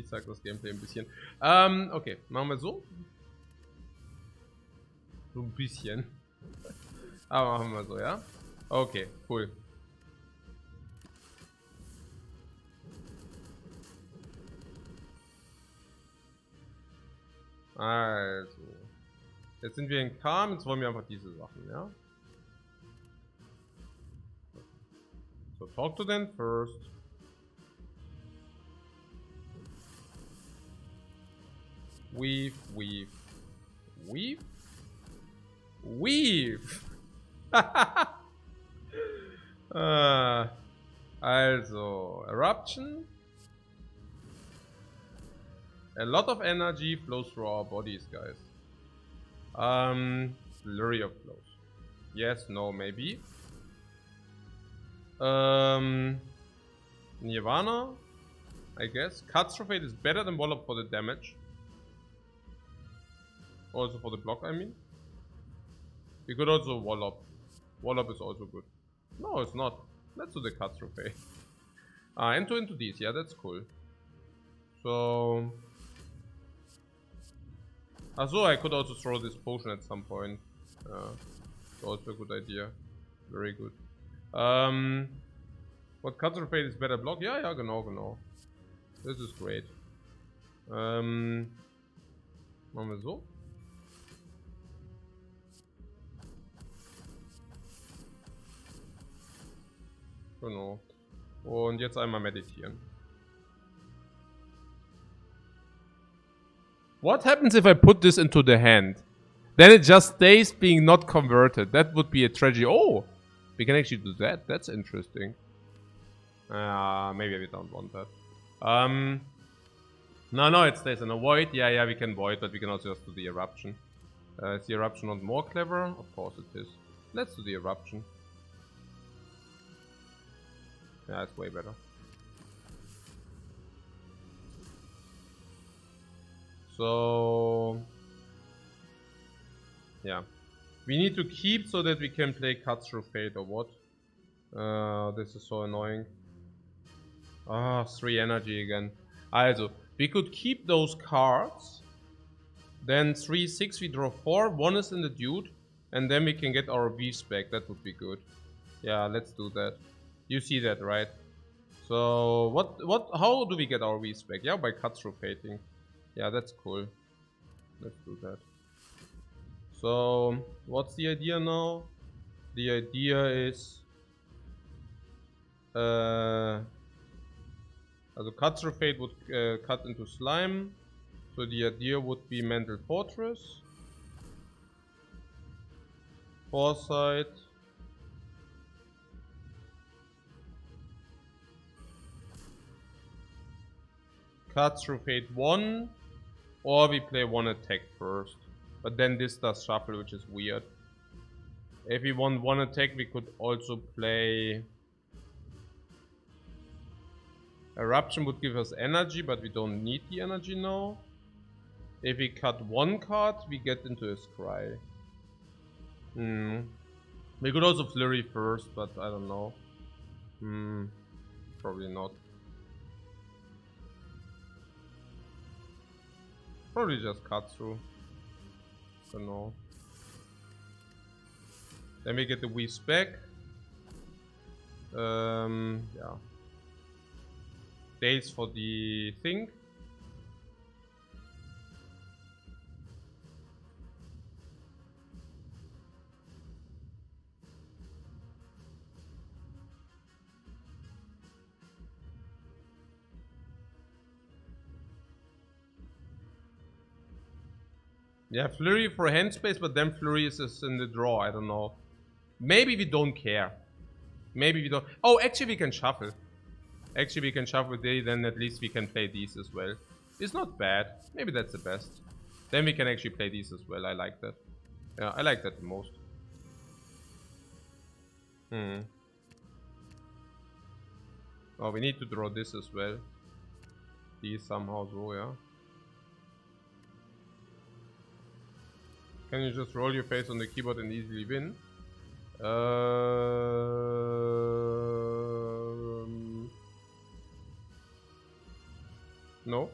sagt das Gameplay ein bisschen. Okay, machen wir so. So ein bisschen. Aber machen wir so, ja? Okay, cool. Also. Jetzt sind wir in Calm, jetzt wollen wir einfach diese Sachen, ja? So, talk to them first. Weave. Also, Eruption. A lot of energy flows through our bodies, guys. Flurry of blows. Yes, no, maybe. Nirvana, I guess. Catastrophe is better than Wallop for the damage. Also for the block, I mean. We could also Wallop. Wallop is also good. No, it's not. Let's do the Catastrophe. Into these. Yeah, that's cool. So... Also, I could also throw this potion at some point. It's also a good idea. Very good. What Cutthroat Fate is better block? Ja, ja, genau, genau. Das ist great. Machen wir so. Genau. Und jetzt einmal meditieren. What happens if I put this into the hand? Then it just stays being not converted. That would be a tragedy. Oh! We can actually do that. That's interesting. Maybe we don't want that. No, it stays in a void. Yeah, we can void, but we can also just do the eruption. Is the eruption not more clever? Of course it is. Let's do the eruption. Yeah, it's way better. So... yeah. We need to keep so that we can play Cutthroat Fate or what? This is so annoying. 3 energy again. Also, we could keep those cards. Then 3, 6, we draw 4. 1 is in the dude. And then we can get our beast back. That would be good. Yeah, let's do that. You see that, right? So, how do we get our beast back? Yeah, by Cutthroat Fating. Yeah, that's cool. Let's do that. So, what's the idea now? The idea is... also Cutthroat Fate would cut into slime. So the idea would be Mental Fortress. Foresight. Cutthroat Fate 1. Or we play 1 attack first. But then this does shuffle, which is weird. If we want 1 attack, we could also play... Eruption would give us energy, but we don't need the energy now. If we cut 1 card, we get into a scry. We could also flurry first, but I don't know. Probably not. Probably just cut through. Don't know. Then we get the Weaves back. Yeah. Days for the thing. Yeah, Flurry for hand space, but then Flurry is in the draw. I don't know. Maybe we don't care. Maybe we don't. Oh, actually we can shuffle. Actually we can shuffle day, then at least we can play these as well. It's not bad. Maybe that's the best. Then we can actually play these as well. I like that. Yeah, I like that the most. Oh, we need to draw this as well. These somehow so, yeah. Can you just roll your face on the keyboard and easily win? No.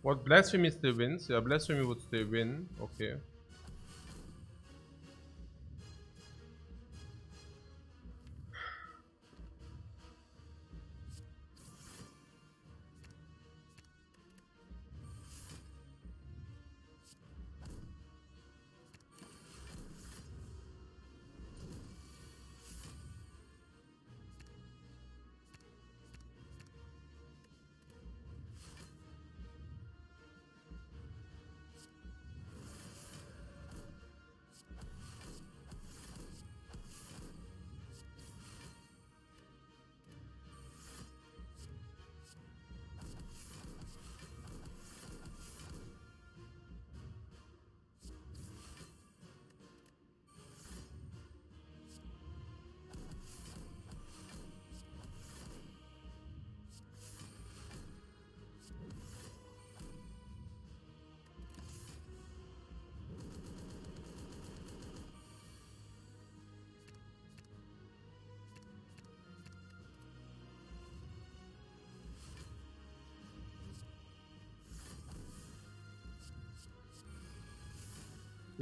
What, Blasphemy still wins? Yeah, Blasphemy would still win. Okay.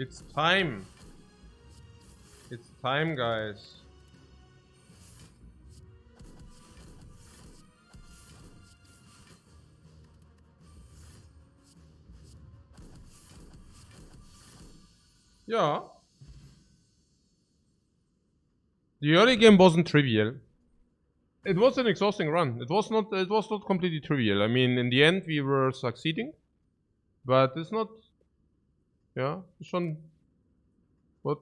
It's time. It's time, guys. Yeah. The early game wasn't trivial. It was an exhausting run. It was not completely trivial. I mean, in the end we were succeeding. But it's not. Yeah, schon. What?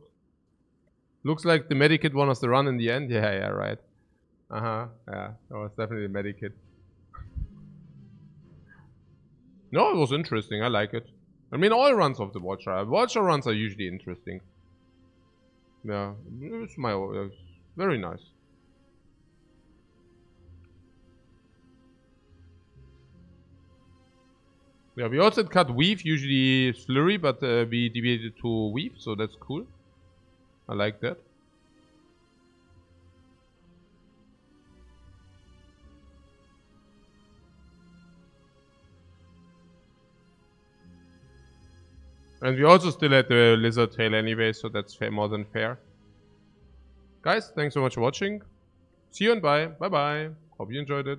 Looks like the medikit won us the run in the end. Yeah, right. Yeah, that was definitely the medikit. No, it was interesting. I like it. I mean, all runs of the Watcher runs are usually interesting. Yeah, it's very nice. Yeah, we also cut weave, usually slurry, but we deviated to weave, so that's cool. I like that. And we also still had the lizard tail anyway, so that's more than fair. Guys, thanks so much for watching. See you and bye. Bye bye. Hope you enjoyed it.